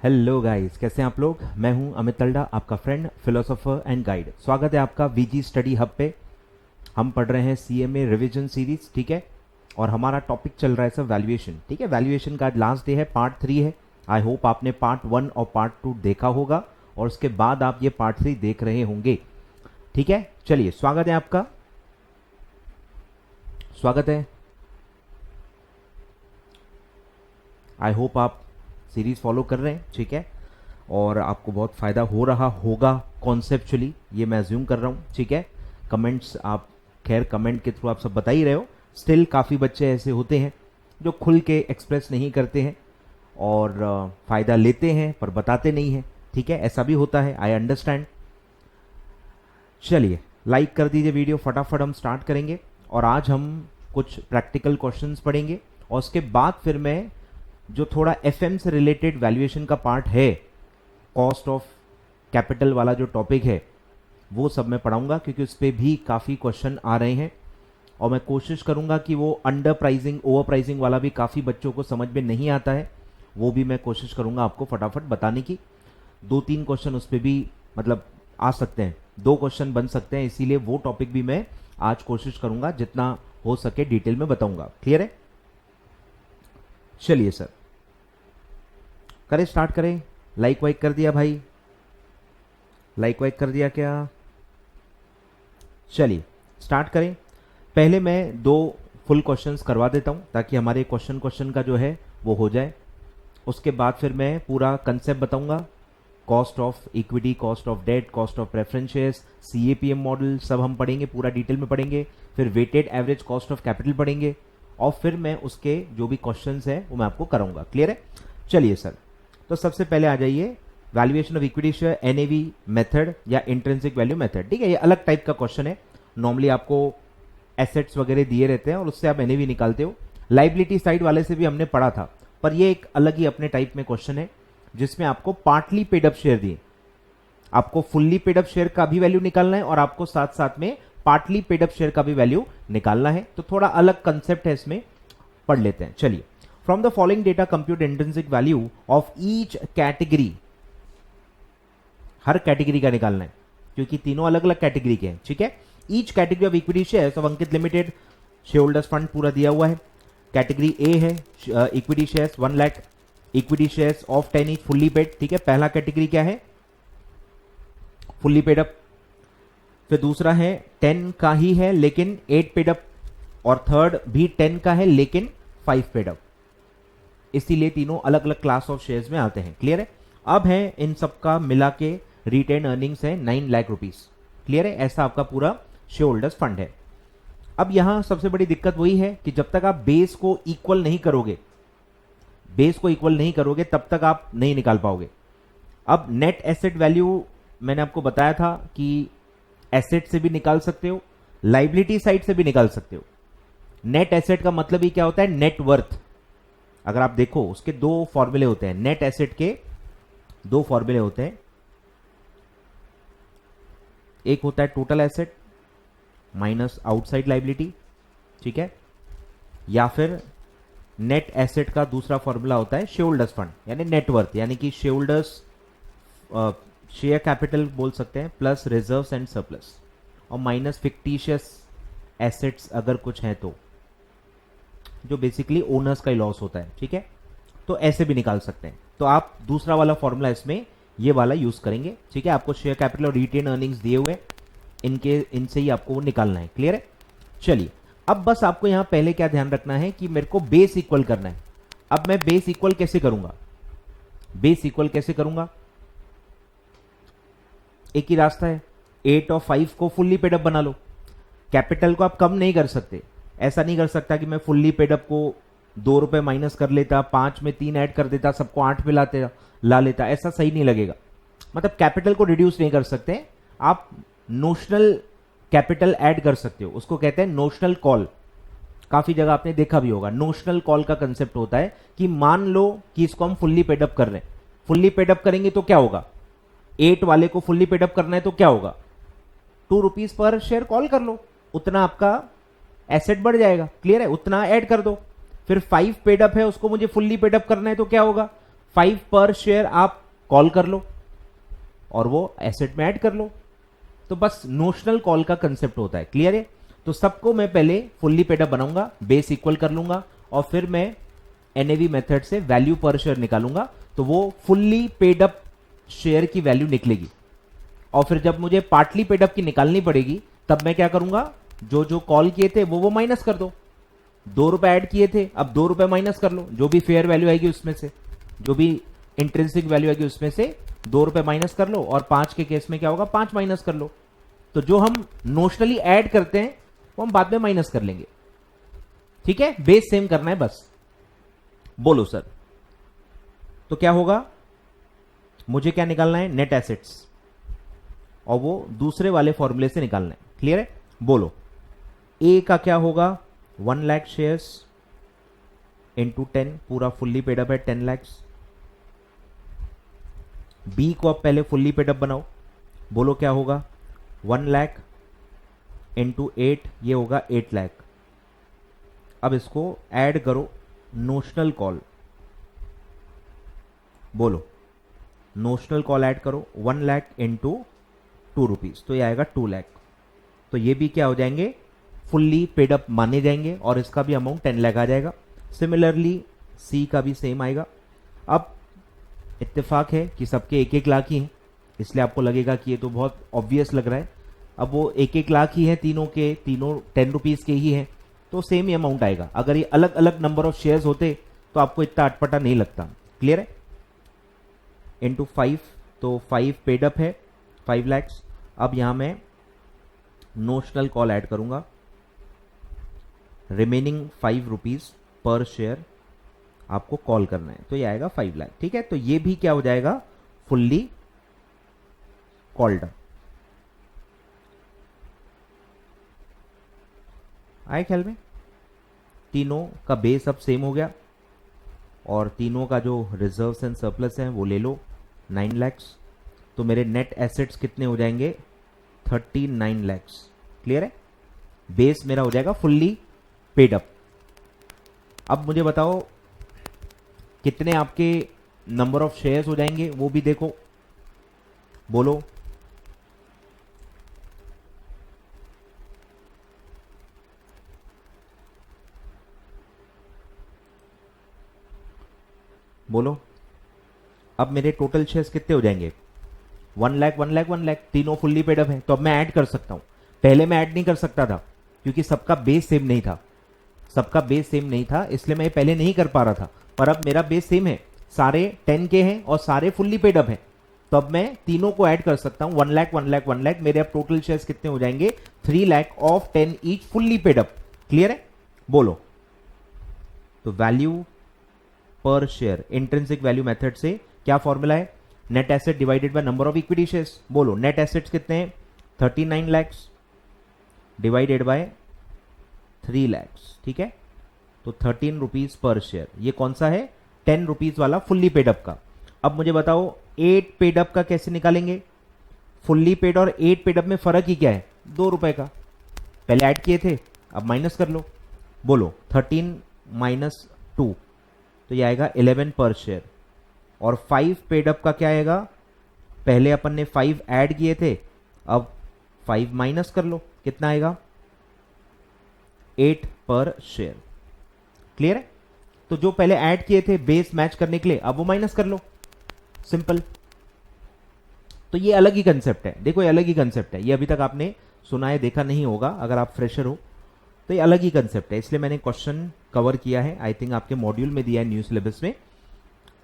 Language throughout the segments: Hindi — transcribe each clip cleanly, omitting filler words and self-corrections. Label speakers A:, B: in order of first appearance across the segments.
A: हेलो गाइस, कैसे हैं आप लोग। मैं हूं अमित तलडा, आपका फ्रेंड, फिलोसोफर एंड गाइड। स्वागत है आपका वीजी स्टडी हब पे। हम पढ़ रहे हैं सीएमए रिवीजन सीरीज, ठीक है। और हमारा टॉपिक चल रहा है सर वैल्यूएशन, ठीक है। वैल्यूएशन का आज लास्ट डे है, पार्ट 3 है। आई होप आपने पार्ट 1 और पार्ट 2 देखा होगा और उसके बाद आप ये पार्ट 3 देख रहे होंगे, ठीक है। चलिए, स्वागत है आपका, स्वागत है। आई होप आप सीरीज फॉलो कर रहे हैं, ठीक है, और आपको बहुत फ़ायदा हो रहा होगा कॉन्सेप्चुअली, ये मैं अज्यूम कर रहा हूँ, ठीक है। कमेंट्स आप, खैर कमेंट के थ्रू आप सब बता ही रहे हो। स्टिल काफ़ी बच्चे ऐसे होते हैं जो खुल के एक्सप्रेस नहीं करते हैं और फ़ायदा लेते हैं पर बताते नहीं हैं, ठीक है। ऐसा भी होता है, आई अंडरस्टैंड। चलिए, लाइक कर दीजिए वीडियो, फटाफट हम स्टार्ट करेंगे। और आज हम कुछ प्रैक्टिकल क्वेश्चंस पढ़ेंगे और उसके बाद फिर मैं जो थोड़ा एफएम से रिलेटेड वैल्यूएशन का पार्ट है, कॉस्ट ऑफ कैपिटल वाला जो टॉपिक है, वो सब मैं पढ़ाऊंगा, क्योंकि उस पर भी काफ़ी क्वेश्चन आ रहे हैं। और मैं कोशिश करूंगा कि वो अंडर प्राइसिंग, ओवर प्राइसिंग वाला भी काफ़ी बच्चों को समझ में नहीं आता है, वो भी मैं कोशिश करूंगा आपको फटाफट बताने की। 2-3 क्वेश्चन उस पर भी मतलब आ सकते हैं, 2 क्वेश्चन बन सकते हैं, इसीलिए वो टॉपिक भी मैं आज कोशिश करूंगा जितना हो सके डिटेल में बताऊंगा। क्लियर है। चलिए सर, करें, स्टार्ट करें। लाइक वाइक कर दिया भाई, लाइक वाइक कर दिया क्या। चलिए स्टार्ट करें। पहले मैं 2 फुल क्वेश्चंस करवा देता हूं ताकि हमारे क्वेश्चन का जो है वो हो जाए। उसके बाद फिर मैं पूरा कंसेप्ट बताऊंगा, cost of equity, cost of debt, cost of preference shares, CAPM model, सब हम पढ़ेंगे, पूरा डिटेल में पढ़ेंगे। फिर weighted average cost of capital पढ़ेंगे और फिर मैं उसके जो भी क्वेश्चंस हैं वो मैं आपको कराऊंगा। क्लियर है। चलिए सर, तो सबसे पहले आ जाइए, valuation of equity share, NAV method या इंट्रिंसिक वैल्यू मेथड, ठीक है। ये अलग टाइप का क्वेश्चन है। नॉर्मली आपको एसेट्स वगैरह दिए रहते हैं और उससे आप एनएवी निकालते हो। लाइबिलिटी साइड वाले से भी हमने पढ़ा था, पर ये एक अलग ही अपने टाइप में क्वेश्चन है जिसमें आपको पार्टली पेड अप शेयर दिए, आपको फुल्ली पेड अप शेयर का भी वैल्यू निकालना है और आपको साथ साथ में पार्टली पेड अप शेयर का भी वैल्यू निकालना है। तो थोड़ा अलग कंसेप्ट है, इसमें पढ़ लेते हैं। चलिए, from the following data compute intrinsic value of each category, her category का निकालना है क्योंकि तीनों अलग अलग कैटेगरी के हैं, ठीक है। Each category of equity shares of Ankit limited, share holders fund पूरा दिया हुआ है। कैटेगरी ए है equity shares 1 lakh, equity shares of 10 each fully paid, ठीक है। पहला कैटेगरी क्या है, फुल्ली पेड अप। फिर दूसरा है 10 का ही है लेकिन 8 पेड अप, और थर्ड भी 10 का है लेकिन 5 पेड अप। इसीलिए तीनों अलग अलग क्लास ऑफ शेयर्स में आते हैं। क्लियर है। अब है इन सबका मिला के रिटेन अर्निंग्स है 9 लाख रुपीस। क्लियर है। ऐसा आपका पूरा शेयर होल्डर्स फंड है। अब यहां सबसे बड़ी दिक्कत वही है कि जब तक आप बेस को इक्वल नहीं करोगे, बेस को इक्वल नहीं करोगे तब तक आप नहीं निकाल पाओगे। अब नेट एसेट वैल्यू मैंने आपको बताया था कि एसेट से भी निकाल सकते हो, लाइबिलिटी साइड से भी निकाल सकते हो। नेट एसेट का मतलब ही क्या होता है, नेट वर्थ। अगर आप देखो उसके 2 फॉर्मूले होते हैं, नेट एसेट के 2 फॉर्मूले होते हैं। एक होता है total asset minus outside liability, ठीक है। या फिर नेट एसेट का दूसरा फॉर्मूला होता है शेयर होल्डर्स फंड, यानी नेटवर्थ, यानी कि शेयर होल्डर्स शेयर कैपिटल बोल सकते हैं, प्लस रिजर्व्स एंड सरप्लस, और माइनस फिक्टिशियस एसेट्स अगर कुछ है तो, जो बेसिकली ओनर्स का ही लॉस होता है, ठीक है। तो ऐसे भी निकाल सकते हैं। तो आप दूसरा वाला फॉर्मूला इसमें ये वाला यूज करेंगे, ठीक है। आपको शेयर कैपिटल और रिटेन अर्निंग्स दिए हुए, इनसे ही आपको वो निकालना है। क्लियर है। चलिए, अब बस आपको यहां पहले क्या ध्यान रखना है कि मेरे को बेस इक्वल करना है। अब मैं बेस इक्वल कैसे करूंगा, बेस इक्वल कैसे करूंगा, एक ही रास्ता है, 8 और 5 को फुल्ली पेडअप बना लो। कैपिटल को आप कम नहीं कर सकते, ऐसा नहीं कर सकता कि मैं फुल्ली पेडअप को 2 रुपए माइनस कर लेता, 5 में 3 ऐड कर देता, सबको 8 पे ला लेता, ऐसा सही नहीं लगेगा। मतलब कैपिटल को रिड्यूस नहीं कर सकते, आप नोशनल कैपिटल ऐड कर सकते हो, उसको कहते हैं नोशनल कॉल। काफी जगह आपने देखा भी होगा, नोशनल कॉल का कंसेप्ट होता है कि मान लो कि इसको हम फुल्ली पेडअप कर रहे हैं, फुल्ली पेडअप करेंगे तो क्या होगा, 8 वाले को फुल्ली पेडअप करना है तो क्या होगा, 2 रुपीज पर शेयर कॉल कर लो, उतना आपका एसेट बढ़ जाएगा। क्लियर है। उतना ऐड कर दो। फिर 5 पेडअप है, उसको मुझे फुल्ली पेडअप करना है तो क्या होगा, 5 पर शेयर आप कॉल कर लो और वो एसेट में ऐड कर लो। तो बस नोशनल कॉल का कंसेप्ट होता है, क्लियर है। तो सबको मैं पहले फुल्ली पेड अप बनाऊंगा, बेस इक्वल कर लूंगा और फिर मैं एनएवी मेथड से वैल्यू पर शेयर निकालूंगा, तो वो फुल्ली पेड अप शेयर की वैल्यू निकलेगी। और फिर जब मुझे पार्टली पेड अप की निकालनी पड़ेगी तब मैं क्या करूंगा, जो जो कॉल किए थे वो माइनस कर दो। 2 रुपए ऐड किए थे, अब 2 रुपए माइनस कर लो, जो भी फेयर वैल्यू आएगी उसमें से, जो भी इंट्रिंसिक वैल्यू आएगी उसमें से 2 रुपए माइनस कर लो, और 5 के केस में क्या होगा, 5 माइनस कर लो। तो जो हम नोशनली ऐड करते हैं वो हम बाद में माइनस कर लेंगे, ठीक है। बेस सेम करना है बस। बोलो सर, तो क्या होगा, मुझे क्या निकालना है, नेट एसेट्स, और वो दूसरे वाले फॉर्मूले से निकालना है, क्लियर है। बोलो, ए का क्या होगा, 1 लाख शेयर्स इंटू 10, पूरा फुल्ली पेड अप है 10 लाख। बी को आप पहले फुल्ली पेड अप बनाओ, बोलो क्या होगा, 1 लाख इंटू 8, ये होगा 8 लाख। अब इसको ऐड करो नोशनल कॉल, बोलो नोशनल कॉल ऐड करो, 1 लाख इंटू 2 रुपीज, तो ये आएगा 2 लाख। तो ये भी क्या हो जाएंगे, फुल्ली पेड अप माने जाएंगे और इसका भी अमाउंट 10 लाख आ जाएगा। सिमिलरली सी का भी सेम आएगा। अब इत्तेफाक है कि सबके 1-1 लाख ही हैं, इसलिए आपको लगेगा कि ये तो बहुत ऑब्वियस लग रहा है। अब वो 1-1 लाख ही है, तीनों के तीनों 10 रुपीज के ही हैं, तो सेम ही अमाउंट आएगा। अगर ये अलग अलग नंबर ऑफ शेयर्स होते तो आपको इतना अटपटा नहीं लगता, क्लियर है। इंटू 5, तो 5 पेड अप है 5 लैक्स। अब यहां मैं नोशनल कॉल ऐड करूंगा, रिमेनिंग 5 रुपीज पर शेयर आपको कॉल करना है, तो ये आएगा 5 लाख, ठीक है। तो ये भी क्या हो जाएगा, फुल्ली कॉल्ड। आए ख्याल में, तीनों का बेस अब सेम हो गया और तीनों का जो रिजर्व्स एंड सरप्लस है वो ले लो 9 लैक्स। तो मेरे नेट एसेट्स कितने हो जाएंगे, 39 लैक्स, क्लियर है। बेस मेरा हो जाएगा फुल्ली पेड अप। अब मुझे बताओ कितने आपके नंबर ऑफ शेयर्स हो जाएंगे, वो भी देखो, बोलो। बोलो, अब मेरे टोटल शेयर्स कितने हो जाएंगे, 1 लाख 1 लाख 1 लाख, तीनों फुल्ली पेड अप है। तो अब मैं ऐड कर सकता हूं, पहले मैं ऐड नहीं कर सकता था क्योंकि सबका बेस सेम नहीं था, सबका बेस सेम नहीं था, इसलिए मैं पहले नहीं कर पा रहा था। पर अब मेरा बेस सेम है, सारे 10 के हैं और सारे फुल्ली पेड अप हैं, तो अब मैं तीनों को ऐड कर सकता हूं, 1 लाख 1 लाख 1 लाख। मेरे अब टोटल शेयर्स कितने हो जाएंगे, 3 lakh of 10 each fully paid up, clear है। बोलो, तो value per share intrinsic value method से क्या फॉर्मूला है, net asset divided by number of equity shares. बोलो, नेट एसेट्स कितने हैं, 39 लैक्स डिवाइडेड बाय 3 लैक्स, ठीक है। तो 13 रुपीज पर शेयर, ये कौन सा है, 10 रुपीज वाला फुल्ली पेड अप का। अब मुझे बताओ 8 पेड अप का कैसे निकालेंगे, फुल्ली पेड और 8 पेड अप में फर्क ही क्या है, 2 रुपए का, पहले ऐड किए थे अब माइनस कर लो। बोलो 13 माइनस 2, तो ये आएगा 11 पर शेयर। और 5 पेड अप का क्या आएगा, पहले अपन ने 5 ऐड किए थे, अब 5 माइनस कर लो, कितना आएगा, 8 पर शेयर, क्लियर है। तो जो पहले ऐड किए थे बेस मैच करने के लिए, अब वो माइनस कर लो, सिंपल। तो ये अलग ही कंसेप्ट है, देखो ये अलग ही कंसेप्ट है, ये अभी तक आपने सुना है देखा नहीं होगा अगर आप फ्रेशर हो, तो ये अलग ही कंसेप्ट है, इसलिए मैंने क्वेश्चन कवर किया है। आई थिंक आपके मॉड्यूल में दिया है, न्यू सिलेबस में,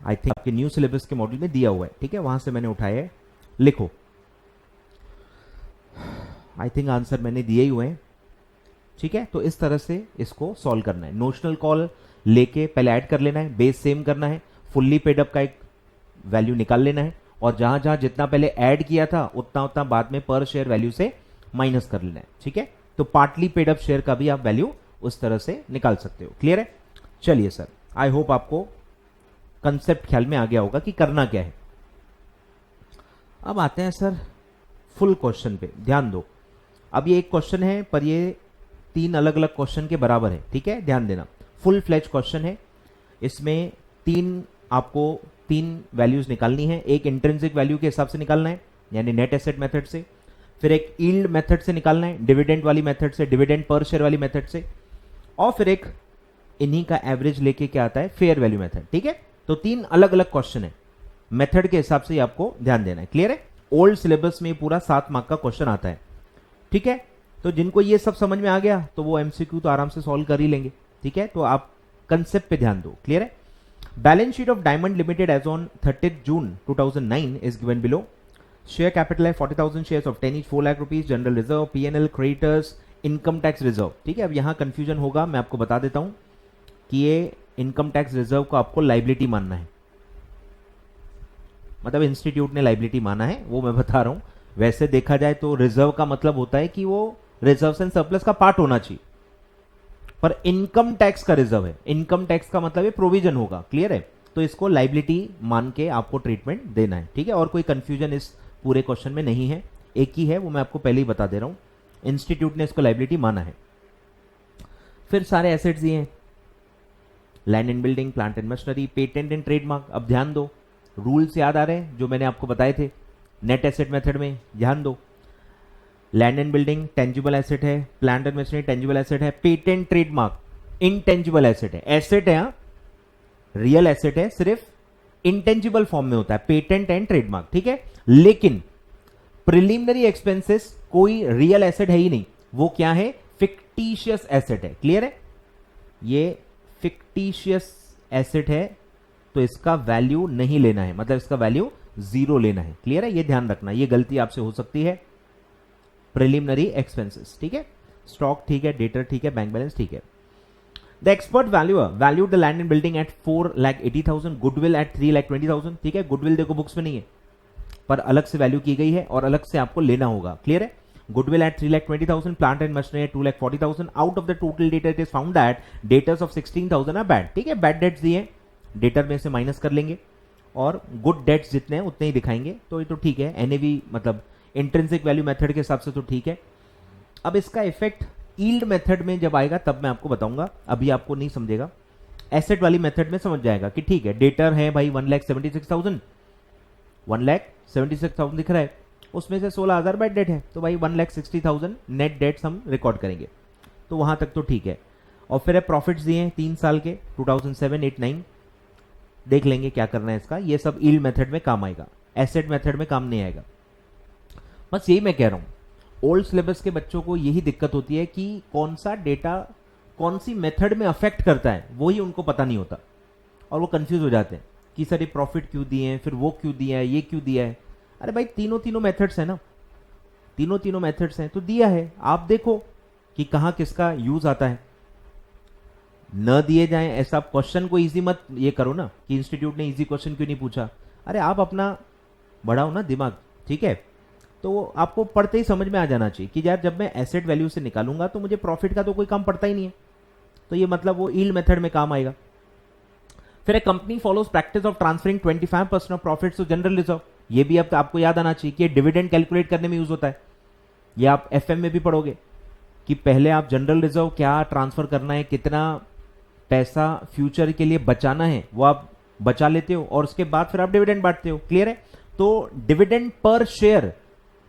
A: आई थिंक आपके न्यू सिलेबस के मॉड्यूल में दिया हुआ है, ठीक है, वहां से मैंने उठाया है, लिखो। आई थिंक आंसर मैंने दिए ही हुए हैं, ठीक है। तो इस तरह से इसको सॉल्व करना है, नोशनल कॉल लेके पहले ऐड कर लेना है, बेस सेम करना है, फुल्ली पेड अप का एक वैल्यू निकाल लेना है, और जहां जहां जितना पहले ऐड किया था उतना उतना बाद में पर शेयर वैल्यू से माइनस कर लेना है, ठीक है। तो पार्टली पेड अप शेयर का भी आप वैल्यू उस तरह से निकाल सकते हो, क्लियर है। चलिए सर, आई होप आपको कंसेप्ट ख्याल में आ गया होगा कि करना क्या है। अब आते हैं सर फुल क्वेश्चन पे, ध्यान दो। अब ये एक क्वेश्चन है पर ये 3 अलग अलग क्वेश्चन के बराबर है, ठीक है, ध्यान देना। फुल फ्लैज क्वेश्चन है, इसमें 3 आपको तीन वैल्यूज निकालनी है। एक इंट्रिंसिक वैल्यू के हिसाब से निकालना है यानी नेट एसेट मेथड से, फिर एक यील्ड मेथड से निकालना है, डिविडेंड वाली मेथड से, डिविडेंड पर शेयर वाली मेथड से, और फिर एक इन्हीं का एवरेज लेके क्या आता है, फेयर वैल्यू मेथड। ठीक है, तो तीन अलग अलग क्वेश्चन है, मेथड के हिसाब से ही आपको ध्यान देना है। क्लियर है? ओल्ड सिलेबस में पूरा 7 मार्क का क्वेश्चन आता है। ठीक है, तो जिनको ये सब समझ में आ गया तो वो एमसीक्यू तो आराम से सॉल्व कर ही लेंगे। ठीक है, तो आप कंसेप्ट पे ध्यान दो। क्लियर है? Balance sheet of Diamond Limited as on 30 June 2009 is given below. Share capital है 40,000 shares of 10 each 4 lakh rupees, general reserve, PNL, creditors, income tax reserve. ठीक है, अब यहां कंफ्यूजन होगा, मैं आपको बता देता हूं कि ये इनकम टैक्स रिजर्व को आपको लाइबिलिटी मानना है, मतलब इंस्टीट्यूट ने लाइबिलिटी माना है, वो मैं बता रहा हूं। वैसे देखा जाए तो रिजर्व का मतलब होता है कि वो रिजर्व एंड सरप्लस का पार्ट होना चाहिए, पर इनकम टैक्स का रिजर्व है, इनकम टैक्स का मतलब ये प्रोविजन होगा। क्लियर है? तो इसको लाइबिलिटी मान के आपको ट्रीटमेंट देना है। ठीक है, और कोई कंफ्यूजन इस पूरे क्वेश्चन में नहीं है, एक ही है, वो मैं आपको पहले ही बता दे रहा हूं। इंस्टीट्यूट ने इसको लाइबिलिटी माना है। फिर सारे एसेट्स दिए हैं, land and building, plant and machinery, patent and trademark. अब ध्यान दो, रूल्स याद आ रहे हैं जो मैंने आपको बताए थे नेट एसेट मेथड में, ध्यान दो। Land and building tangible asset है, plant and machinery tangible asset है, पेटेंट ट्रेडमार्क इनटेंजिबल एसेट है। एसेट है, रियल एसेट है, सिर्फ इंटेंजिबल फॉर्म में होता है, पेटेंट एंड ट्रेडमार्क। ठीक है, लेकिन प्रिलिमिनरी एक्सपेंसेस कोई रियल एसेट है ही नहीं, वो क्या है, फिक्टिशियस एसेट है। क्लियर है? ये फिक्टिशियस एसेट है, तो इसका वैल्यू नहीं लेना है, मतलब इसका वैल्यू 0 लेना है। क्लियर है? ये ध्यान रखना, ये गलती आपसे हो सकती है। प्रिलिमिनरी एक्सपेंसेस, ठीक है, स्टॉक ठीक है, डेटर ठीक है, बैंक बैलेंस ठीक है। The expert valuer valued the land and building at 4,80,000, goodwill at 3,20,000। ठीक है, गुडविल देखो बुक्स में नहीं है, पर अलग से वैल्यू की गई है और अलग से आपको लेना होगा। क्लियर है? Goodwill at 3,20,000, plant and machinery at 2,40,000। Out of the total debtor it is found that debtors of 16,000 are bad. ठीक है, बैड डेट्स दिए, डेटर में से माइनस कर लेंगे और गुड डेट्स जितने हैं उतने ही दिखाएंगे, तो ये तो ठीक है। एनएवी मतलब इंट्रिंसिक वैल्यू मेथड के हिसाब से तो ठीक है। अब इसका इफेक्ट यील्ड मेथड में जब आएगा तब मैं आपको बताऊंगा, अभी आपको नहीं समझेगा। एसेट वाली मेथड में समझ जाएगा कि ठीक है, डेटर है भाई 1,76,000, 1,76,000 दिख रहा है, उसमें से 16,000 बैड डेट है, तो भाई 1,60,000 नेट डेट्स हम रिकॉर्ड करेंगे, तो वहां तक तो ठीक है। और फिर प्रॉफिट्स दिए हैं 3 साल के 2007, 8, 9, देख लेंगे क्या करना है इसका, ये सब यील्ड मेथड में काम आएगा, एसेट मेथड में काम नहीं आएगा। बस यही मैं कह रहा हूं, ओल्ड सिलेबस के बच्चों को यही दिक्कत होती है कि कौन सा डेटा कौन सी मेथड में अफेक्ट करता है, वो ही उनको पता नहीं होता और वो कंफ्यूज हो जाते हैं कि सर ये प्रॉफिट क्यों दिए हैं, फिर वो क्यों दिया है, ये क्यों दिया है। अरे भाई तीनों मेथड्स है ना, तीनों मेथड्स हैं तो दिया है, आप देखो कि कहां किसका यूज आता है। न दिए जाए ऐसा क्वेश्चन को इजी मत ये करो ना कि इंस्टीट्यूट ने इजी क्वेश्चन क्यों नहीं पूछा। अरे आप अपना बढ़ाओ ना दिमाग, ठीक है। तो आपको पढ़ते ही समझ में आ जाना चाहिए कि यार जब मैं एसेट वैल्यू से निकालूंगा तो मुझे प्रॉफिट का तो कोई काम पड़ता ही नहीं है, तो ये मतलब वो यील्ड मेथड में काम आएगा। फिर company follows practice of transferring 25% of profits to general reserve, ये भी अब आपको याद आना चाहिए कि डिविडेंड कैलकुलेट करने में यूज होता है। ये आप एफएम में भी पढ़ोगे कि पहले आप जनरल रिजर्व क्या ट्रांसफर करना है, कितना पैसा फ्यूचर के लिए बचाना है वो आप बचा लेते हो और उसके बाद फिर आप डिविडेंड बांटते हो। क्लियर है? तो डिविडेंड पर शेयर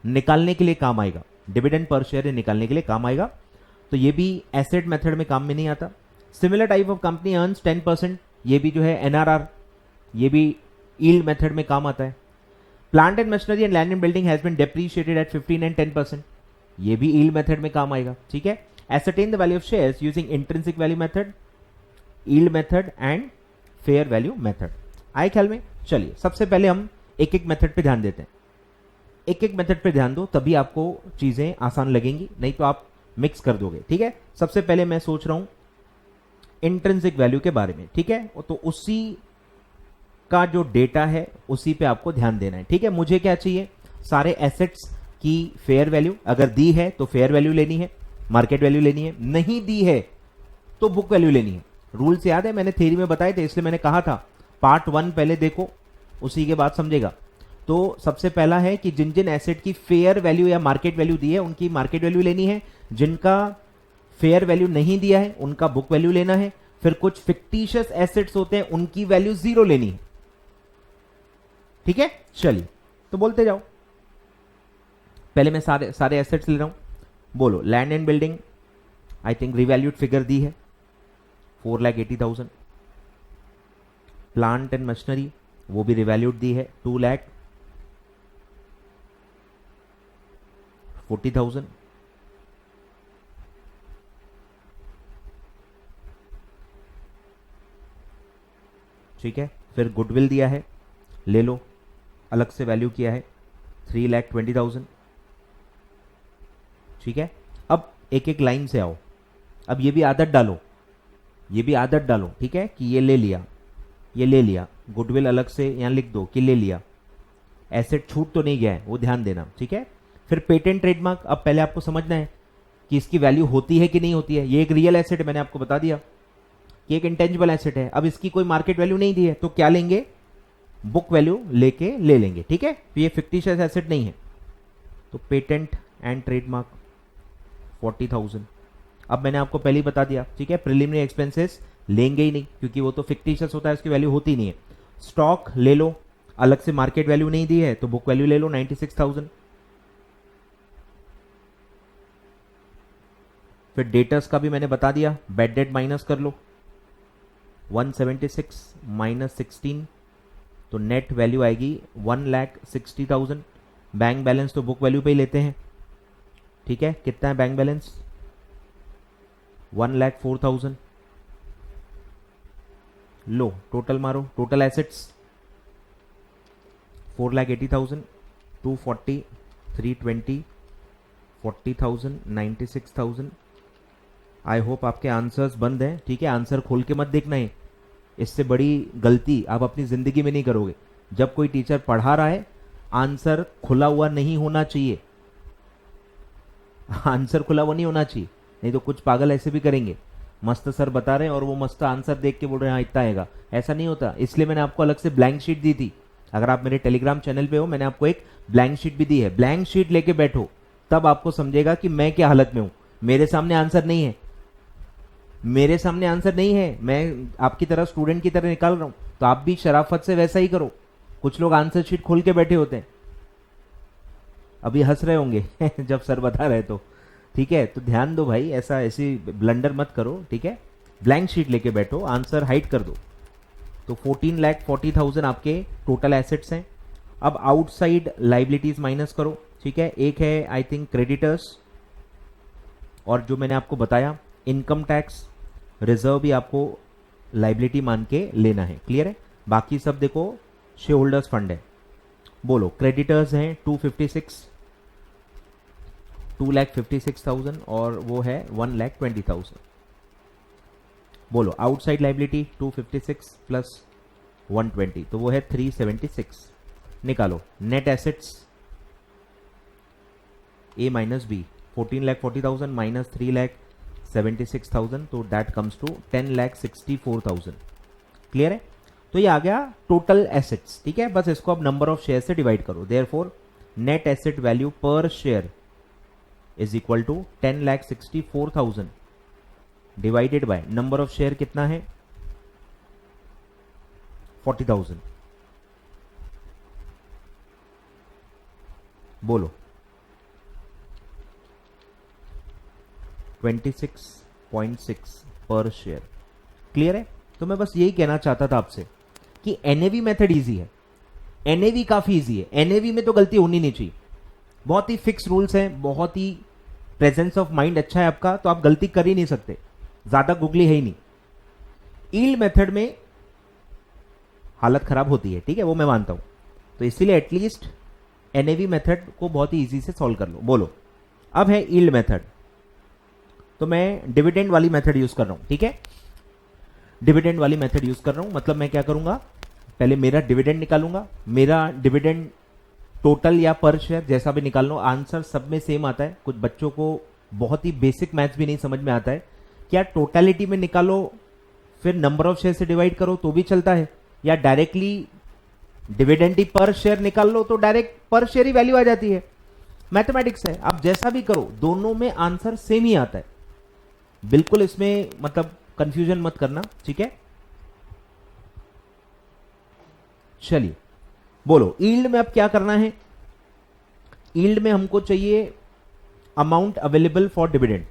A: निकालने के लिए काम आएगा, डिविडेंड पर शेयर निकालने के लिए काम आएगा, तो ये भी एसेट मेथड में काम में नहीं आता। Similar type of company earns 10%, ये भी जो है एनआरआर, ये भी यील्ड मेथड में काम आता है। Plant and machinery and land and building has been depreciated at 15 and 10%, ये भी यील्ड मेथड में काम आएगा। ठीक है, ascertain the value of shares using intrinsic value method, yield method and fair value method. आए ख्याल में? चलिए सबसे पहले हम एक एक मेथड पे ध्यान देते हैं, एक एक मेथड पे ध्यान दो तभी आपको चीजें आसान लगेंगी, नहीं तो आप मिक्स कर दोगे। ठीक है, सबसे पहले मैं सोच रहा हूं इंट्रिंसिक वैल्यू के बारे में। ठीक है, तो उसी का जो डेटा है उसी पे आपको ध्यान देना है। ठीक है, मुझे क्या चाहिए, सारे एसेट्स की फेयर वैल्यू, अगर दी है तो फेयर वैल्यू लेनी है, मार्केट वैल्यू लेनी है, नहीं दी है तो बुक वैल्यू लेनी है। रूल्स याद है, मैंने थ्योरी में बताए थे, इसलिए मैंने कहा था पार्ट 1 पहले देखो, उसी के बाद समझेगा। तो सबसे पहला है कि जिन जिन एसेट की फेयर वैल्यू या मार्केट वैल्यू दी है उनकी मार्केट वैल्यू लेनी है, जिनका फेयर वैल्यू नहीं दिया है उनका बुक वैल्यू लेना है। फिर कुछ फिक्टिशियस एसेट्स होते हैं उनकी वैल्यू 0 लेनी है, ठीक है, चलिए तो बोलते जाओ। पहले मैं सारे सारे एसेट्स ले रहा हूं। बोलो, land and building I think revalued figure दी है 4,80,000। प्लांट एंड मशीनरी वो भी रिवैल्यूड दी है 2,40,000। ठीक है, फिर गुडविल दिया है, ले लो, अलग से वैल्यू किया है 3,20,000। ठीक है, अब एक एक लाइन से आओ। अब ये भी आदत डालो, ये भी आदत डालो, ठीक है, कि ये ले लिया, ये ले लिया, गुडविल अलग से यहां लिख दो कि ले लिया, एसेट छूट तो नहीं गया है, वो ध्यान देना। ठीक है, फिर पेटेंट ट्रेडमार्क, अब पहले आपको समझना है कि इसकी वैल्यू होती है कि नहीं होती है। ये एक रियल एसेट है, मैंने आपको बता दिया कि एक इंटेंजिबल एसेट है। अब इसकी कोई मार्केट वैल्यू नहीं दी है तो क्या लेंगे, बुक वैल्यू लेके ले लेंगे। ठीक है, तो ये फिक्टिशियस एसेट नहीं है। तो पेटेंट एंड ट्रेडमार्क 40,000। अब मैंने आपको पहले ही बता दिया, ठीक है, प्रिलिमिनरी एक्सपेंसेस लेंगे ही नहीं क्योंकि वो तो फिक्टिशियस होता है, उसकी वैल्यू होती नहीं है। स्टॉक ले लो, अलग से मार्केट वैल्यू नहीं दी है तो बुक वैल्यू ले लो 96,000। फिर डेटर्स का भी मैंने बता दिया, बैड डेट माइनस कर लो, 176 माइनस 16 तो नेट वैल्यू आएगी 1,60,000। बैंक बैलेंस तो बुक वैल्यू पे ही लेते हैं। ठीक है, कितना है बैंक बैलेंस, 1,04,000। लो टोटल मारो, टोटल एसेट्स 4,80,000, 240, 320, 40,000, 96,000। आई होप आपके आंसर्स बंद हैं। ठीक है, आंसर खोल के मत देखना है, इससे बड़ी गलती आप अपनी जिंदगी में नहीं करोगे। जब कोई टीचर पढ़ा रहा है, आंसर खुला हुआ नहीं होना चाहिए, आंसर खुला हुआ नहीं होना चाहिए, नहीं तो कुछ पागल ऐसे भी करेंगे, मस्त सर बता रहे हैं और वो मस्त आंसर देख के बोल रहे हैं हाँ इतना आएगा, ऐसा नहीं होता। इसलिए मैंने आपको अलग से ब्लैंक शीट दी थी। अगर आप मेरे टेलीग्राम चैनल पे हो, मैंने आपको एक ब्लैंक शीट भी दी है, ब्लैंक शीट लेके बैठो, तब आपको समझेगा कि मैं क्या हालत में हूं। मेरे सामने आंसर नहीं है, मेरे सामने आंसर नहीं है, मैं आपकी तरह स्टूडेंट की तरह निकाल रहा हूं, तो आप भी शराफत से वैसा ही करो। कुछ लोग आंसर शीट खोल के बैठे होते हैं, अभी हंस रहे होंगे जब सर बता रहे तो। ठीक है, तो ध्यान दो भाई, ऐसा ऐसी ब्लंडर मत करो। ठीक है, ब्लैंक शीट लेके बैठो, आंसर हाइड कर दो। तो 14,40,000 आपके टोटल एसेट्स हैं। अब आउटसाइड लाइबिलिटीज माइनस करो। ठीक है, एक है आई थिंक क्रेडिटर्स, और जो मैंने आपको बताया इनकम टैक्स, रिजर्व भी आपको लाइबिलिटी मान के लेना है। क्लियर है, बाकी सब देखो शेयर होल्डर्स फंड है। बोलो, क्रेडिटर्स हैं 2,56,000 और वो है 1,20,000। बोलो, आउटसाइड लाइबिलिटी 256 प्लस 120 तो वो है 376। निकालो नेट एसेट्स ए माइनस बी, 14,40,000 माइनस 3,76,000 तो दैट कम्स टू 10,64,000। क्लियर है, तो ये आ गया टोटल एसेट्स। ठीक है, बस इसको अब नंबर ऑफ शेयर से डिवाइड करो। Therefore net asset value per share is equal to 10,64,000 divided by number of share कितना है 40,000। बोलो 26.6 पर शेयर। क्लियर है, तो मैं बस यही कहना चाहता था आपसे कि एनएवी मेथड इजी है, एनएवी काफी इजी है, एनएवी में तो गलती होनी नहीं चाहिए, बहुत ही फिक्स रूल्स हैं, बहुत ही प्रेजेंस ऑफ माइंड अच्छा है आपका, तो आप गलती कर ही नहीं सकते, ज्यादा गुगली है ही नहीं। ईल्ड मेथड में हालत खराब होती है, ठीक है, वो मैं मानता हूं, तो इसीलिए एटलीस्ट एनएवी मेथड को बहुत ही इजी से सॉल्व कर लो। बोलो, अब है ईल्ड मेथड, तो मैं डिविडेंड वाली मेथड यूज कर रहा हूं। ठीक है, डिविडेंड वाली मेथड यूज कर रहा हूं, मतलब मैं क्या करूंगा, पहले मेरा डिविडेंड निकालूंगा, मेरा डिविडेंड टोटल या पर शेयर जैसा भी निकाल लो, आंसर सब में सेम आता है। कुछ बच्चों को बहुत ही बेसिक मैथ्स भी नहीं समझ में आता है, क्या टोटलिटी में निकालो फिर नंबर ऑफ शेयर से डिवाइड करो तो भी चलता है, या डायरेक्टली डिविडेंड ही पर शेयर निकाल लो तो डायरेक्ट पर शेयर ही वैल्यू आ जाती है। मैथमेटिक्स है, आप जैसा भी करो दोनों में आंसर सेम ही आता है, बिल्कुल इसमें मतलब कंफ्यूजन मत करना। ठीक है, चलिए बोलो यील्ड में अब क्या करना है? यील्ड में हमको चाहिए amount available for dividend.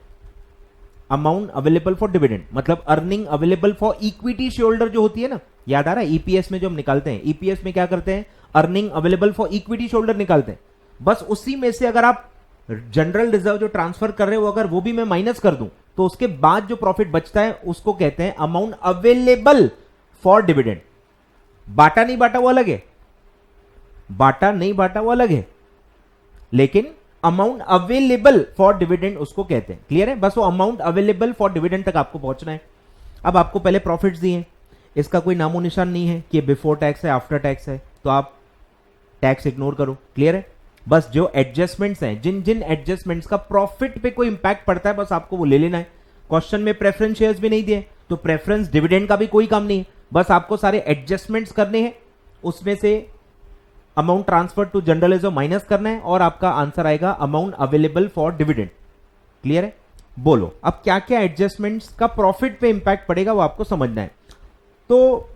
A: Amount available for dividend मतलब earning available for equity share holder जो होती है ना, याद आ रहा है ईपीएस में जो हम निकालते हैं, ईपीएस में क्या करते हैं? Earning available for equity share holder निकालते हैं। बस उसी में से अगर आप जनरल रिजर्व जो ट्रांसफर कर रहे हो अगर वो भी मैं माइनस कर दूं तो उसके बाद जो प्रॉफिट बचता है उसको कहते हैं अमाउंट अवेलेबल फॉर डिविडेंड। बाटा नहीं बाटा वो अलग है, बाटा नहीं बाटा वो अलग है, लेकिन अमाउंट अवेलेबल फॉर डिविडेंड उसको कहते हैं। क्लियर है? बस वो अमाउंट अवेलेबल फॉर डिविडेंड तक आपको पहुंचना है। अब आपको पहले प्रॉफिट्स दिए, इसका कोई नामो निशान नहीं है कि बिफोर टैक्स है आफ्टर टैक्स है, तो आप टैक्स इग्नोर करो। क्लियर है? बस जो एडजस्टमेंट्स हैं, जिन जिन एडजस्टमेंट्स का प्रॉफिट पे कोई इंपैक्ट पड़ता है बस आपको वो ले लेना है। क्वेश्चन में प्रेफरेंस शेयर्स भी नहीं दिए तो प्रेफरेंस डिविडेंड का भी कोई काम नहीं है, बस आपको सारे एडजस्टमेंट्स करने हैं, उसमें से amount transfer to general reserve minus करना है और आपका आंसर आएगा amount available for dividend. Clear है? बोलो अब क्या क्या एडजस्टमेंट्स का प्रॉफिट पे इंपैक्ट पड़ेगा वो आपको समझना है। तो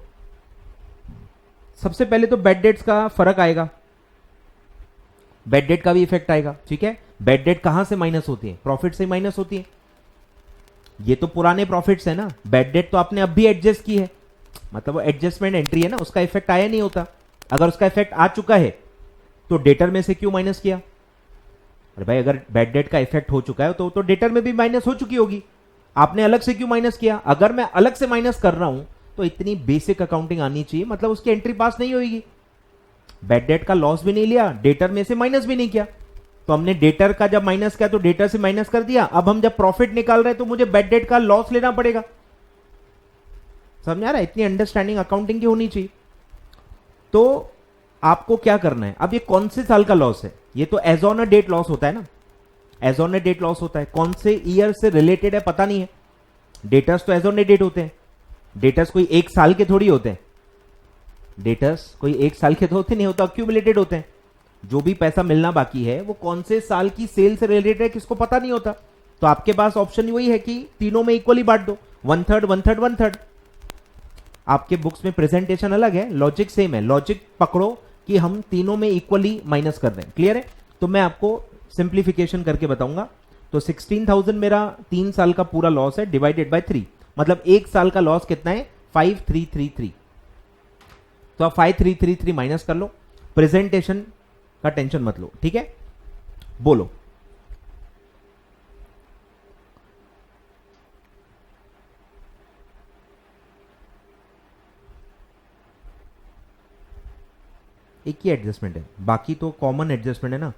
A: सबसे पहले तो बेड डेट्स का फर्क आएगा, बेड डेट का भी इफेक्ट आएगा। ठीक है? बेड डेट कहां से माइनस होती है? प्रॉफिट से माइनस होती है। ये तो पुराने प्रॉफिट्स है ना, बेड डेट तो आपने अब भी एडजस्ट की है, मतलब वो एडजस्टमेंट एंट्री है ना, उसका इफेक्ट आया नहीं होता। अगर उसका इफेक्ट आ चुका है तो डेटर में से क्यों माइनस किया? अरे भाई अगर बेड डेट का इफेक्ट हो चुका है तो डेटर में भी माइनस हो चुकी होगी, आपने अलग से क्यों माइनस किया? अगर मैं अलग से माइनस कर रहा हूं तो इतनी बेसिक अकाउंटिंग आनी चाहिए, मतलब उसकी एंट्री पास नहीं होगी। बेड डेट का लॉस भी नहीं लिया, डेटर में से माइनस भी नहीं किया, तो हमने डेटर का जब माइनस किया तो डेटर से माइनस कर दिया। अब हम जब प्रॉफिट निकाल रहे हैं तो मुझे बेड डेट का लॉस लेना पड़ेगा। समझ आ रहा है? इतनी अंडरस्टैंडिंग अकाउंटिंग की होनी चाहिए। तो आपको क्या करना है? अब ये कौन से साल का लॉस है? ये तो as on a date loss होता है ना, as on a date loss होता है। कौन से ईयर से रिलेटेड है पता नहीं है, डेटर्स तो एज ऑन अ डेट होते हैं, डेटर्स कोई एक साल के थोड़ी होते हैं, डेटर्स कोई एक साल के तो होते नहीं, होता अक्यूमुलेटेड होते हैं। जो भी पैसा मिलना बाकी है वो कौन से साल की सेल से रिलेटेड है किसको पता नहीं होता। तो आपके पास ऑप्शन वही है कि तीनों में इक्वली बांट दो, 1/3 1/3 1/3। आपके बुक्स में प्रेजेंटेशन अलग है, लॉजिक सेम है, लॉजिक पकड़ो कि हम तीनों में इक्वली माइनस कर रहे हैं। क्लियर है? तो मैं आपको सिंप्लीफिकेशन करके बताऊंगा। तो 16,000 मेरा 3 साल का पूरा लॉस है डिवाइडेड बाय 3, मतलब एक साल का लॉस कितना है? 5333। तो आप 5333 माइनस कर लो, प्रेजेंटेशन का टेंशन मत लो। ठीक है? बोलो एक ही एडजस्टमेंट है, बाकी तो कॉमन एडजस्टमेंट है ना,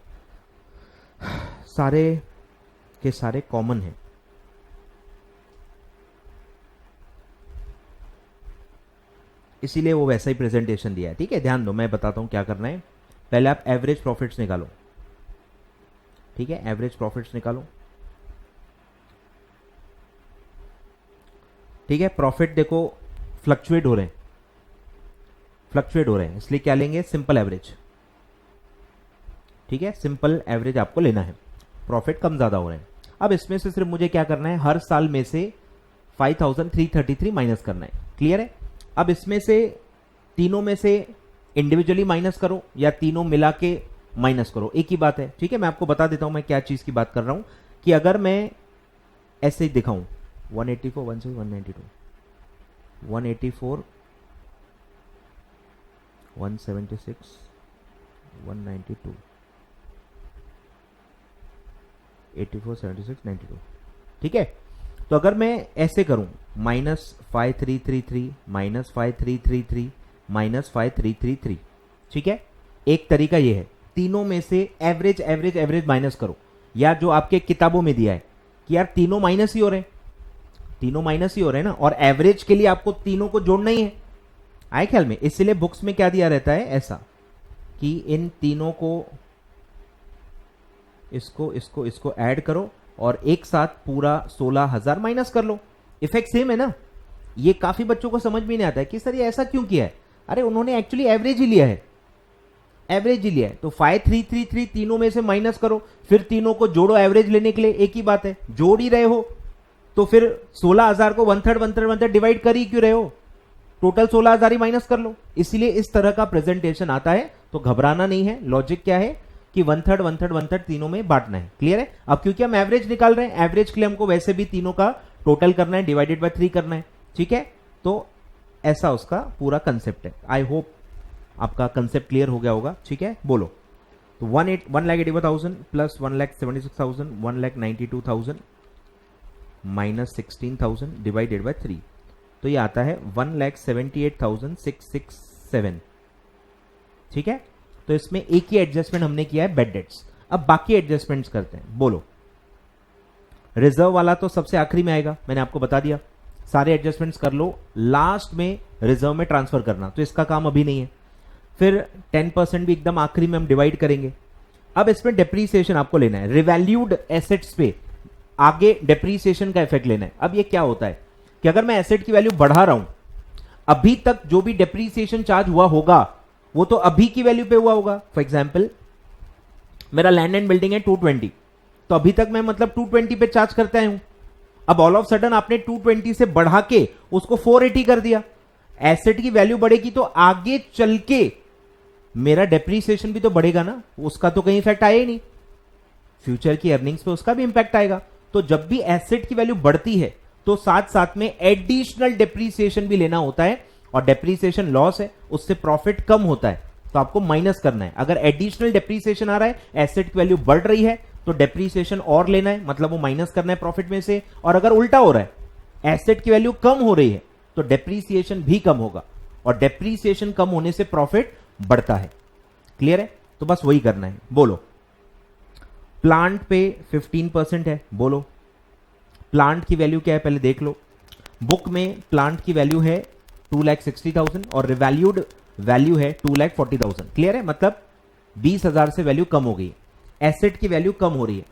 A: सारे के सारे कॉमन है। इसीलिए वो वैसा ही प्रेजेंटेशन दिया है। ठीक है? ध्यान दो, मैं बताता हूं क्या करना है। पहले आप एवरेज प्रॉफिट्स निकालो। ठीक है? एवरेज प्रॉफिट्स निकालो। ठीक है? प्रॉफिट देखो फ्लक्चुएट हो रहे हैं, फ्लक्चुएट हो रहे हैं, इसलिए क्या लेंगे? Simple average. ठीक है? सिंपल एवरेज आपको लेना है, प्रॉफिट कम ज्यादा हो रहे हैं। अब इसमें से सिर्फ मुझे क्या करना है? हर साल में से 5333 माइनस करना है। क्लियर है? अब इसमें से तीनों में से इंडिविजुअली माइनस करो या तीनों मिला के माइनस करो, एक ही बात है। ठीक है? मैं आपको बता देता हूं मैं क्या चीज की बात कर रहा हूं, कि अगर मैं ऐसे ही दिखाऊं 184 192 184 176 192 84 76 92। ठीक है? तो अगर मैं ऐसे करूं -5333 -5333 -5333, ठीक है? एक तरीका ये है, तीनों में से एवरेज एवरेज एवरेज माइनस करो, या जो आपके किताबों में दिया है कि यार तीनों माइनस ही हो रहे हैं, तीनों माइनस ही हो रहे हैं ना, और एवरेज के लिए आपको तीनों को जोड़ना ही है। आए ख्याल में? इसलिए बुक्स में क्या दिया रहता है ऐसा कि इन तीनों को इसको इसको इसको ऐड करो और एक साथ पूरा 16,000 माइनस कर लो। इफेक्ट सेम है ना। ये काफी बच्चों को समझ में नहीं आता है कि सर ये ऐसा क्यों किया है। अरे उन्होंने एक्चुअली एवरेज ही लिया है, एवरेज ही लिया है। तो 5333 तीनों में से माइनस करो, फिर तीनों को जोड़ो एवरेज लेने के लिए, एक ही बात है, जोड़ ही रहे हो तो फिर 16,000 को 1/3 1/3 1/3 डिवाइड कर ही क्यों रहे हो, टोटल 16,000 ही माइनस कर लो। इसलिए इस तरह का प्रेजेंटेशन आता है, तो घबराना नहीं है। लॉजिक क्या है कि 1/3 1/3 1/3 तीनों में बांटना है। क्लियर है? अब क्योंकि हम एवरेज निकाल रहे हैं, एवरेज के लिए हमको वैसे भी तीनों का टोटल करना है, डिवाइडेड बाय 3 करना है। ठीक है, तो ऐसा उसका पूरा कंसेप्ट है। आई होप आपका कंसेप्ट क्लियर हो गया होगा। ठीक है, बोलो। तो 1,81,000 प्लस 1,76,000 1,92,000 माइनस 16,000 डिवाइडेड बाय 3, तो ये आता है 1,78,667। ठीक है, तो इसमें एक ही एडजस्टमेंट हमने किया है, बेड डेट्स। अब बाकी एडजस्टमेंट्स करते हैं। बोलो। रिजर्व वाला तो सबसे आखिरी में आएगा, मैंने आपको बता दिया। सारे एडजस्टमेंट्स कर लो, लास्ट में रिजर्व में ट्रांसफर करना, तो इसका काम अभी नहीं है। फिर 10% भी एकदम आखिरी में हम डिवाइड करेंगे। अब इसमें डेप्रीसिएशन आपको लेना है, रिवैल्यूड एसेट्स पे आगे डेप्रीसिएशन का इफेक्ट लेना है। अब ये क्या होता है कि अगर मैं एसेट की वैल्यू बढ़ा रहा हूं, अभी तक जो भी डेप्रीसिएशन चार्ज हुआ होगा वो तो अभी की वैल्यू पे हुआ होगा। फॉर एग्जाम्पल मेरा लैंड एंड बिल्डिंग है 220, तो अभी तक मैं मतलब 220 पे चार्ज करते आया हूं। अब ऑल ऑफ सडन आपने 220 से बढ़ा के उसको 480 कर दिया, एसेट की वैल्यू बढ़ेगी तो आगे चल के मेरा डेप्रीसिएशन भी तो बढ़ेगा ना, उसका तो कहीं इफेक्ट आया ही नहीं। फ्यूचर की अर्निंग्स पे उसका भी इंपैक्ट आएगा। तो जब भी एसेट की वैल्यू बढ़ती है तो साथ साथ में एडिशनल डेप्रीसिएशन भी लेना होता है, और डेप्रीसिएशन लॉस है, उससे प्रॉफिट कम होता है, तो आपको माइनस करना है। अगर एडिशनल डेप्रीसिएशन आ रहा है, एसेट की वैल्यू बढ़ रही है, तो डेप्रीसिएशन और लेना है, मतलब वो माइनस करना है प्रॉफिट में से। और अगर उल्टा हो रहा है, एसेट की वैल्यू कम हो रही है, तो डेप्रीसिएशन भी कम होगा, और डेप्रीसिएशन कम होने से प्रॉफिट बढ़ता है। क्लियर है? तो बस वही करना है। बोलो। प्लांट पे 15% है। बोलो, प्लांट की वैल्यू क्या है पहले देख लो। बुक में प्लांट की वैल्यू है 2,60,000 और रिवैल्यूड वैल्यू है 2,40,000। क्लियर है? मतलब 20,000 से वैल्यू कम हो गई, एसेट की वैल्यू कम हो रही है,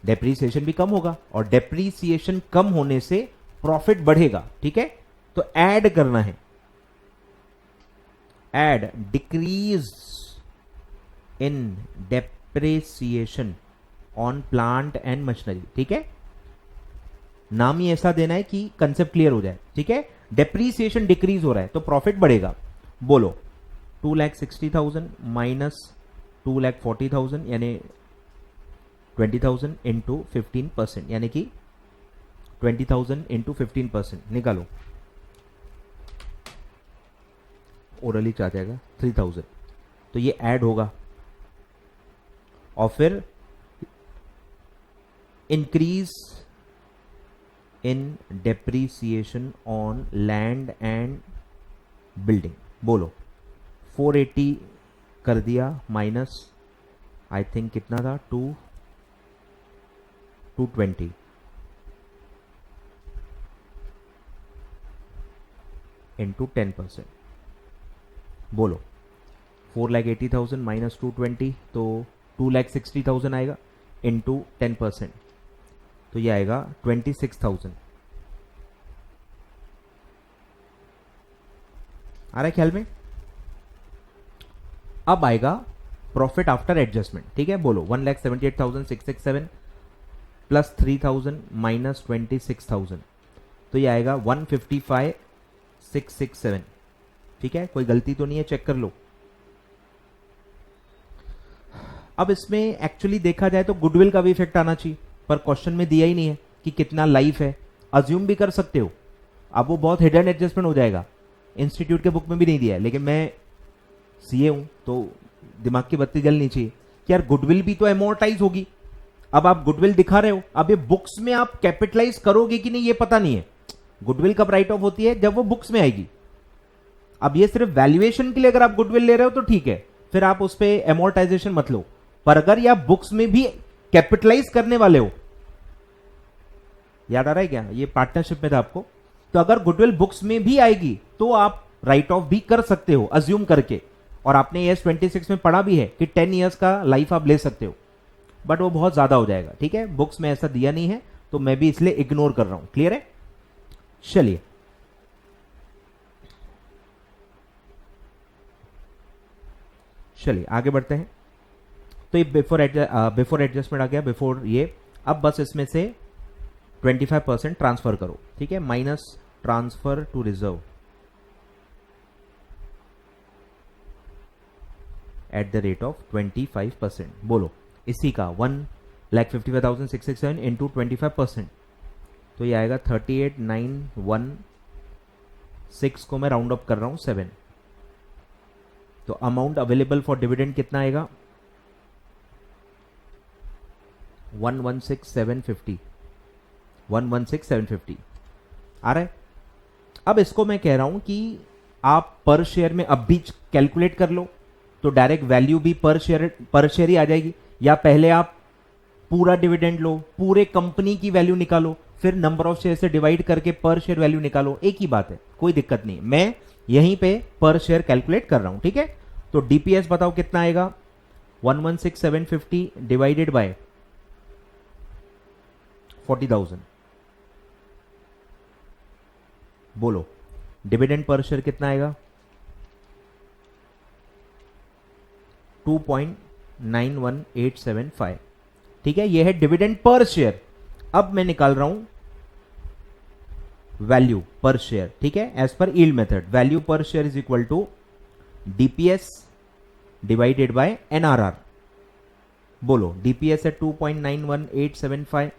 A: डेप्रीसिएशन भी कम होगा, और डेप्रीसिएशन कम होने से प्रॉफिट बढ़ेगा। ठीक है, तो ऐड करना है, add decrease in depreciation on plant and machinery. ठीक है, नाम ही ऐसा देना है कि कंसेप्ट क्लियर हो जाए। ठीक है, डेप्रीसिएशन डिक्रीज हो रहा है तो प्रॉफिट बढ़ेगा। बोलो। 2,60,000 माइनस 2,40,000 यानी 20,000 इंटू 15%, यानी कि 20,000 इंटू 15% निकालो, ओरली चाह जाएगा 3,000। तो ये ऐड होगा, और फिर increase in depreciation on land and building. बोलो। 480 कर दिया माइनस, आई थिंक कितना था, 220 इंटू 10%। बोलो। 4,80,000 माइनस 220 तो 2,60,000 आएगा, इंटू 10%, तो ये आएगा 26,000। आ रहा है ख्याल में? अब आएगा प्रॉफिट आफ्टर एडजस्टमेंट। ठीक है, बोलो। 1,78,667 प्लस 3,000 माइनस 26,000, तो ये आएगा 155,667। ठीक है, कोई गलती तो नहीं है, चेक कर लो। अब इसमें एक्चुअली देखा जाए तो गुडविल का भी इफेक्ट आना चाहिए, पर क्वेश्चन में दिया ही नहीं है कि कितना लाइफ है। अज्यूम भी कर सकते हो, अब वो बहुत हिडन एडजस्टमेंट हो जाएगा, इंस्टीट्यूट के बुक में भी नहीं दिया है। लेकिन मैं सीए हूं तो दिमाग की बत्ती जलनी चाहिए कि यार गुडविल भी तो एमोर्टाइज होगी। अब आप गुडविल दिखा रहे हो, अब ये बुक्स में आप कैपिटलाइज करोगे कि नहीं ये पता नहीं है। गुडविल कब राइट ऑफ होती है? जब वो बुक्स में आएगी। अब ये सिर्फ वैल्यूएशन के लिए अगर आप गुडविल ले रहे हो तो ठीक है, फिर आप उस पर एमोर्टाइजेशन मत लो। पर अगर ये आप बुक्स में भी कैपिटलाइज करने वाले हो, याद आ रहा है क्या? ये पार्टनरशिप में था आपको। तो अगर गुडविल बुक्स में भी आएगी तो आप राइट ऑफ भी कर सकते हो अज्यूम करके, और आपने एस 26 में पढ़ा भी है कि 10 ईयर्स का लाइफ आप ले सकते हो, बट वो बहुत ज्यादा हो जाएगा। ठीक है, बुक्स में ऐसा दिया नहीं है, तो मैं भी इसलिए इग्नोर कर रहा हूं। क्लियर है? चलिए चलिए आगे बढ़ते हैं। तो ये बिफोर एडजस्टमेंट आ गया, बिफोर ये। अब बस इसमें से 25% ट्रांसफर करो। ठीक है, minus transfer to reserve, at the rate of 25%। बोलो इसी का 1,55,667 इंटू 25%, तो ये आएगा 38,916 को मैं राउंड अप कर रहा हूं 7। तो अमाउंट अवेलेबल फॉर डिविडेंड कितना आएगा 116,750, 116,750 आ रहा है। अब इसको मैं कह रहा हूं कि आप पर शेयर में अब भी कैलकुलेट कर लो, तो डायरेक्ट वैल्यू भी पर शेयर ही आ जाएगी, या पहले आप पूरा डिविडेंड लो, पूरे कंपनी की वैल्यू निकालो, फिर नंबर ऑफ शेयर से डिवाइड करके पर शेयर वैल्यू निकालो, एक ही बात है, कोई दिक्कत नहीं। मैं यहीं पे पर शेयर कैलकुलेट कर रहा हूं, ठीक है। तो डीपीएस बताओ कितना आएगा 116,750 डिवाइडेड बाय 40,000। बोलो डिविडेंड पर शेयर कितना आएगा 2.91875, ठीक है। यह है डिविडेंड पर शेयर। अब मैं निकाल रहा हूं वैल्यू पर शेयर, ठीक है, as per yield method. Value per share is equal to DPS divided by NRR. बोलो डीपीएस है 2.91875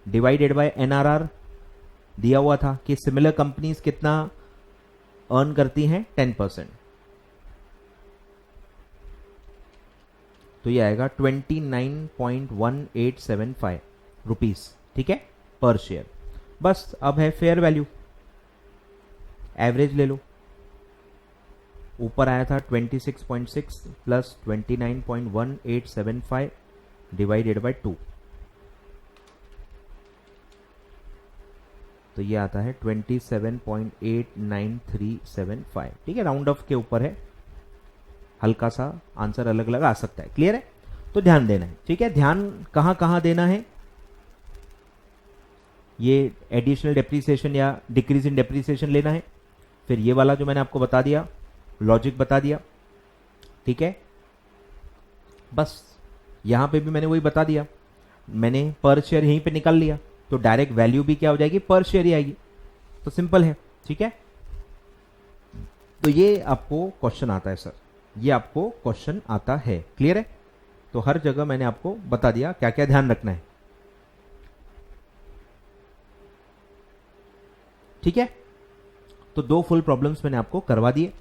A: डिवाइडेड बाय एनआरआर दिया हुआ था कि सिमिलर कंपनीज कितना अर्न करती हैं 10%, तो ये आएगा 29.1875 रुपीस, ठीक है, पर शेयर। बस अब है फेयर वैल्यू, एवरेज ले लो। ऊपर आया था 26.6 प्लस 29.1875 डिवाइडेड बाय 2, तो ये आता है 27.89375, ठीक है। राउंड ऑफ के ऊपर है, हल्का सा आंसर अलग अलग आ सकता है, क्लियर है। तो ध्यान देना है, ठीक है। ध्यान कहां कहां देना है, ये एडिशनल डेप्रीसिएशन या डिक्रीज इन डेप्रीसिएशन लेना है, फिर ये वाला जो मैंने आपको बता दिया, लॉजिक बता दिया, ठीक है। बस यहां पे भी मैंने वही बता दिया, मैंने पर शेयर यहीं पे निकाल लिया, तो डायरेक्ट वैल्यू भी क्या हो जाएगी पर शेयर ही आएगी, तो सिंपल है, ठीक है। तो ये आपको क्वेश्चन आता है सर, ये आपको क्वेश्चन आता है, क्लियर है। तो हर जगह मैंने आपको बता दिया क्या क्या ध्यान रखना है, ठीक है। तो 2 फुल प्रॉब्लम्स मैंने आपको करवा दिए।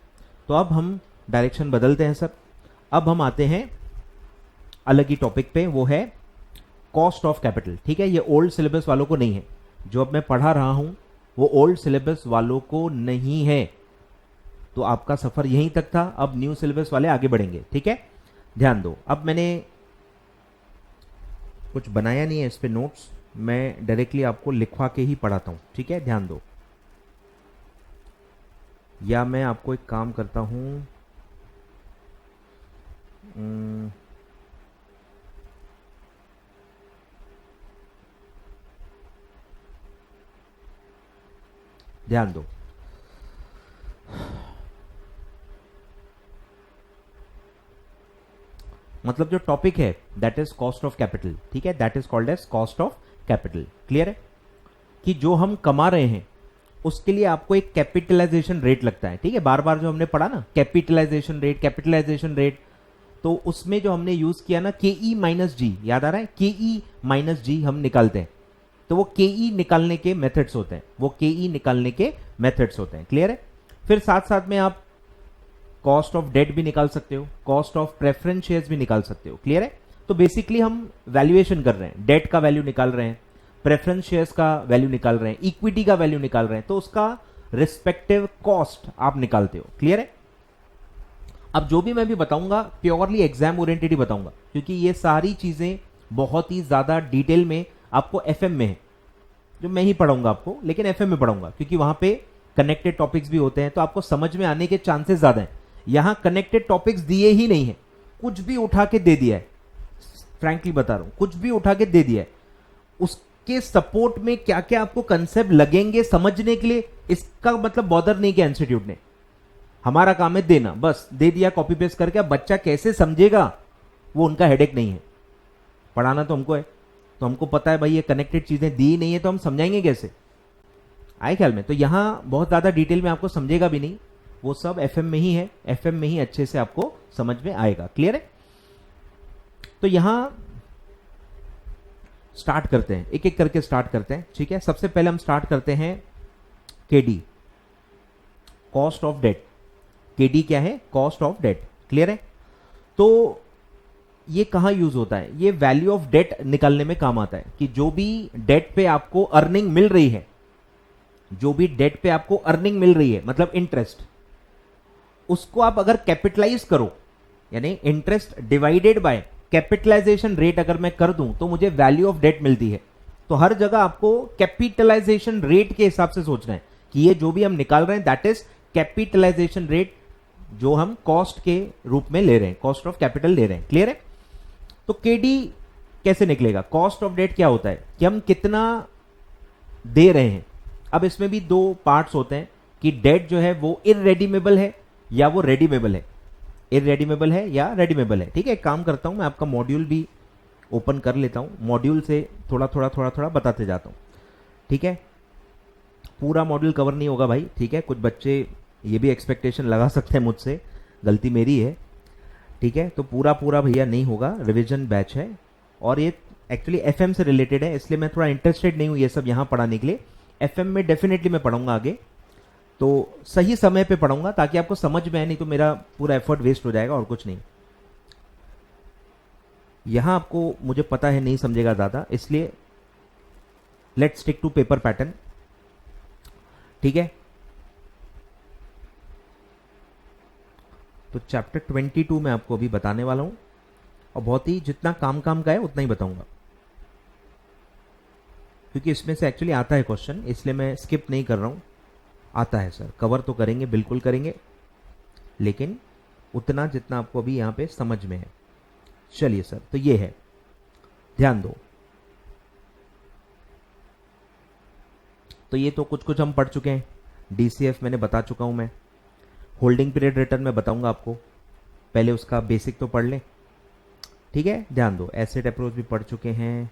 A: तो अब हम डायरेक्शन बदलते हैं सर, अब हम आते हैं अलग ही टॉपिक पे, वो है कॉस्ट ऑफ कैपिटल, ठीक है। ये ओल्ड सिलेबस वालों को नहीं है, जो अब मैं पढ़ा रहा हूं वो ओल्ड सिलेबस वालों को नहीं है, तो आपका सफर यहीं तक था। अब न्यू सिलेबस वाले आगे बढ़ेंगे, ठीक है। ध्यान दो, अब मैंने कुछ बनाया नहीं है इस पे नोट्स, मैं डायरेक्टली आपको लिखवा के ही पढ़ाता हूं, ठीक है। ध्यान दो, या मैं आपको एक काम करता हूं, ध्यान दो, मतलब जो टॉपिक है that is cost of capital, ठीक है, that is called as cost of capital, clear है। कि जो हम कमा रहे हैं उसके लिए आपको एक कैपिटलाइजेशन रेट लगता है, ठीक है। बार बार जो हमने पढ़ा ना कैपिटलाइजेशन रेट, तो उसमें जो हमने यूज किया ना KE माइनस जी, याद आ रहा है, KE माइनस जी हम निकालते हैं, तो वो KE निकालने के मेथड्स होते हैं, क्लियर है। फिर साथ साथ में आप कॉस्ट ऑफ डेट भी निकाल सकते हो, कॉस्ट ऑफ प्रेफरेंस शेयर्स भी निकाल सकते हो, क्लियर है। तो बेसिकली हम वैल्यूएशन कर रहे हैं, डेट का वैल्यू निकाल रहे हैं, प्रेफरेंस शेयर्स का वैल्यू निकाल रहे हैं, इक्विटी का वैल्यू निकाल रहे हैं, तो उसका रिस्पेक्टिव कॉस्ट आप निकालते हो, क्लियर है। अब जो भी मैं भी बताऊंगा प्योरली एग्जाम ओरिएंटेड ही बताऊंगा, क्योंकि ये सारी चीजें बहुत ही ज्यादा डिटेल में आपको FM में है, जो मैं ही पढ़ाऊंगा आपको, लेकिन FM में पढ़ाऊंगा, क्योंकि वहां पे कनेक्टेड टॉपिक्स भी होते हैं, तो आपको समझ में आने के चांसेस ज्यादा हैं। यहां कनेक्टेड टॉपिक्स दिए ही नहीं है, कुछ भी उठा के दे दिया है, फ्रैंकली बता रहा हूं, कुछ भी उठा के दे दिया है। उसके सपोर्ट में क्या क्या आपको कंसेप्ट लगेंगे समझने के लिए, इसका मतलब बॉदर नहीं किया इंस्टीट्यूट ने। हमारा काम है देना, बस दे दिया कॉपी पेस्ट करके। अब बच्चा कैसे समझेगा वो उनका हेडेक नहीं है, पढ़ाना तो हमको है, तो हमको पता है भाई ये कनेक्टेड चीजें दी नहीं है तो हम समझाएंगे कैसे, आए ख्याल में। तो यहां बहुत ज्यादा डिटेल में आपको समझेगा भी नहीं, वो सब एफएम में ही है, एफएम में ही अच्छे से आपको समझ में आएगा। क्लियर है? तो यहां स्टार्ट करते हैं, एक एक करके स्टार्ट करते हैं। ठीक है, सबसे पहले हम स्टार्ट करते हैं KD, cost of debt. KD क्या है? Cost of debt. क्लियर है? तो ये कहां यूज होता है? ये वैल्यू ऑफ डेट निकालने में काम आता है कि जो भी डेट पे आपको अर्निंग मिल रही है, जो भी डेट पे आपको अर्निंग मिल रही है मतलब इंटरेस्ट, उसको आप अगर कैपिटलाइज करो, यानी interest divided by capitalization rate अगर मैं कर दूं तो मुझे वैल्यू ऑफ डेट मिलती है। तो हर जगह आपको कैपिटलाइजेशन रेट के हिसाब से सोचना है कि ये जो भी हम निकाल रहे हैं दैट इज कैपिटलाइजेशन रेट, जो हम कॉस्ट के रूप में ले रहे हैं, कॉस्ट ऑफ कैपिटल ले रहे हैं। क्लियर है? तो केडी कैसे निकलेगा? कॉस्ट ऑफ डेट क्या होता है कि हम कितना दे रहे हैं। अब इसमें भी दो पार्ट्स होते हैं कि डेट जो है वो इररेडीमेबल है या वो रेडीमेबल है, इररेडीमेबल है या रेडीमेबल है। ठीक है, एक काम करता हूं, मैं आपका मॉड्यूल भी ओपन कर लेता हूं, मॉड्यूल से थोड़ा थोड़ा बताते जाता हूं। ठीक है, पूरा मॉड्यूल कवर नहीं होगा भाई। ठीक है, कुछ बच्चे ये भी एक्सपेक्टेशन लगा सकते हैं मुझसे, गलती मेरी है। ठीक है, तो पूरा भैया नहीं होगा, रिवीजन बैच है और ये एक्चुअली एफएम से रिलेटेड है, इसलिए मैं थोड़ा इंटरेस्टेड नहीं हूं ये सब यहां पढ़ाने के लिए। एफएम में डेफिनेटली मैं पढ़ूंगा आगे, तो सही समय पे पढ़ूंगा ताकि आपको समझ में आए, नहीं तो मेरा पूरा एफर्ट वेस्ट हो जाएगा और कुछ नहीं। यहां आपको मुझे पता है नहीं समझेगा ज्यादा, इसलिए let's stick to paper pattern. ठीक है, तो चैप्टर 22 में आपको अभी बताने वाला हूं और बहुत ही जितना काम का है उतना ही बताऊंगा, क्योंकि इसमें से एक्चुअली आता है क्वेश्चन, इसलिए मैं स्किप नहीं कर रहा हूं। आता है सर, कवर तो करेंगे, बिल्कुल करेंगे, लेकिन उतना जितना आपको अभी यहां पे समझ में है। चलिए सर, तो ये है, ध्यान दो। तो ये तो कुछ हम पढ़ चुके हैं, डीसीएफ मैंने बता चुका हूं मैं, होल्डिंग पीरियड रिटर्न में बताऊंगा आपको, पहले उसका बेसिक तो पढ़ लें। ठीक है, ध्यान दो, एसेट अप्रोच भी पढ़ चुके हैं,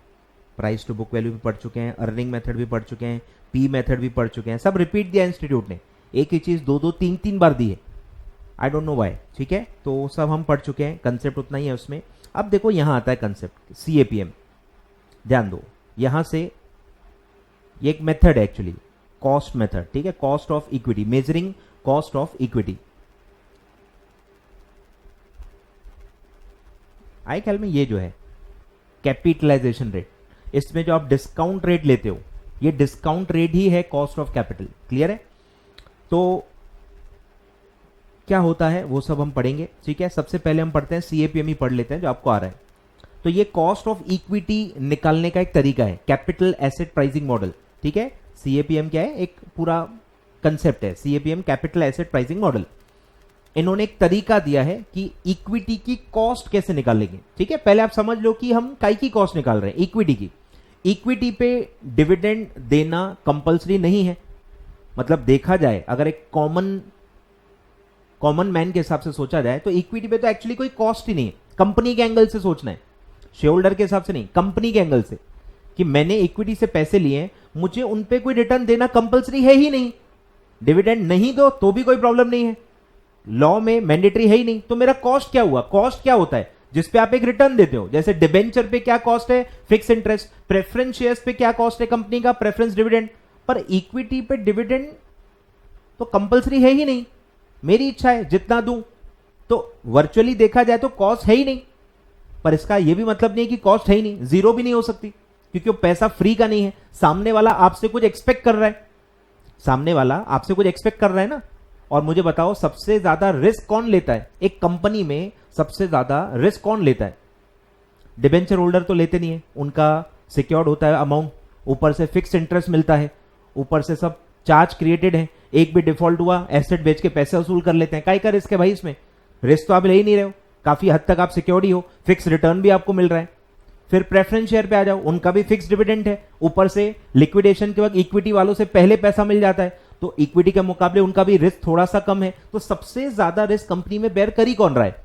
A: प्राइस टू बुक वैल्यू भी पढ़ चुके हैं, अर्निंग मेथड भी पढ़ चुके हैं, पी मेथड भी पढ़ चुके हैं, सब रिपीट दिया इंस्टीट्यूट ने, एक ही चीज दो तीन बार दी है, आई डोंट नो व्हाई। ठीक है, तो सब हम पढ़ चुके हैं, कंसेप्ट उतना ही है उसमें। अब देखो यहां आता है कंसेप्ट सीएपीएम, ध्यान दो, यहां से ये एक मेथड है एक्चुअली, कॉस्ट मेथड। ठीक है, cost of equity, measuring cost of equity. आई ख्याल में ये जो है कैपिटलाइजेशन रेट, इसमें जो आप डिस्काउंट रेट लेते हो, ये डिस्काउंट रेट ही है कॉस्ट ऑफ कैपिटल। क्लियर है? तो क्या होता है वो सब हम पढ़ेंगे। ठीक है, सबसे पहले हम पढ़ते हैं सीएपीएम ही पढ़ लेते हैं जो आपको आ रहा है। तो ये कॉस्ट ऑफ इक्विटी निकालने का एक तरीका है, कैपिटल एसेट प्राइसिंग मॉडल। ठीक है, सीएपीएम क्या है? एक पूरा कंसेप्ट है CAPM, capital asset pricing model. इन्होंने एक तरीका दिया है कि इक्विटी की कॉस्ट कैसे निकालेंगे। ठीक है, पहले आप समझ लो कि हम काय की कॉस्ट निकाल रहे हैं, इक्विटी की। इक्विटी पे डिविडेंड देना कंपलसरी नहीं है, मतलब देखा जाए अगर एक कॉमन मैन के हिसाब से सोचा जाए तो इक्विटी पे तो एक्चुअली कोई कॉस्ट ही नहीं है। कंपनी के एंगल से सोचना है, शेयर होल्डर के हिसाब से नहीं, कंपनी के एंगल से, कि मैंने इक्विटी से पैसे लिए, मुझे उन पे कोई रिटर्न देना कंपलसरी है ही नहीं। डिविडेंड नहीं दो तो भी कोई प्रॉब्लम नहीं है, लॉ में मैंडेटरी है ही नहीं, तो मेरा कॉस्ट क्या हुआ? कॉस्ट क्या होता है? जिसपे आप एक रिटर्न देते हो। जैसे डिबेंचर पे क्या कॉस्ट है? Fix interest. प्रेफरेंस शेयर्स पे क्या कॉस्ट है कंपनी का? Preference dividend. पर इक्विटी पे डिविडेंड तो कंपलसरी है ही नहीं, मेरी इच्छा है जितना दूं, तो वर्चुअली देखा जाए तो कॉस्ट है ही नहीं। पर इसका यह भी मतलब नहीं कि कॉस्ट है ही नहीं, जीरो भी नहीं हो सकती, क्योंकि वो पैसा फ्री का नहीं है, सामने वाला आपसे कुछ एक्सपेक्ट कर रहा है, सामने वाला आपसे कुछ एक्सपेक्ट कर रहा है ना। और मुझे बताओ सबसे ज्यादा रिस्क कौन लेता है एक कंपनी में? सबसे ज्यादा रिस्क कौन लेता है? डिबेंचर होल्डर तो लेते नहीं है, उनका सिक्योर्ड होता है अमाउंट, ऊपर से फिक्स इंटरेस्ट मिलता है, ऊपर से सब चार्ज क्रिएटेड है, एक भी डिफॉल्ट हुआ एसेट बेच के पैसे वसूल कर लेते हैं। काय का रिस्क है भाई इसमें? रिस्क तो आप ले ही नहीं रहे हो, काफी हद तक आप सिक्योर्ड ही हो, फिक्स रिटर्न भी आपको मिल रहा है। फिर प्रेफरेंस शेयर पे आ जाओ, उनका भी फिक्स डिविडेंड है, ऊपर से लिक्विडेशन के वक्त इक्विटी वालों से पहले पैसा मिल जाता है, तो इक्विटी के मुकाबले उनका भी रिस्क थोड़ा सा कम है। तो सबसे ज्यादा रिस्क कंपनी में बेयर कर ही कौन रहा है?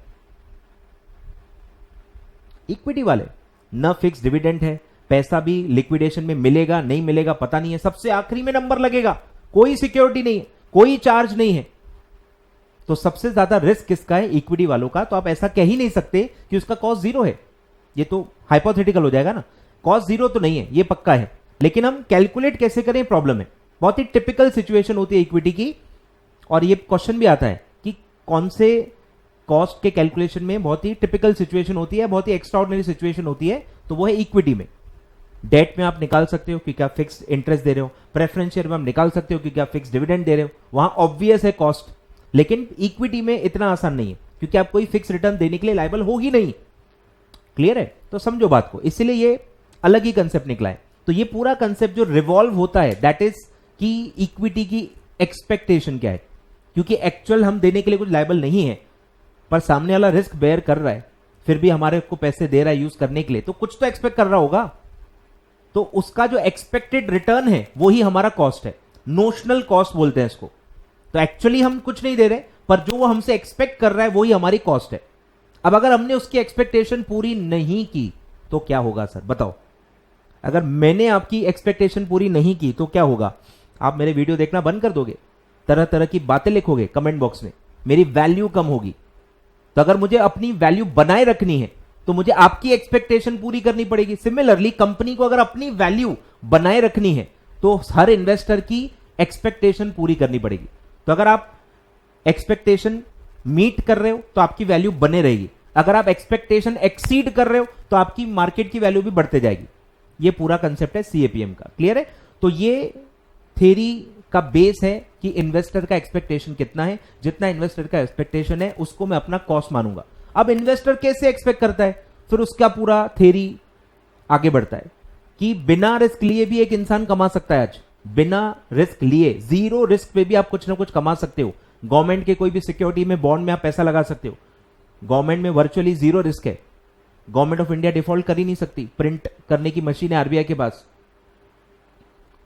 A: इक्विटी वाले। न फिक्स डिविडेंड है, पैसा भी लिक्विडेशन में मिलेगा नहीं मिलेगा पता नहीं है, सबसे आखिरी में नंबर लगेगा, कोई सिक्योरिटी नहीं है, कोई चार्ज नहीं है। तो सबसे ज्यादा रिस्क किसका है? इक्विटी वालों का। तो आप ऐसा कह ही नहीं सकते कि उसका कॉस्ट जीरो है, ये तो हाइपोथेटिकल हो जाएगा ना। कॉस्ट जीरो तो नहीं है, ये पक्का है, लेकिन हम कैलकुलेट कैसे करें प्रॉब्लम है। बहुत ही टिपिकल सिचुएशन होती है इक्विटी की, और ये क्वेश्चन भी आता है कि कौन से कॉस्ट के कैलकुलेशन में बहुत ही टिपिकल सिचुएशन होती है, बहुत ही एक्स्ट्राऑर्डिनरी सिचुएशन होती है, तो वो है इक्विटी में। डेट में आप निकाल सकते हो क्योंकि आप फिक्स इंटरेस्ट दे रहे हो, प्रेफरेंस शेयर में आप निकाल सकते हो क्योंकि आप फिक्स डिविडेंड दे रहे हो, वहां ऑब्वियस है कॉस्ट। लेकिन इक्विटी में इतना आसान नहीं है क्योंकि आप कोई फिक्स रिटर्न देने के लिए लायबल हो ही नहीं। क्लियर है? तो समझो बात को, इसलिए ये अलग ही कंसेप्ट निकला है। तो ये पूरा कंसेप्ट जो रिवॉल्व होता है दैट इज कि इक्विटी की एक्सपेक्टेशन क्या है, क्योंकि एक्चुअल हम देने के लिए कुछ लायबल नहीं है, पर सामने वाला रिस्क बेयर कर रहा है, फिर भी हमारे को पैसे दे रहा है यूज करने के लिए, तो कुछ तो एक्सपेक्ट कर रहा होगा। तो उसका जो एक्सपेक्टेड रिटर्न है वो ही हमारा कॉस्ट है, नोशनल कॉस्ट बोलते हैं इसको। तो एक्चुअली हम कुछ नहीं दे रहे, पर जो वो हमसे एक्सपेक्ट कर रहा है वही हमारी कॉस्ट है। अब अगर हमने उसकी एक्सपेक्टेशन पूरी नहीं की तो क्या होगा सर, बताओ? अगर मैंने आपकी एक्सपेक्टेशन पूरी नहीं की तो क्या होगा? आप मेरे वीडियो देखना बंद कर दोगे, तरह तरह की बातें लिखोगे कमेंट बॉक्स में, मेरी वैल्यू कम होगी। तो अगर मुझे अपनी वैल्यू बनाए रखनी है तो मुझे आपकी एक्सपेक्टेशन पूरी करनी पड़ेगी। सिमिलरली कंपनी को अगर अपनी वैल्यू बनाए रखनी है तो हर इन्वेस्टर की एक्सपेक्टेशन पूरी करनी पड़ेगी। तो अगर आप एक्सपेक्टेशन मीट कर रहे हो तो आपकी वैल्यू बने रहेगी, अगर आप एक्सपेक्टेशन एक्सीड कर रहे हो तो आपकी मार्केट की वैल्यू भी बढ़ते जाएगी। ये पूरा कंसेप्ट है सीएपीएम का। क्लियर है? तो ये थ्योरी का बेस है कि इन्वेस्टर का एक्सपेक्टेशन कितना है, जितना इन्वेस्टर का एक्सपेक्टेशन है उसको मैं अपना कॉस्ट मानूंगा। अब इन्वेस्टर कैसे एक्सपेक्ट करता है, फिर उसका पूरा थ्योरी आगे बढ़ता है कि बिना रिस्क लिए भी एक इंसान कमा सकता है। आज बिना रिस्क लिए, जीरो रिस्क पे भी आप कुछ ना कुछ कमा सकते हो। गवर्नमेंट के कोई भी सिक्योरिटी में, बॉन्ड में आप पैसा लगा सकते हो। गवर्नमेंट में वर्चुअली जीरो रिस्क है। गवर्नमेंट ऑफ इंडिया डिफॉल्ट कर ही नहीं सकती, प्रिंट करने की मशीन है आरबीआई के पास,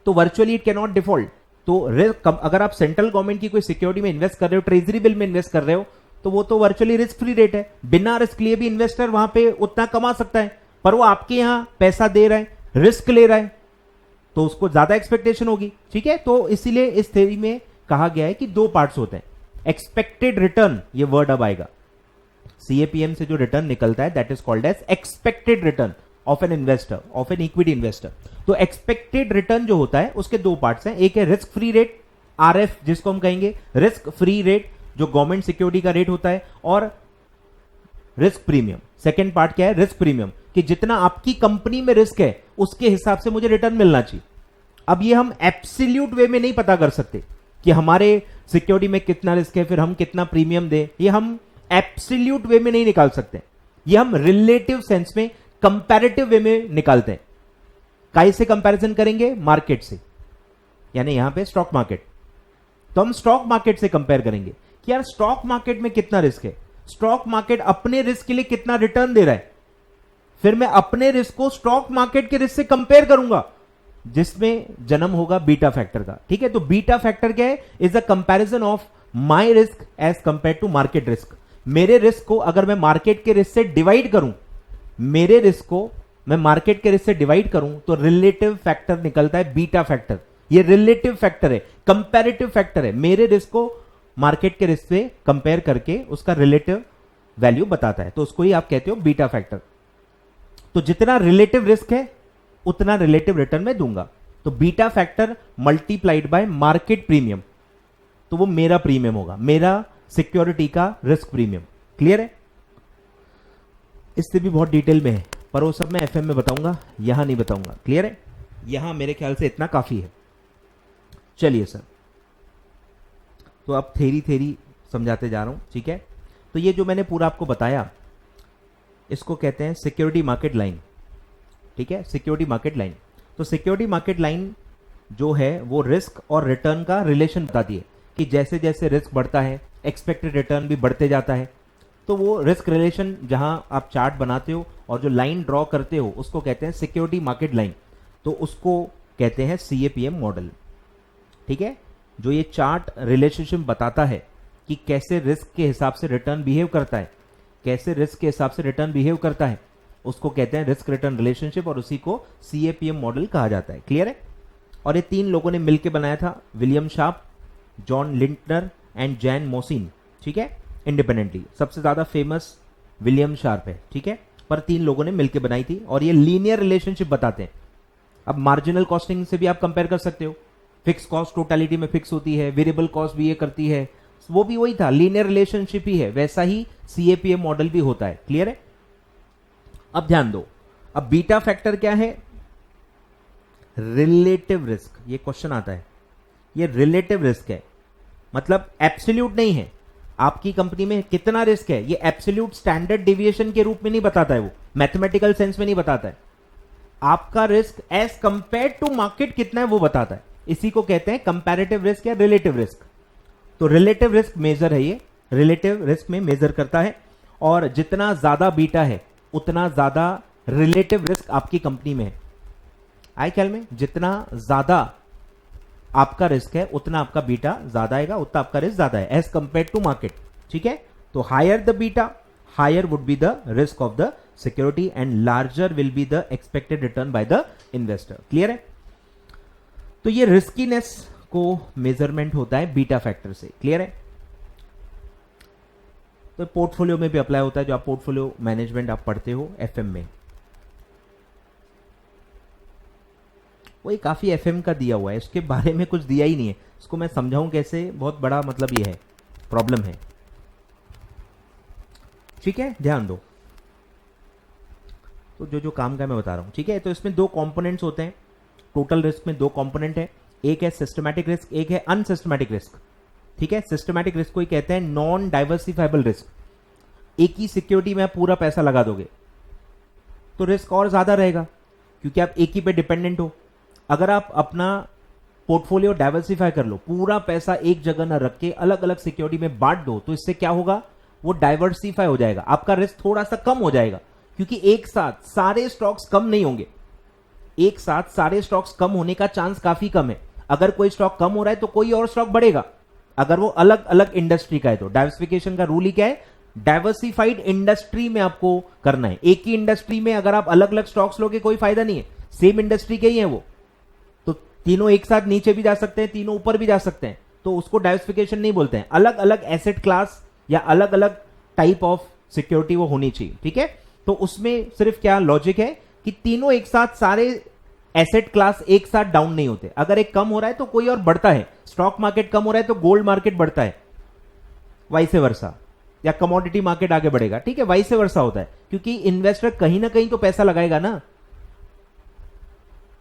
A: तो virtually it can not default. तो रिस्क, अगर आप सेंट्रल गवर्नमेंट की कोई सिक्योरिटी में इन्वेस्ट कर रहे हो, ट्रेजरी बिल में इन्वेस्ट कर रहे हो, तो वो तो वर्चुअली रिस्क फ्री रेट है। बिना रिस्क लिए भी इन्वेस्टर वहां पे उतना कमा सकता है, पर वो आपके यहां पैसा दे रहा है, रिस्क ले रहा है, तो उसको ज्यादा एक्सपेक्टेशन होगी। ठीक है? तो इसीलिए इस थ्योरी में कहा गया है कि दो पार्ट्स होते हैं। एक्सपेक्टेड रिटर्न, ये वर्ड अब आएगा, सीएपीएम से जो रिटर्न निकलता है that is called as expected return of an investor, of an equity investor. तो एक्सपेक्टेड रिटर्न जो होता है उसके दो पार्ट्स हैं। एक है रिस्क फ्री रेट, आरएफ जिसको हम कहेंगे, रिस्क फ्री रेट जो गवर्नमेंट सिक्योरिटी का रेट होता है, और रिस्क प्रीमियम। सेकेंड पार्ट क्या है? रिस्क प्रीमियम, कि जितना आपकी कंपनी में रिस्क है उसके हिसाब से मुझे रिटर्न मिलना चाहिए। अब ये हम एब्सोल्यूट वे में नहीं पता कर सकते कि हमारे सिक्योरिटी में कितना रिस्क है फिर हम कितना प्रीमियम दें, ये हम एब्सोल्यूट वे में नहीं निकाल सकते। ये हम रिलेटिव सेंस में, कंपैरेटिव वे में निकालते हैं। काई से कंपैरिजन करेंगे? मार्केट से, यानी यहां पे स्टॉक मार्केट। तो हम स्टॉक मार्केट से कंपेयर करेंगे कि यार स्टॉक मार्केट में कितना रिस्क है, स्टॉक मार्केट अपने रिस्क के लिए कितना रिटर्न दे रहा है, फिर मैं अपने रिस्क को स्टॉक मार्केट के रिस्क से कंपेयर करूंगा, जिसमें जन्म होगा बीटा फैक्टर का। ठीक है? तो बीटा फैक्टर क्या है? Is a comparison of my risk as compare to market risk. मेरे रिस्क को अगर मैं मार्केट के रिस्क से डिवाइड करूं, मेरे रिस्क को मैं मार्केट के रिस्क से डिवाइड करूं, तो रिलेटिव फैक्टर निकलता है बीटा फैक्टर। ये रिलेटिव फैक्टर है, कंपैरेटिव फैक्टर है। मेरे रिस्क को मार्केट के रिस्क से कंपेयर करके उसका रिलेटिव वैल्यू बताता है, तो उसको ही आप कहते हो बीटा फैक्टर। तो जितना रिलेटिव रिस्क है उतना रिलेटिव रिटर्न मैं दूंगा। तो beta factor multiplied by market premium, तो वो मेरा प्रीमियम होगा, मेरा सिक्योरिटी का रिस्क प्रीमियम। क्लियर है? इससे भी बहुत डिटेल में है, पर वो सब मैं एफएम में बताऊंगा, यहां नहीं बताऊंगा। क्लियर है? यहां मेरे ख्याल से इतना काफी है। चलिए सर, तो अब थ्योरी समझाते जा रहा हूं। ठीक है? तो ये जो मैंने पूरा आपको बताया इसको कहते हैं सिक्योरिटी मार्केट लाइन। ठीक है? Security market line. तो सिक्योरिटी मार्केट लाइन जो है वो रिस्क और रिटर्न का रिलेशन बताती है कि जैसे जैसे रिस्क बढ़ता है एक्सपेक्टेड रिटर्न भी बढ़ते जाता है। तो वो रिस्क रिलेशन जहां आप चार्ट बनाते हो और जो लाइन ड्रॉ करते हो उसको कहते हैं सिक्योरिटी मार्केट लाइन। तो उसको कहते हैं सीएपीएम मॉडल। ठीक है? जो ये चार्ट रिलेशनशिप बताता है कि कैसे रिस्क के हिसाब से रिटर्न बिहेव करता है, कैसे रिस्क के हिसाब से रिटर्न बिहेव करता है, उसको कहते हैं रिस्क रिटर्न रिलेशनशिप, और उसी को सीएपीएम मॉडल कहा जाता है। क्लियर है? और ये तीन लोगों ने मिलकर बनाया था, William sharp, John Lintner and Jain Mosin. ठीक है, इंडिपेंडेंटली। सबसे ज्यादा फेमस विलियम शार्प है, ठीक है, पर 3 लोगों ने मिलकर बनाई थी और ये लीनियर रिलेशनशिप बताते हैं। अब मार्जिनल कॉस्टिंग से भी आप कंपेयर कर सकते हो, फिक्स कॉस्ट टोटलिटी में फिक्स होती है, वेरिएबल कॉस्ट भी ये करती है, वो भी वही था, लीनियर रिलेशनशिप ही है, वैसा ही सीएपीए मॉडल भी होता है। क्लियर है? अब ध्यान दो, अब बीटा फैक्टर क्या है? Relative risk. ये क्वेश्चन आता है, ये रिलेटिव रिस्क है, मतलब एब्सोल्यूट नहीं है। आपकी कंपनी में कितना रिस्क है, ये एब्सोल्यूट स्टैंडर्ड डेविएशन के रूप में नहीं बताता है, वो मैथमेटिकल सेंस में नहीं बताता है। आपका risk as compare to market कितना है वो बताता है। इसी को कहते हैं कंपैरेटिव रिस्क या रिलेटिव रिस्क। तो रिलेटिव रिस्क मेजर है, ये रिलेटिव रिस्क में मेजर करता है, और जितना ज्यादा बीटा है उतना ज्यादा रिलेटिव रिस्क आपकी कंपनी में है। आए ख्याल में? जितना ज्यादा आपका रिस्क है उतना आपका बीटा ज्यादा आएगा, उतना आपका रिस्क ज्यादा है एज कंपेयर टू मार्केट। ठीक है, तो higher the beta, higher would be the risk of the security and larger will be the expected return by the investor. Clear है? तो ये रिस्कीनेस को मेजरमेंट होता है बीटा फैक्टर से। क्लियर है? तो पोर्टफोलियो में भी अप्लाई होता है, जो आप पोर्टफोलियो मैनेजमेंट आप पढ़ते हो एफएम में, वही काफी एफएम का दिया हुआ है, इसके बारे में कुछ दिया ही नहीं है। इसको मैं समझाऊं कैसे, बहुत बड़ा मतलब ये है, प्रॉब्लम है। ठीक है, ध्यान दो। तो जो काम का मैं बता रहा हूं, ठीक है, तो इसमें 2 कंपोनेंट्स होते हैं। टोटल रिस्क में 2 कंपोनेंट है, एक है सिस्टमैटिक रिस्क, एक है अनसिस्टमैटिक रिस्क। ठीक है, सिस्टमैटिक रिस्क को ही कहते हैं नॉन डाइवर्सिफाइबल रिस्क। एक ही सिक्योरिटी में आप पूरा पैसा लगा दोगे तो रिस्क और ज्यादा रहेगा, क्योंकि आप एक ही पे डिपेंडेंट हो। अगर आप अपना पोर्टफोलियो डाइवर्सिफाई कर लो, पूरा पैसा एक जगह ना रख के अलग अलग सिक्योरिटी में बांट दो, तो इससे क्या होगा, वो डाइवर्सिफाई हो जाएगा, आपका रिस्क थोड़ा सा कम हो जाएगा, क्योंकि एक साथ सारे स्टॉक्स कम नहीं होंगे। एक साथ सारे स्टॉक्स कम होने का चांस काफी कम है। अगर कोई स्टॉक कम हो रहा है तो कोई और स्टॉक बढ़ेगा, अगर वो अलग अलग इंडस्ट्री का है तो। डाइवर्सिफिकेशन का रूल ही क्या है, डाइवर्सिफाइड इंडस्ट्री में आपको करना है। एक ही इंडस्ट्री में अगर आप अलग अलग स्टॉक्स लोगे कोई फायदा नहीं है, सेम इंडस्ट्री के ही है वो, तो तीनों एक साथ नीचे भी जा सकते हैं, तीनों ऊपर भी जा सकते हैं, तो उसको डाइवर्सिफिकेशन नहीं बोलते हैं। अलग अलग एसेट क्लास या अलग अलग टाइप ऑफ सिक्योरिटी वो होनी चाहिए। ठीक है, तो उसमें सिर्फ क्या लॉजिक है कि तीनों एक साथ, सारे एसेट क्लास एक साथ डाउन नहीं होते। अगर एक कम हो रहा है तो कोई और बढ़ता है, स्टॉक मार्केट कम हो रहा है तो गोल्ड मार्केट बढ़ता है, वाइस वर्सा, या कमोडिटी मार्केट आगे बढ़ेगा। ठीक है, वाइस वर्सा होता है, क्योंकि इन्वेस्टर कहीं ना कहीं तो पैसा लगाएगा ना,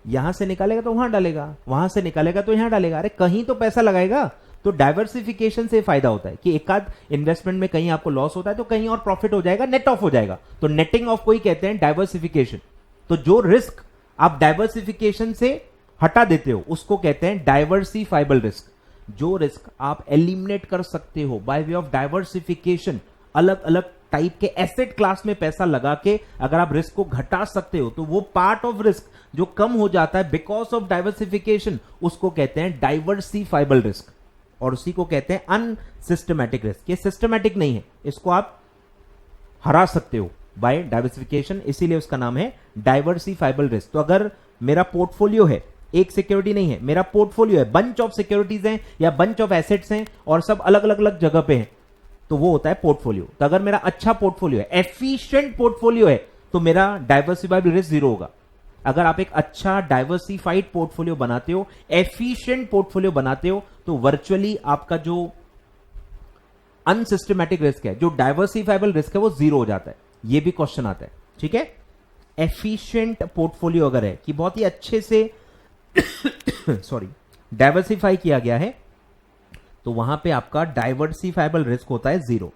A: यहां से निकालेगा तो वहां डालेगा, वहां से निकालेगा तो यहां डालेगा, अरे कहीं तो पैसा लगाएगा। तो डाइवर्सिफिकेशन से फायदा होता है कि एक आध इन्वेस्टमेंट में कहीं आपको लॉस होता है तो कहीं और प्रॉफिट हो जाएगा, नेट ऑफ हो जाएगा, तो नेटिंग ऑफ को ही कहते हैं डाइवर्सिफिकेशन। तो जो रिस्क आप डाइवर्सिफिकेशन से हटा देते हो उसको कहते हैं डाइवर्सिफाइबल रिस्क। जो रिस्क आप एलिमिनेट कर सकते हो बाय वे ऑफ डाइवर्सिफिकेशन, अलग अलग टाइप के एसेट क्लास में पैसा लगा के अगर आप रिस्क को घटा सकते हो, तो वो पार्ट ऑफ रिस्क जो कम हो जाता है बिकॉज ऑफ डाइवर्सिफिकेशन, उसको कहते हैं डाइवर्सिफाइबल रिस्क, और उसी को कहते हैं अनसिस्टमैटिक रिस्क। ये सिस्टमैटिक नहीं है, इसको आप हरा सकते हो बाय डाइवर्सिफिकेशन, इसीलिए उसका नाम है डाइवर्सिफाइबल रिस्क। तो अगर मेरा पोर्टफोलियो है, एक सिक्योरिटी नहीं है, मेरा पोर्टफोलियो है, बंच ऑफ सिक्योरिटीज हैं या बंच ऑफ एसेट्स हैं और सब अलग अलग अलग जगह पे हैं, तो वो होता है पोर्टफोलियो। तो अगर मेरा अच्छा पोर्टफोलियो है, एफिशिएंट पोर्टफोलियो है, तो मेरा डाइवर्सिफाइबल रिस्क 0 होगा। अगर आप एक अच्छा डाइवर्सिफाइड पोर्टफोलियो बनाते हो, एफिशिएंट पोर्टफोलियो बनाते हो, तो वर्चुअली आपका जो अनसिस्टमैटिक रिस्क है, जो डाइवर्सिफाइबल रिस्क है, वो 0 हो जाता है। ये भी क्वेश्चन आता है। ठीक है, एफिशिएंट पोर्टफोलियो अगर है कि बहुत ही अच्छे से सॉरी डाइवर्सिफाई किया गया है, तो वहां पे आपका डाइवर्सिफाइबल रिस्क होता है 0,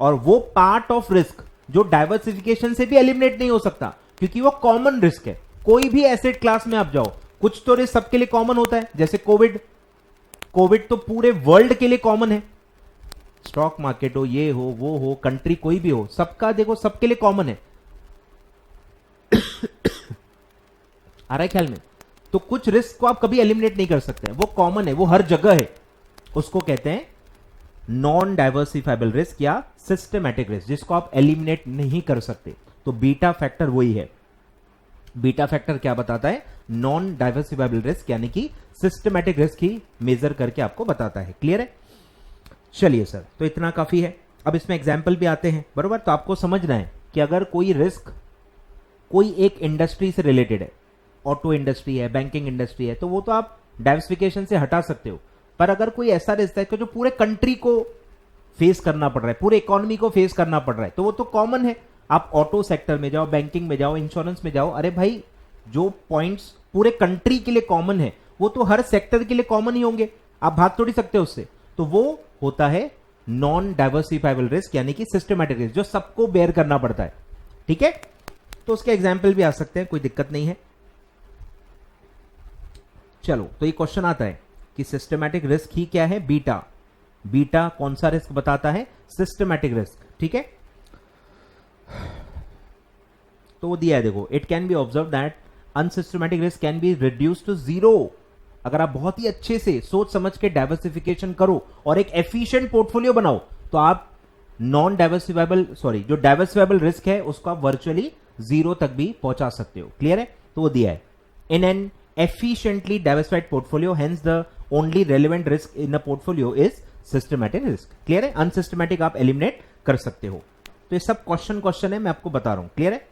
A: और वो पार्ट ऑफ रिस्क जो डाइवर्सिफिकेशन से भी एलिमिनेट नहीं हो सकता, क्योंकि वो कॉमन रिस्क है। कोई भी एसेट क्लास में आप जाओ, कुछ तो रिस्क सबके लिए कॉमन होता है, जैसे कोविड तो पूरे वर्ल्ड के लिए कॉमन है। स्टॉक मार्केट हो, ये हो, वो हो, कंट्री कोई भी हो, सबका देखो सबके लिए कॉमन है। आ रहा है ख्याल में? तो कुछ रिस्क को आप कभी एलिमिनेट नहीं कर सकते, वो कॉमन है, वो हर जगह है, उसको कहते हैं नॉन डाइवर्सिफाइबल रिस्क या सिस्टमैटिक रिस्क, जिसको आप एलिमिनेट नहीं कर सकते। तो बीटा फैक्टर वही है। बीटा फैक्टर क्या बताता है? नॉन डाइवर्सिफाइबल रिस्क यानी कि सिस्टमैटिक रिस्क ही मेजर करके आपको बताता है। क्लियर है? चलिए सर, तो इतना काफी है। अब इसमें एग्जाम्पल भी आते हैं, बरोबर। तो आपको समझना है कि अगर कोई रिस्क कोई एक इंडस्ट्री से रिलेटेड है, ऑटो इंडस्ट्री है, बैंकिंग इंडस्ट्री है, तो वो तो आप डाइवर्सिफिकेशन से हटा सकते हो। पर अगर कोई ऐसा रिस्क है कि जो पूरे कंट्री को फेस करना पड़ रहा है, पूरे इकोनॉमी को फेस करना पड़ रहा है, तो वो तो कॉमन है। आप ऑटो सेक्टर में जाओ, बैंकिंग में जाओ, इंश्योरेंस में जाओ, अरे भाई जो पॉइंट्स पूरे कंट्री के लिए कॉमन है वो तो हर सेक्टर के लिए कॉमन ही होंगे, आप भाग थोड़ी सकते हो उससे। तो वो होता है नॉन डाइवर्सिफाइबल रिस्क, यानी कि सिस्टमैटिक रिस्क, जो सबको बेयर करना पड़ता है। ठीक है, तो उसके एग्जाम्पल भी आ सकते हैं, कोई दिक्कत नहीं है। चलो, तो ये क्वेश्चन आता है कि सिस्टमैटिक रिस्क ही क्या है? बीटा। बीटा कौन सा रिस्क बताता है? Systematic risk. ठीक है, तो वो दिया है, देखो, it can be observe that unsystematic risk can be reduce to zero. अगर आप बहुत ही अच्छे से सोच समझ के डाइवर्सिफिकेशन करो और एक एफिशिएंट पोर्टफोलियो बनाओ, तो आप नॉन डाइवर्सिफाइबल जो डाइवर्सिफाइबल रिस्क है उसको आप वर्चुअली जीरो तक भी पहुंचा सकते हो। क्लियर है? तो वो दिया है, in an efficiently diversified portfolio, hence the only relevant risk in a portfolio is systematic risk. Clear है? अनसिस्टमैटिक आप एलिमिनेट कर सकते हो। तो ये सब क्वेश्चन है, मैं आपको बता रहा हूं। क्लियर है?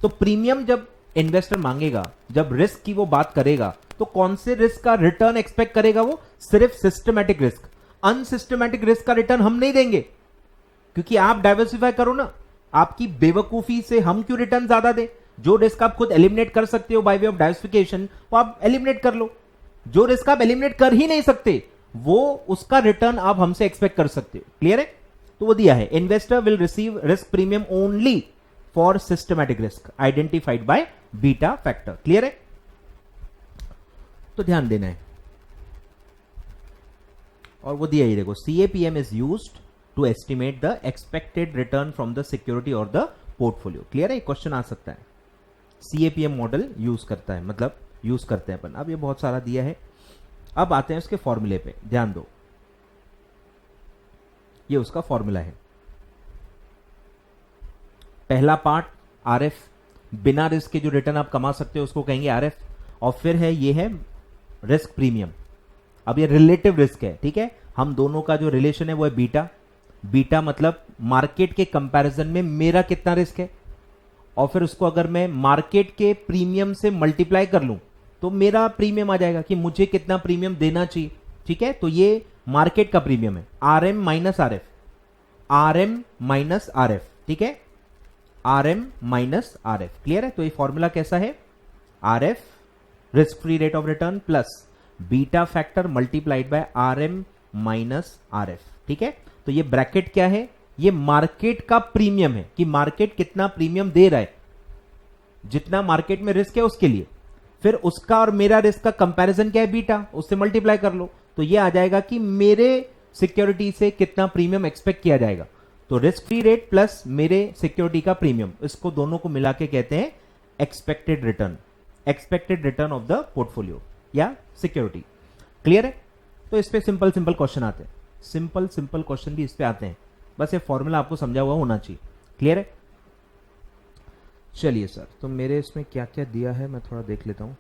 A: तो प्रीमियम जब इन्वेस्टर मांगेगा, जब रिस्क की वो बात करेगा, तो कौन से रिस्क का रिटर्न एक्सपेक्ट करेगा? वो सिर्फ सिस्टमैटिक रिस्क। अनसिस्टमैटिक रिस्क का रिटर्न हम नहीं देंगे, क्योंकि आप डाइवर्सिफाई करो ना। आपकी बेवकूफी से हम क्यों रिटर्न ज्यादा दें? जो रिस्क आप खुद एलिमिनेट कर सकते हो बाय वे ऑफ डाइवर्सिफिकेशन, वो आप एलिमिनेट कर लो। जो रिस्क आप एलिमिनेट कर ही नहीं सकते, वो उसका रिटर्न आप हमसे एक्सपेक्ट कर सकते हो। क्लियर है? तो वो दिया है, investor will receive risk premium only for systematic risk identified by beta factor. Clear है? तो ध्यान देना है। और वो दिया ही, देखो, CAPM is used to estimate the expected return from the security और द पोर्टफोलियो। क्लियर है? क्वेश्चन आ सकता है। CAPM मॉडल यूज करता है, मतलब यूज करते हैं अपन। अब ये बहुत सारा दिया है, अब आते हैं उसके फॉर्मूले पे। ध्यान दो, ये उसका फॉर्मूला है। पहला पार्ट RF, बिना रिस्क के जो रिटर्न आप कमा सकते हो उसको कहेंगे RF। और फिर है, ये है रिस्क प्रीमियम। अब ये रिलेटिव रिस्क है। ठीक है, हम दोनों का जो रिलेशन है वो है बीटा। बीटा मतलब मार्केट के कंपैरिजन में मेरा कितना रिस्क है, और फिर उसको अगर मैं मार्केट के प्रीमियम से मल्टीप्लाई कर लूं तो मेरा प्रीमियम आ जाएगा कि मुझे कितना प्रीमियम देना चाहिए। ठीक है, तो ये मार्केट का प्रीमियम है, RM minus RF, RM minus RF। ठीक है, RM माइनस RF। क्लियर है? तो ये फॉर्मूला कैसा है? RF risk free rate of return plus beta factor multiplied by RM minus RF। ठीक है, तो ये ब्रैकेट क्या है? ये मार्केट का प्रीमियम है, कि मार्केट कितना प्रीमियम दे रहा है, जितना मार्केट में रिस्क है उसके लिए। फिर उसका और मेरा रिस्क का कंपैरिजन क्या है? बीटा, उससे मल्टीप्लाई कर लो, तो ये आ जाएगा कि मेरे सिक्योरिटी से कितना प्रीमियम एक्सपेक्ट किया जाएगा। तो रिस्क फ्री रेट प्लस मेरे सिक्योरिटी का प्रीमियम, इसको दोनों को मिला के कहते हैं expected return. Expected return of the portfolio या सिक्योरिटी। क्लियर है? तो इस पे सिंपल क्वेश्चन आते हैं, सिंपल क्वेश्चन भी इस पे आते हैं। बस ये फॉर्मूला आपको समझा हुआ होना चाहिए। क्लियर है? चलिए सर, तो मेरे इसमें क्या क्या दिया है मैं थोड़ा देख लेता हूं,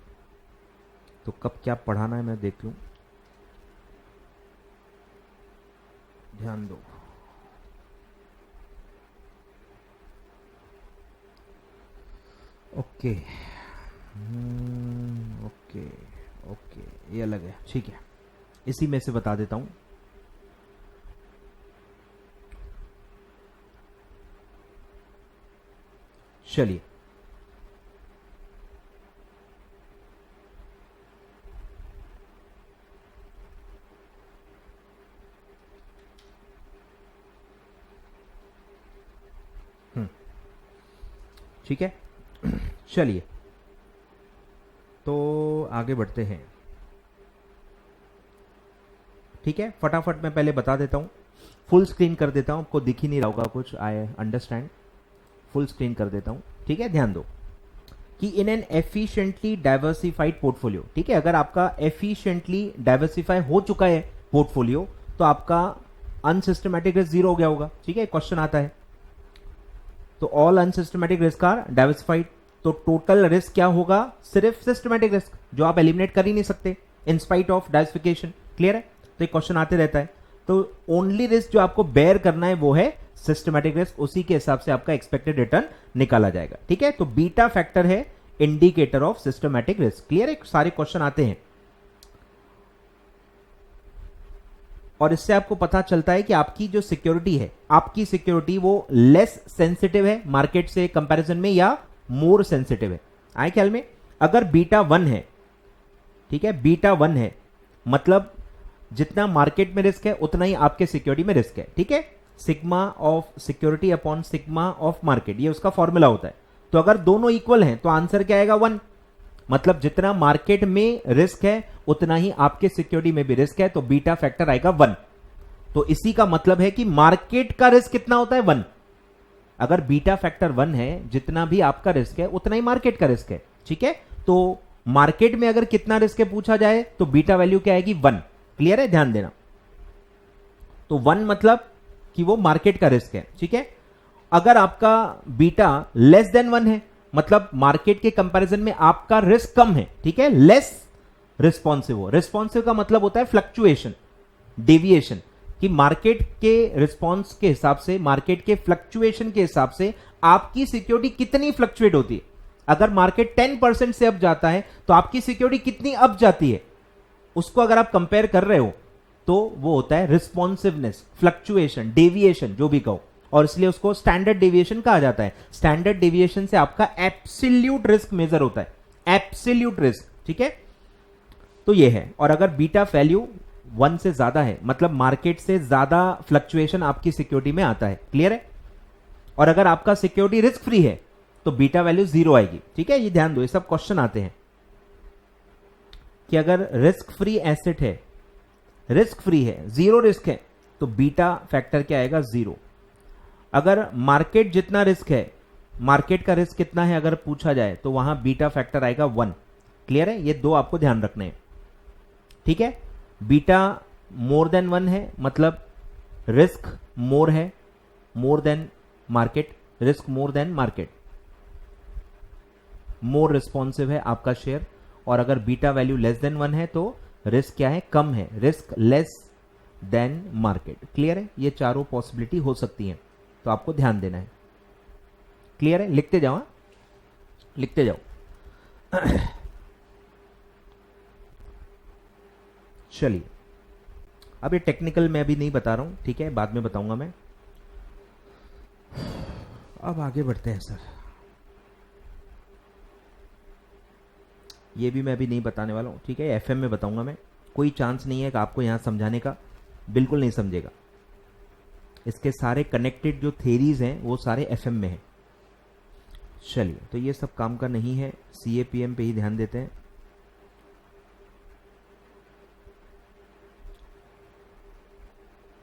A: तो कब क्या पढ़ाना है मैं देख लूं। ध्यान दो। ओके ओके ओके, ये अलग है। ठीक है, इसी में से बता देता हूं। चलिए, ठीक है। चलिए, तो आगे बढ़ते हैं। ठीक है, फटाफट मैं पहले बता देता हूं, फुल स्क्रीन कर देता हूं, आपको दिख ही नहीं रहा होगा कुछ, आई अंडरस्टैंड। फुल स्क्रीन कर देता हूं। ठीक है, ध्यान दो कि in an efficiently diversified portfolio, ठीक है, अगर आपका एफिशिएंटली डाइवर्सिफाई हो चुका है पोर्टफोलियो, तो आपका अनसिस्टमैटिक रिस्क जीरो हो गया होगा। ठीक है, क्वेश्चन आता है, तो all unsystematic risk are diversified, तो टोटल रिस्क क्या होगा? सिर्फ सिस्टमैटिक रिस्क, जो आप एलिमिनेट कर ही नहीं सकते in spite of diversification. Clear है? तो ये क्वेश्चन आते रहता है। तो ओनली रिस्क जो आपको बेयर करना है वो है सिस्टमैटिक रिस्क, उसी के हिसाब से आपका एक्सपेक्टेड रिटर्न निकाला जाएगा। ठीक है, तो बीटा फैक्टर है indicator of systematic risk. Clear है, सारे क्वेश्चन आते हैं और इससे आपको पता चलता है कि आपकी जो सिक्योरिटी है, आपकी सिक्योरिटी वो लेस सेंसिटिव है मार्केट से कंपैरिजन में या मोर सेंसिटिव है। आए ख्याल में, अगर बीटा 1 है, ठीक है, बीटा 1 है मतलब जितना मार्केट में रिस्क है उतना ही आपके सिक्योरिटी में रिस्क है। ठीक है, sigma of security upon sigma of market, ये उसका फॉर्मूला होता है। तो अगर दोनों इक्वल हैं तो आंसर क्या आएगा? 1। मतलब जितना मार्केट में रिस्क है उतना ही आपके सिक्योरिटी में भी रिस्क है, तो बीटा फैक्टर आएगा 1। तो इसी का मतलब है कि मार्केट का रिस्क कितना होता है? 1। अगर बीटा फैक्टर 1 है, जितना भी आपका रिस्क है उतना ही मार्केट का रिस्क है। ठीक है, तो मार्केट में अगर कितना रिस्क है पूछा जाए तो बीटा वैल्यू क्या आएगी? 1। क्लियर है, ध्यान देना। तो 1 मतलब कि वो मार्केट का रिस्क है। ठीक है, अगर आपका बीटा लेस देन 1 है मतलब मार्केट के कंपैरिजन में आपका रिस्क कम है। ठीक है, लेस रिस्पॉन्सिव हो, रिस्पॉन्सिव का मतलब होता है फ्लक्चुएशन, डेविएशन, कि मार्केट के रिस्पॉन्स के हिसाब से, मार्केट के फ्लक्चुएशन के हिसाब से आपकी सिक्योरिटी कितनी फ्लक्चुएट होती है। अगर मार्केट 10% से अप जाता है तो आपकी सिक्योरिटी कितनी अप जाती है, उसको अगर आप कंपेयर कर रहे हो तो वो होता है रिस्पॉन्सिवनेस, फ्लक्चुएशन, डेविएशन, जो भी कहो, और इसलिए उसको स्टैंडर्ड डेविएशन कहा जाता है। स्टैंडर्ड डेविएशन से आपका एब्सोल्यूट रिस्क मेजर होता है, एब्सोल्यूट रिस्क। ठीक है, तो ये है। और अगर बीटा वैल्यू 1 से ज्यादा है मतलब मार्केट से ज्यादा फ्लक्चुएशन आपकी सिक्योरिटी में आता है। क्लियर है, और अगर आपका सिक्योरिटी रिस्क फ्री है तो बीटा वैल्यू 0 आएगी। ठीक है, ये ध्यान दो, ये सब क्वेश्चन आते हैं कि अगर रिस्क फ्री एसेट है, रिस्क फ्री है, 0 रिस्क है, तो बीटा फैक्टर क्या आएगा? 0। अगर मार्केट जितना रिस्क है, मार्केट का रिस्क कितना है अगर पूछा जाए तो वहां बीटा फैक्टर आएगा 1। क्लियर है, ये दो आपको ध्यान रखने हैं। ठीक है, बीटा मोर देन 1 है मतलब रिस्क मोर है, more than market, risk more than market, more responsive है आपका शेयर। और अगर बीटा वैल्यू लेस देन 1 है तो रिस्क क्या है? कम है, risk less than market. Clear है, ये चारों पॉसिबिलिटी हो सकती हैं, तो आपको ध्यान देना है। क्लियर है, लिखते जाओ, लिखते जाओ। चलिए, अब ये टेक्निकल मैं अभी नहीं बता रहा हूं, ठीक है, बाद में बताऊंगा मैं। अब आगे बढ़ते हैं सर। ये भी मैं अभी नहीं बताने वाला हूं, ठीक है, एफएम में बताऊंगा मैं। कोई चांस नहीं है कि आपको यहां समझाने का, बिल्कुल नहीं समझेगा। इसके सारे कनेक्टेड जो थेरीज हैं वो सारे एफएम में हैं। चलिए, तो ये सब काम का नहीं है, सीएपीएम पे ही ध्यान देते हैं।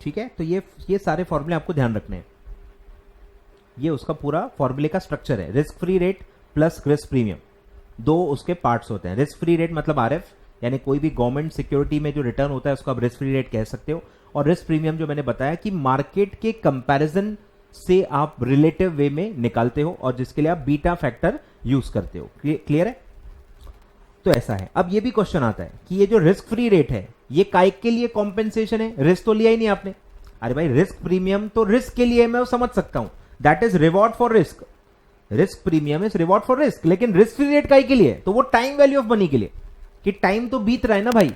A: ठीक है, तो ये सारे फॉर्मूले आपको ध्यान रखने हैं। ये उसका पूरा फॉर्मूले का स्ट्रक्चर है। Risk free rate plus risk premium, दो उसके पार्ट्स होते हैं। रिस्क फ्री रेट मतलब आरएफ, यानी कोई भी गवर्नमेंट सिक्योरिटी में जो रिटर्न होता है उसको आप रिस्क फ्री रेट कह सकते हो। और रिस्क प्रीमियम जो मैंने बताया कि मार्केट के कंपैरिजन से आप रिलेटिव वे में निकालते हो और जिसके लिए आप बीटा फैक्टर यूज करते हो। क्लियर है, तो ऐसा है। अब ये भी क्वेश्चन आता है कि ये जो रिस्क फ्री रेट है ये काय के लिए कॉम्पेंसेशन है? रिस्क तो लिया ही नहीं आपने। अरे भाई, रिस्क प्रीमियम तो रिस्क के लिए मैं समझ सकता हूं, that is reward for risk. Risk premium is reward for risk, लेकिन रिस्क फ्री रेट काय के लिए? तो वो टाइम वैल्यू ऑफ मनी के लिए, कि टाइम तो बीत रहा है ना भाई,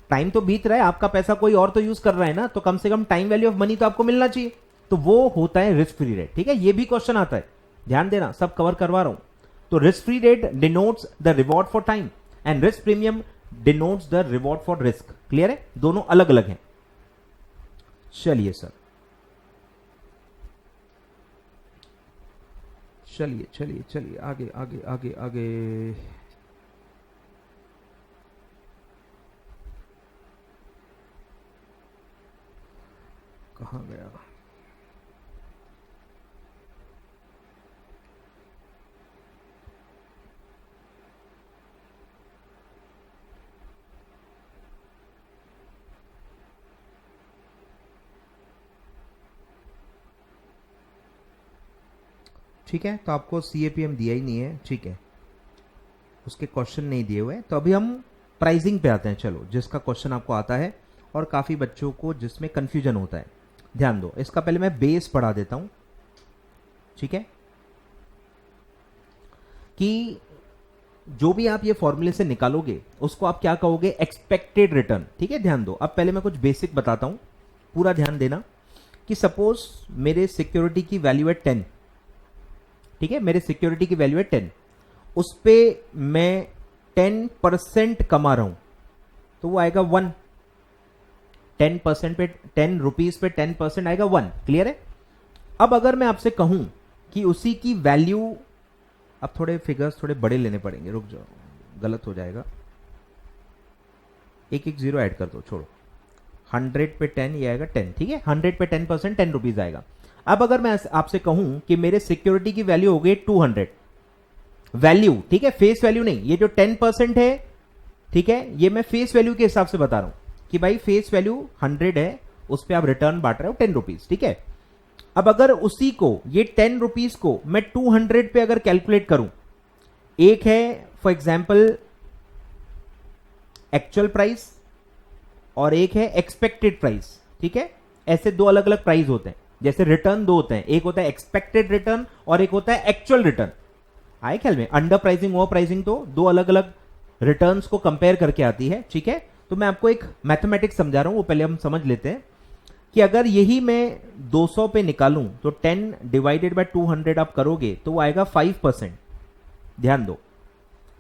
A: टाइम तो बीत रहा है, आपका पैसा कोई और तो यूज कर रहा है ना, तो कम से कम टाइम वैल्यू ऑफ मनी तो आपको मिलना चाहिए, तो वो होता है रिस्क फ्री रेट। ठीक है, ये भी क्वेश्चन आता है, ध्यान देना, सब कवर करवा रहा हूं। तो risk free rate denotes the reward for time and risk premium denotes the reward for risk. Clear है, दोनों अलग अलग हैं। चलिए सर, चलिए चलिए चलिए आगे आगे आगे आगे। कहां गया? ठीक है, तो आपको सीएपीएम दिया ही नहीं है, ठीक है, उसके क्वेश्चन नहीं दिए हुए। तो अभी हम प्राइसिंग पे आते हैं। चलो, जिसका क्वेश्चन आपको आता है और काफी बच्चों को जिसमें कंफ्यूजन होता है। ध्यान दो, इसका पहले मैं बेस पढ़ा देता हूं, ठीक है, कि जो भी आप ये फॉर्मूले से निकालोगे उसको आप क्या कहोगे, एक्सपेक्टेड रिटर्न। ठीक है, ध्यान दो। अब पहले मैं कुछ बेसिक बताता हूं, पूरा ध्यान देना। कि सपोज मेरे सिक्योरिटी की वैल्यू है 10, ठीक है, मेरे सिक्योरिटी की वैल्यू है 10, उस पे मैं 10% कमा रहा हूं, तो वो आएगा 1। 10% पे 10 रुपीज पे 10% आएगा 1। क्लियर है? अब अगर मैं आपसे कहूं कि उसी की वैल्यू, अब थोड़े फिगर्स थोड़े बड़े लेने पड़ेंगे, रुक जाओ, गलत हो जाएगा, एक एक जीरो ऐड कर दो, छोड़ो। 100 पे 10 ये आएगा 10, ठीक है, 100 पे 10% 10 रुपीज आएगा। अब अगर मैं आपसे कहूं कि मेरे सिक्योरिटी की वैल्यू हो गई 200, वैल्यू, ठीक है, फेस वैल्यू नहीं, ये जो 10% है, ठीक है, ये मैं फेस वैल्यू के हिसाब से बता रहा हूं कि भाई फेस वैल्यू 100 है, उस पर आप रिटर्न बांट रहे हो 10 रुपीज, ठीक है। अब अगर उसी को, ये 10 रुपीज को मैं 200 पे अगर कैलकुलेट करूं, एक है फॉर एग्जाम्पल एक्चुअल प्राइस और एक है एक्सपेक्टेड प्राइस, ठीक है, ऐसे दो अलग अलग प्राइस होते हैं। जैसे रिटर्न दो होते हैं, एक होता है एक्सपेक्टेड रिटर्न और एक होता है एक्चुअल रिटर्न। आए ख्याल में? अंडर प्राइसिंग, ओवर प्राइसिंग, तो दो अलग अलग रिटर्न्स को कंपेयर करके आती है, ठीक है। तो मैं आपको एक मैथमेटिक्स समझा रहा हूं, वो पहले हम समझ लेते हैं कि अगर यही मैं 200 पे निकालूं तो 10 डिवाइडेड बाय 200 आप करोगे तो वो आएगा 5%। ध्यान दो,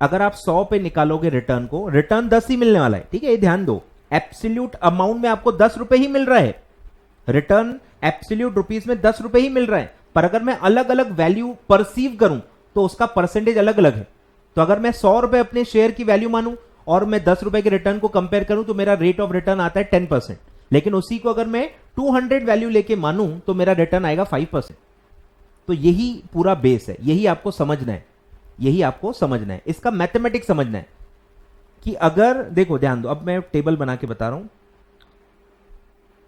A: अगर आप 100 पे निकालोगे रिटर्न को, रिटर्न 10 ही मिलने वाला है, ठीक है, ये ध्यान दो। एब्सोल्यूट अमाउंट में आपको 10 रुपए ही मिल रहा है, रिटर्न एब्सोल्यूट रुपीज में 10 रुपए ही मिल रहा है, पर अगर मैं अलग अलग वैल्यू परसीव करूं तो उसका परसेंटेज अलग अलग है। तो अगर मैं 100 रुपए अपने शेयर की वैल्यू मानूं और मैं 10 रुपए के रिटर्न को कंपेयर करूं तो मेरा रेट ऑफ रिटर्न आता है 10%, लेकिन उसी को अगर मैं 200 वैल्यू लेके मानूं तो मेरा रिटर्न आएगा 5%। तो यही पूरा बेस है, यही आपको समझना है, यही आपको समझना है, इसका मैथमेटिक्स समझना है कि अगर देखो, ध्यान दो, अब मैं टेबल बना के बता रहा हूं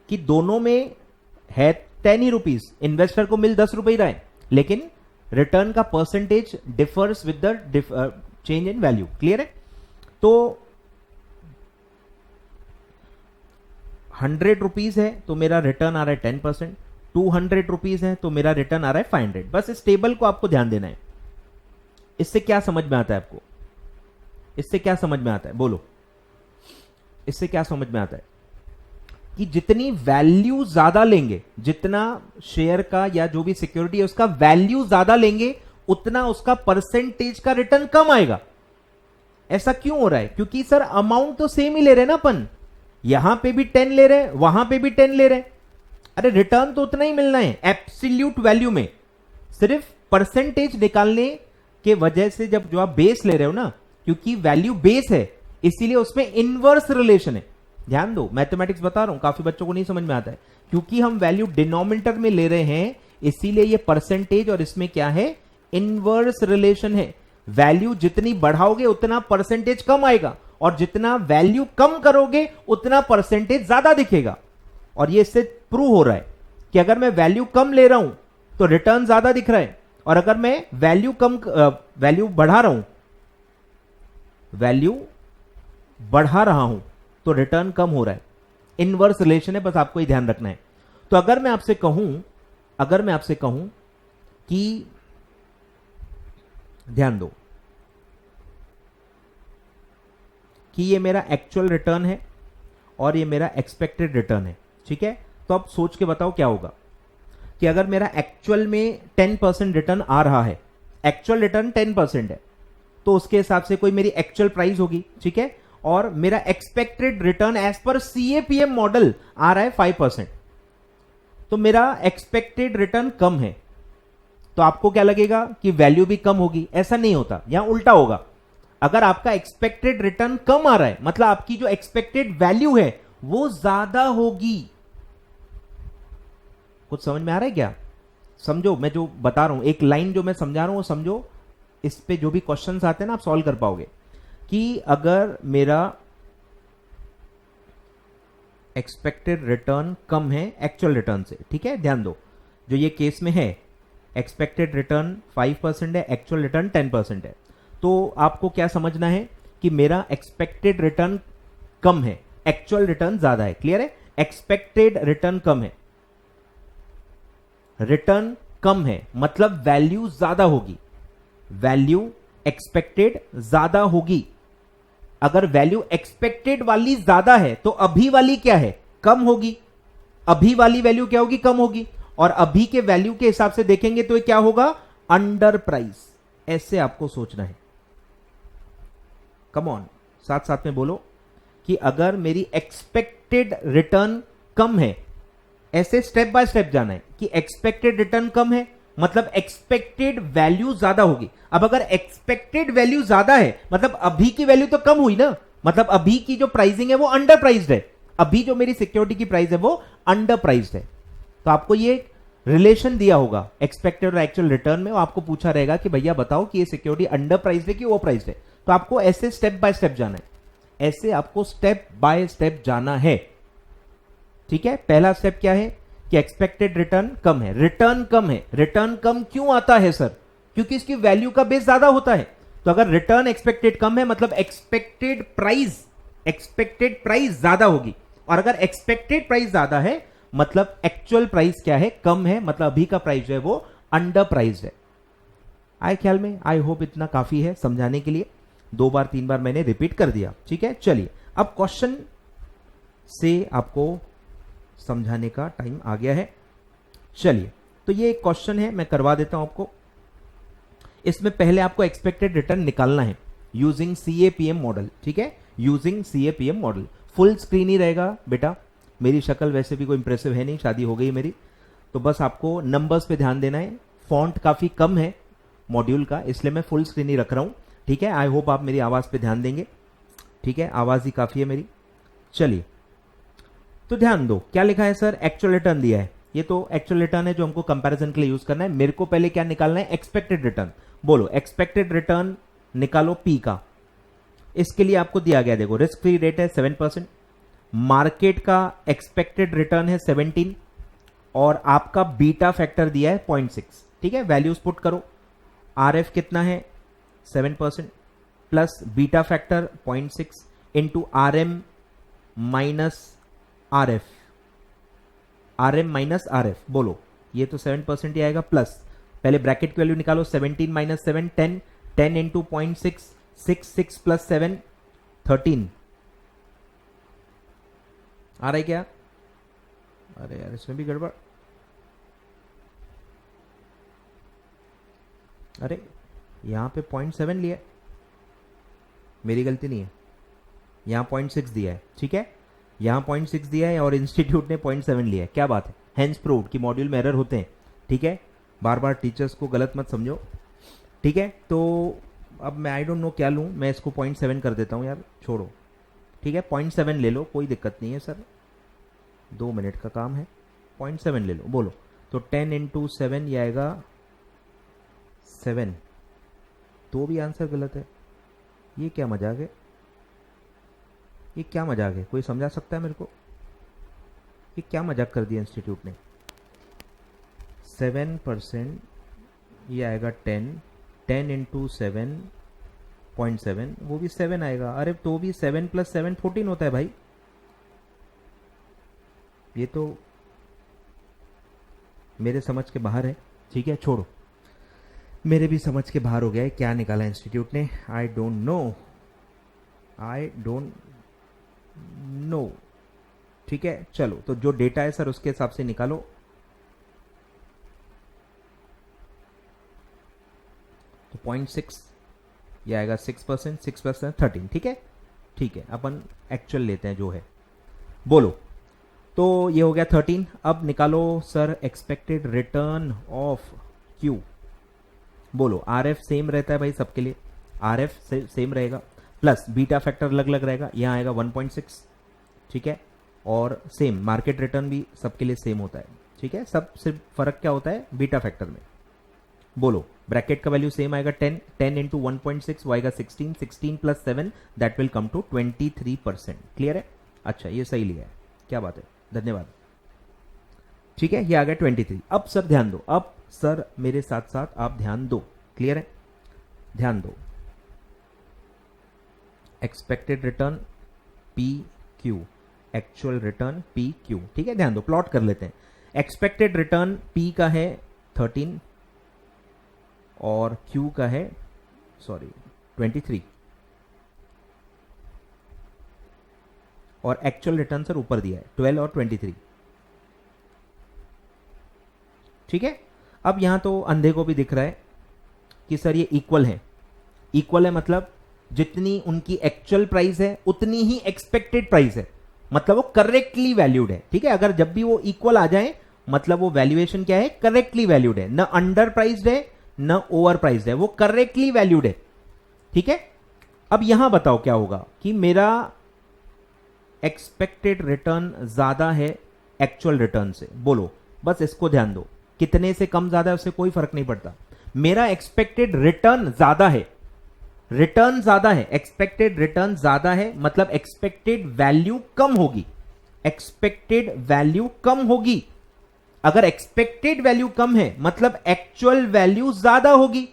A: कि दोनों में है 10 ही रुपीज, इन्वेस्टर को मिल 10 रुपए ही रहा है, लेकिन रिटर्न का percentage differs with the change in value. Clear है? तो 100 रुपीज है तो मेरा रिटर्न आ रहा है 10%, 200 रुपीज है तो मेरा रिटर्न आ रहा है 500। बस इस टेबल को आपको ध्यान देना है। इससे क्या समझ में आता है आपको? इससे क्या समझ में आता है, बोलो? इससे क्या समझ में आता है? कि जितनी वैल्यू ज्यादा लेंगे, जितना शेयर का या जो भी सिक्योरिटी है उसका वैल्यू ज्यादा लेंगे, उतना उसका परसेंटेज का रिटर्न कम आएगा। ऐसा क्यों हो रहा है? क्योंकि सर अमाउंट तो सेम ही ले रहे हैं ना अपन, यहां पे भी 10 ले रहे हैं, वहां पे भी 10 ले रहे हैं, अरे रिटर्न तो उतना ही मिलना है एब्सोल्यूट वैल्यू में। सिर्फ परसेंटेज निकालने के वजह से, जब जो आप बेस ले रहे हो ना, क्योंकि वैल्यू बेस है इसीलिए उसमें इनवर्स रिलेशन है। ध्यान दो, मैथमेटिक्स बता रहा हूं, काफी बच्चों को नहीं समझ में आता है। क्योंकि हम वैल्यू डिनोमिनेटर में ले रहे हैं इसीलिए ये परसेंटेज और इसमें क्या है, इनवर्स रिलेशन है। वैल्यू जितनी बढ़ाओगे उतना परसेंटेज कम आएगा और जितना वैल्यू कम करोगे उतना परसेंटेज ज्यादा दिखेगा। और ये इससे प्रूव हो रहा है कि अगर मैं वैल्यू कम ले रहा हूं तो रिटर्न ज्यादा दिख रहा है, और अगर मैं वैल्यू बढ़ा रहा हूं तो रिटर्न कम हो रहा है। इनवर्स रिलेशन है, बस आपको ही ध्यान रखना है। तो अगर मैं आपसे कहूं कि ध्यान दो कि ये मेरा एक्चुअल रिटर्न है और ये मेरा एक्सपेक्टेड रिटर्न है, ठीक है, तो अब सोच के बताओ क्या होगा कि अगर मेरा एक्चुअल में 10% रिटर्न आ रहा है, एक्चुअल रिटर्न 10% है, तो उसके हिसाब से कोई मेरी एक्चुअल प्राइस होगी, ठीक है, और मेरा expected return as per CAPM model आ रहा है 5%, तो मेरा एक्सपेक्टेड रिटर्न कम है। तो आपको क्या लगेगा कि वैल्यू भी कम होगी? ऐसा नहीं होता, यहां उल्टा होगा। अगर आपका एक्सपेक्टेड रिटर्न कम आ रहा है मतलब आपकी जो एक्सपेक्टेड वैल्यू है वो ज्यादा होगी। कुछ समझ में आ रहा है क्या? समझो, मैं जो बता रहा हूं, एक लाइन जो मैं समझा रहा हूं वो समझो, इस पे जो भी क्वेश्चंस आते हैं ना आप सॉल्व कर पाओगे। कि अगर मेरा एक्सपेक्टेड रिटर्न कम है एक्चुअल रिटर्न से, ठीक है, ध्यान दो, जो ये केस में है एक्सपेक्टेड रिटर्न 5% है, एक्चुअल रिटर्न 10% है, तो आपको क्या समझना है कि मेरा एक्सपेक्टेड रिटर्न कम है, एक्चुअल रिटर्न ज्यादा है। क्लियर है? एक्सपेक्टेड रिटर्न कम है, रिटर्न कम है मतलब वैल्यू ज्यादा होगी, वैल्यू एक्सपेक्टेड ज्यादा होगी। अगर वैल्यू एक्सपेक्टेड वाली ज्यादा है तो अभी वाली क्या है? कम होगी। अभी वाली वैल्यू क्या होगी? कम होगी। और अभी के वैल्यू के हिसाब से देखेंगे तो ये क्या होगा? Under price. ऐसे आपको सोचना है। कम ऑन, साथ साथ में बोलो कि अगर मेरी एक्सपेक्टेड रिटर्न कम है, ऐसे स्टेप बाय स्टेप जाना है कि एक्सपेक्टेड रिटर्न कम है मतलब एक्सपेक्टेड वैल्यू ज्यादा होगी। अब अगर एक्सपेक्टेड वैल्यू ज्यादा है मतलब अभी की वैल्यू तो कम हुई ना, मतलब अभी की जो प्राइसिंग है वो अंडर प्राइस्ड है, अभी जो मेरी सिक्योरिटी की प्राइस है वो अंडर प्राइस्ड है। तो आपको ये रिलेशन दिया होगा एक्सपेक्टेड और एक्चुअल रिटर्न में, वो आपको पूछा रहेगा कि भैया बताओ कि ये सिक्योरिटी अंडर प्राइस्ड है कि ओवर प्राइस्ड है। तो आपको ऐसे स्टेप बाय स्टेप जाना है, ऐसे आपको स्टेप बाय स्टेप जाना है। ठीक है? पहला स्टेप क्या है कि एक्सपेक्टेड रिटर्न कम है, रिटर्न कम है। रिटर्न कम क्यों आता है सर? क्योंकि इसकी वैल्यू का बेस ज्यादा होता है। तो अगर रिटर्न एक्सपेक्टेड कम है मतलब एक्सपेक्टेड प्राइस ज्यादा होगी, और अगर एक्सपेक्टेड प्राइस ज्यादा है मतलब एक्चुअल प्राइस क्या है? कम है, मतलब अभी का प्राइस जो है वो अंडर प्राइस है। आए ख्याल में? आई होप इतना काफी है समझाने के लिए, 2 बार 3 बार मैंने रिपीट कर दिया। ठीक है, चलिए अब क्वेश्चन से आपको समझाने का टाइम आ गया है। चलिए, तो ये एक क्वेश्चन है, मैं करवा देता हूं आपको। इसमें पहले आपको एक्सपेक्टेड रिटर्न निकालना है यूजिंग CAPM मॉडल। ठीक है, using CAPM model. Full screen ही रहेगा बेटा, मेरी शक्ल वैसे भी कोई इंप्रेसिव है नहीं, शादी हो गई मेरी, तो बस आपको नंबर्स पे ध्यान देना है। फॉन्ट काफी कम है मॉड्यूल का, इसलिए मैं फुल स्क्रीन ही रख रहा हूं। ठीक है, आई होप आप मेरी आवाज पे ध्यान देंगे। ठीक है, आवाज ही काफी है मेरी। चलिए, तो ध्यान दो, क्या लिखा है सर? एक्चुअल रिटर्न दिया है, ये तो एक्चुअल रिटर्न है जो हमको कंपैरिजन के लिए यूज करना है। मेरे को पहले क्या निकालना है? Expected return. बोलो, एक्सपेक्टेड रिटर्न निकालो पी का। इसके लिए आपको दिया गया, देखो रिस्क फ्री रेट है 7%, मार्केट का एक्सपेक्टेड रिटर्न है 17, और आपका बीटा फैक्टर दिया है 0.6। ठीक है, वैल्यूज पुट करो। RF कितना है? 7% plus beta factor 0.6 into RM minus RF, RM minus RF। बोलो, ये तो 7% ही आएगा, प्लस पहले ब्रैकेट की वैल्यू निकालो। 17 माइनस 7 10, 10 इंटू 0.6, 6 प्लस 7 13। आ रहा है क्या? अरे यार, इसमें भी गड़बड़। अरे यहां पे 0.7 लिया, मेरी गलती नहीं है, यहां 0.6 दिया है। ठीक है, यहां 0.6 दिया है और इंस्टीट्यूट ने 0.7 लिया है। क्या बात है? हेंस प्रूव्ड कि मॉड्यूल में एरर होते हैं। ठीक है, बार बार टीचर्स को गलत मत समझो। ठीक है, तो अब मैं आई डोंट नो क्या लूं, मैं इसको 0.7 कर देता हूं यार, छोड़ो। ठीक है, 0.7 ले लो, कोई दिक्कत नहीं है सर, 2 मिनट का काम है, 0.7 ले लो। बोलो, तो 10 इंटू 7 ये आएगा 7, तो भी आंसर गलत है। ये क्या मजाक है? ये क्या मजाक है? कोई समझा सकता है मेरे को? ये क्या मजाक कर दिया इंस्टीट्यूट ने? 7%, ये आएगा 10, 10 इंटू 7.7, वो भी 7 आएगा। अरे तो भी 7 प्लस 7 14 होता है भाई, ये तो मेरे समझ के बाहर है। ठीक है, छोड़ो, मेरे भी समझ के बाहर हो गया है क्या निकाला इंस्टीट्यूट ने। I don't know. ठीक है, चलो, तो जो डेटा है सर उसके हिसाब से निकालो। तो 0.6 ये आएगा 6%, 6% 13। ठीक है, ठीक है, अपन एक्चुअल लेते हैं जो है। बोलो, तो ये हो गया 13। अब निकालो sir expected return of Q. बोलो, RF सेम रहता है भाई सबके लिए, RF सेम रहेगा, प्लस बीटा फैक्टर अलग अलग रहेगा, यहाँ आएगा 1.6। ठीक है, और सेम मार्केट रिटर्न भी सबके लिए सेम होता है। ठीक है, सब सिर्फ फर्क क्या होता है? बीटा फैक्टर में। बोलो, ब्रैकेट का वैल्यू सेम आएगा 10, 10 इंटू 1.6 वो आएगा 16, 16 plus 7 that will come to 23%। Clear है? अच्छा, ये सही लिया है, क्या बात है, धन्यवाद। ठीक है, ये आ गया 23। अब सर ध्यान दो, अब सर मेरे साथ साथ आप ध्यान दो। क्लियर है? ध्यान दो, expected return PQ, actual return P Q, ठीक है, ध्यान दो, प्लॉट कर लेते हैं। एक्सपेक्टेड रिटर्न पी का है 13 और क्यू का है 23 और एक्चुअल रिटर्न सर ऊपर दिया है 12 और 23, ठीक है। अब यहां तो अंधे को भी दिख रहा है कि सर ये इक्वल है। इक्वल है मतलब जितनी उनकी एक्चुअल प्राइस है उतनी ही एक्सपेक्टेड प्राइस है, मतलब वो करेक्टली वैल्यूड है, ठीक है। अगर जब भी वो इक्वल आ जाए मतलब वो वैल्यूएशन क्या है, करेक्टली वैल्यूड है, न अंडर प्राइस्ड है न ओवर प्राइस्ड है, वो करेक्टली वैल्यूड है, ठीक है। अब यहां बताओ क्या होगा कि मेरा एक्सपेक्टेड रिटर्न ज्यादा है एक्चुअल रिटर्न से, बोलो, बस इसको ध्यान दो, कितने से कम ज्यादा है उससे कोई फर्क नहीं पड़ता। मेरा एक्सपेक्टेड रिटर्न ज्यादा है, रिटर्न ज्यादा है, एक्सपेक्टेड रिटर्न ज्यादा है मतलब एक्सपेक्टेड वैल्यू कम होगी, एक्सपेक्टेड वैल्यू कम होगी। अगर एक्सपेक्टेड वैल्यू कम है मतलब एक्चुअल वैल्यू ज्यादा होगी,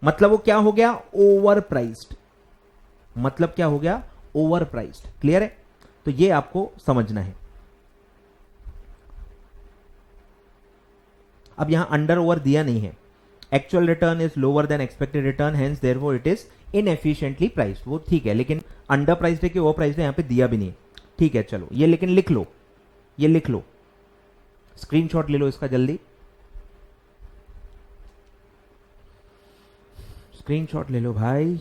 A: मतलब वो क्या हो गया, ओवर प्राइस्ड, मतलब क्या हो गया, ओवर प्राइस्ड। क्लियर है? तो ये आपको समझना है। अब यहां अंडर ओवर दिया नहीं है, actual return is lower than expected return, hence therefore it is inefficiently priced, वो ठीक है, लेकिन अंडर प्राइस्ड है कि ओवर प्राइस्ड है यहां पे दिया भी नहीं है, ठीक है। चलो ये लेकिन लिख लो, ये लिख लो, स्क्रीनशॉट ले लो इसका जल्दी, स्क्रीनशॉट ले लो भाई,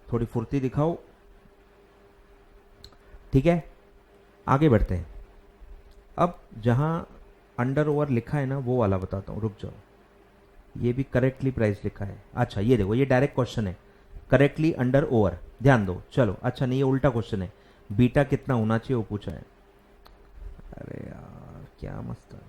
A: थोड़ी फुर्ती दिखाओ, ठीक है। आगे बढ़ते हैं। अब जहां अंडर ओवर लिखा है ना वो वाला बताता हूं, रुक जाओ, ये भी करेक्टली प्राइस लिखा है। अच्छा ये देखो, ये डायरेक्ट क्वेश्चन है, करेक्टली अंडर ओवर, ध्यान दो। चलो अच्छा नहीं, ये उल्टा क्वेश्चन है, बीटा कितना होना चाहिए वो पूछा है। अरे यार क्या मस्त है।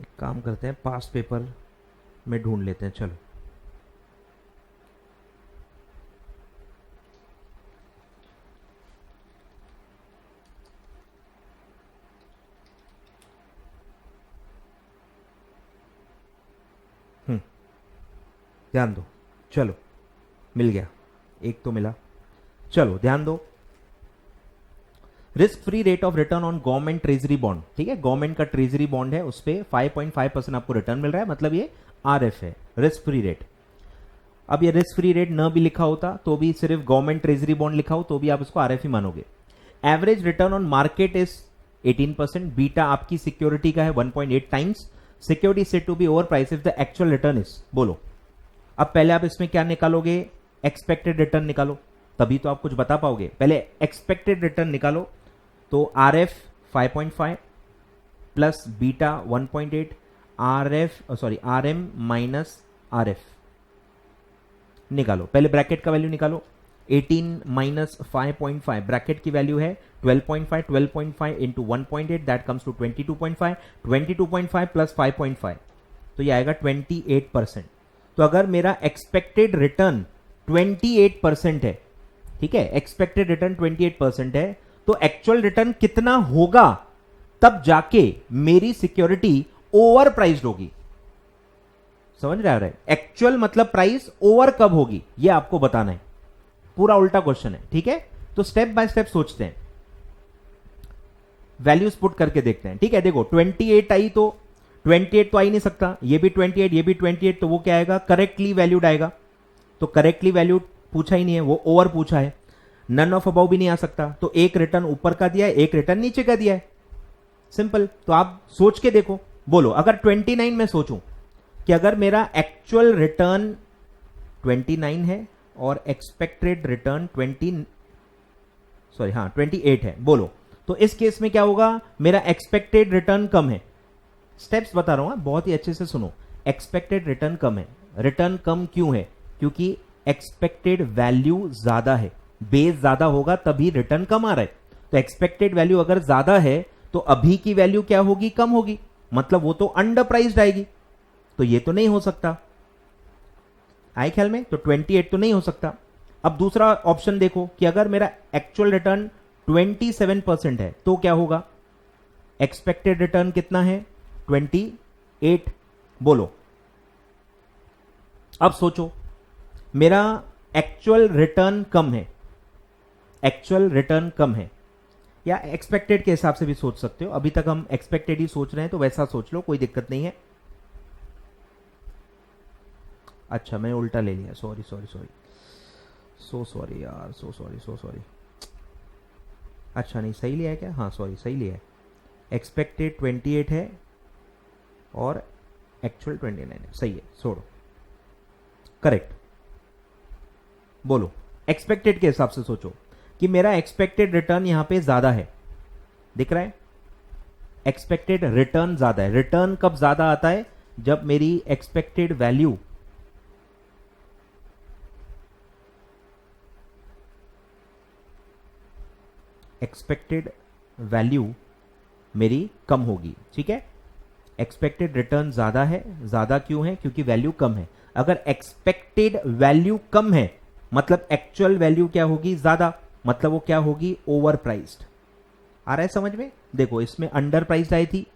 A: एक काम करते हैं, पास्ट पेपर में ढूंढ लेते हैं, चलो। ध्यान दो, चलो मिल गया, एक तो मिला, चलो ध्यान दो। Risk free rate of return on government treasury bond, ठीक है, गवर्नमेंट का ट्रेजरी बॉन्ड है, उस पर 5.5% आपको रिटर्न मिल रहा है, मतलब ये आरएफ है, रिस्क फ्री रेट। अब ये रिस्क फ्री रेट न भी लिखा होता तो भी, सिर्फ गवर्नमेंट ट्रेजरी बॉन्ड लिखा हो तो भी आप इसको आरएफ ही मानोगे। Average return on market is 18%, beta आपकी सिक्योरिटी का है 1.8 times, security said to be over price if the actual return is, बोलो। अब पहले आप इसमें क्या निकालोगे, एक्सपेक्टेड रिटर्न निकालो, तभी तो आप कुछ बता पाओगे। पहले एक्सपेक्टेड रिटर्न निकालो, तो RF 5.5 plus beta 1.8, RM minus RF निकालो। पहले ब्रैकेट का वैल्यू निकालो, 18 माइनस 5.5, ब्रैकेट की वैल्यू है 12.5, 12.5 into 1.8 that comes to 22.5, 22.5 plus 5.5 तो ये आएगा 28%। तो अगर मेरा एक्सपेक्टेड रिटर्न 28% है, ठीक है, एक्सपेक्टेड रिटर्न 28% है, तो एक्चुअल रिटर्न कितना होगा तब जाके मेरी सिक्योरिटी ओवर प्राइस्ड होगी। समझ रहा है? एक्चुअल मतलब प्राइस, ओवर कब होगी ये आपको बताना है, पूरा उल्टा क्वेश्चन है, ठीक है। तो स्टेप बाय स्टेप सोचते हैं, वैल्यूज पुट करके देखते हैं, ठीक है। देखो 28 आई तो 28 तो आ ही नहीं सकता, ये भी 28, ये भी 28, तो वो क्या आएगा, करेक्टली वैल्यूड आएगा। तो करेक्टली वैल्यूड पूछा ही नहीं है, वो ओवर पूछा है। नन ऑफ अबाउ भी नहीं आ सकता, तो एक रिटर्न ऊपर का दिया है, एक रिटर्न नीचे का दिया है, सिंपल। तो आप सोच के देखो, बोलो अगर 29 में सोचूं कि अगर मेरा एक्चुअल रिटर्न 29 है और एक्सपेक्टेड रिटर्न 28 है, बोलो, तो इस केस में क्या होगा, मेरा एक्सपेक्टेड रिटर्न कम है। स्टेप्स बता रहा हूं, बहुत ही अच्छे से सुनो। एक्सपेक्टेड रिटर्न कम है, रिटर्न कम क्यों है, क्योंकि एक्सपेक्टेड वैल्यू ज्यादा है, बेस ज्यादा होगा तभी रिटर्न कम आ रहा है। तो एक्सपेक्टेड वैल्यू अगर ज्यादा है तो अभी की वैल्यू क्या होगी, कम होगी, मतलब वो तो अंडर प्राइस्ड आएगी, तो ये तो नहीं हो सकता। आए ख्याल में? तो 28 तो नहीं हो सकता। अब दूसरा ऑप्शन देखो कि अगर मेरा एक्चुअल रिटर्न 27% है तो क्या होगा, एक्सपेक्टेड रिटर्न कितना है 28। बोलो अब सोचो, मेरा एक्चुअल रिटर्न कम है, एक्चुअल रिटर्न कम है, या एक्सपेक्टेड के हिसाब से भी सोच सकते हो। अभी तक हम एक्सपेक्टेड ही सोच रहे हैं तो वैसा सोच लो, कोई दिक्कत नहीं है। अच्छा मैं उल्टा ले लिया, sorry sorry sorry, so sorry यार, सो सॉरी सो सॉरी। अच्छा नहीं सही लिया है क्या? हाँ सॉरी सही लिया है। एक्सपेक्टेड 28 है और एक्चुअल 29 है, सही है, छोड़ो, करेक्ट। बोलो एक्सपेक्टेड के हिसाब से सोचो कि मेरा एक्सपेक्टेड रिटर्न यहां पे ज्यादा है, दिख रहा है? एक्सपेक्टेड रिटर्न ज्यादा है। रिटर्न कब ज्यादा आता है? जब मेरी एक्सपेक्टेड वैल्यू मेरी कम होगी, ठीक है? एक्सपेक्टेड रिटर्न ज्यादा है, ज्यादा क्यों है? क्योंकि वैल्यू कम है। अगर एक्सपेक्टेड वैल्यू कम है मतलब एक्चुअल वैल्यू क्या होगी? ज्यादा, मतलब वो क्या होगी? Over priced. आ रहा है समझ में? देखो इसमें अंडर प्राइस्ड आई थी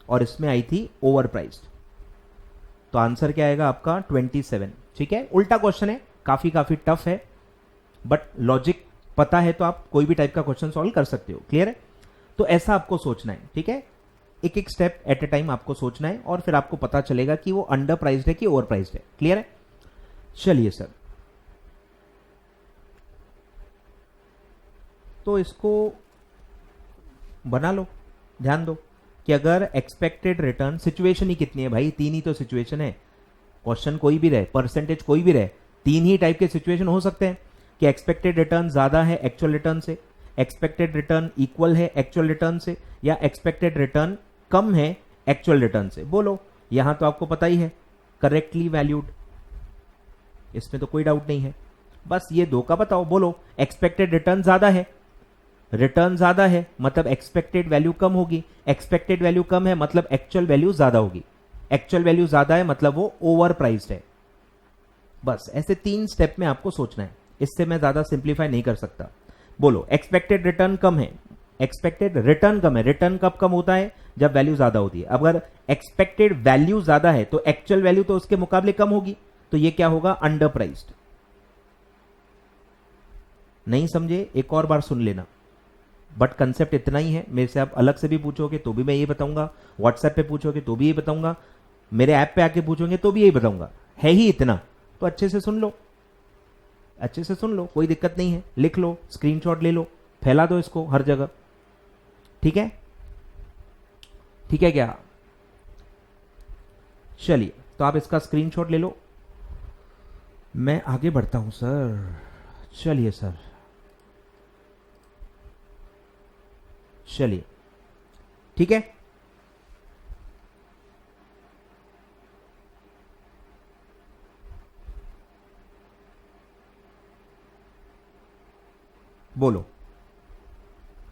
A: और इसमें आई थी ओवर प्राइस्ड, तो आंसर क्या आएगा आपका? 27, ठीक है? उल्टा क्वेश्चन है, काफी टफ है, बट लॉजिक पता है तो आप कोई भी टाइप का क्वेश्चन सॉल्व कर सकते हो। क्लियर है? तो ऐसा आपको सोचना है, ठीक है? एक एक स्टेप एट ए टाइम आपको सोचना है और फिर आपको पता चलेगा कि वो अंडर प्राइस्ड है कि ओवर प्राइस्ड है। क्लियर है? चलिए सर, तो इसको बना लो, ध्यान दो कि अगर एक्सपेक्टेड रिटर्न, सिचुएशन ही कितनी है भाई? 3 ही तो सिचुएशन है। क्वेश्चन कोई भी रहे, परसेंटेज कोई भी रहे, 3 ही टाइप के सिचुएशन हो सकते हैं कि एक्सपेक्टेड रिटर्न ज्यादा है एक्चुअल रिटर्न से, एक्सपेक्टेड रिटर्न इक्वल है एक्चुअल रिटर्न से, या एक्सपेक्टेड रिटर्न कम है एक्चुअल रिटर्न से। बोलो, यहां तो आपको पता ही है, करेक्टली वैल्यूड, इसमें तो कोई डाउट नहीं है। बस ये दो का बताओ। बोलो एक्सपेक्टेड रिटर्न ज्यादा है, रिटर्न ज्यादा है मतलब एक्सपेक्टेड वैल्यू कम होगी, एक्सपेक्टेड वैल्यू कम है मतलब एक्चुअल वैल्यू ज्यादा होगी, एक्चुअल वैल्यू ज्यादा है मतलब वो ओवर प्राइस्ड है। बस ऐसे 3 स्टेप में आपको सोचना है, इससे मैं ज्यादा सिंप्लीफाई नहीं कर सकता। बोलो एक्सपेक्टेड रिटर्न कम है, एक्सपेक्टेड रिटर्न कम है, रिटर्न कब कम होता है? जब वैल्यू ज्यादा होती है। अगर एक्सपेक्टेड वैल्यू ज्यादा है तो एक्चुअल वैल्यू तो उसके मुकाबले कम होगी, तो ये क्या होगा? Under priced. नहीं समझे? एक और बार सुन लेना, बट कंसेप्ट इतना ही है। मेरे से आप अलग से भी पूछोगे तो भी मैं ये बताऊंगा, व्हाट्सएप पे पूछोगे तो भी ये बताऊंगा, मेरे ऐप पे आके पूछोगे तो भी यही बताऊंगा, है ही इतना। तो अच्छे से सुन लो, अच्छे से सुन लो, कोई दिक्कत नहीं है। लिख लो, स्क्रीनशॉट ले लो, फैला दो इसको हर जगह, ठीक है? ठीक है क्या? चलिए, तो आप इसका स्क्रीनशॉट ले लो, मैं आगे बढ़ता हूं सर। चलिए सर, चलिए ठीक है। बोलो,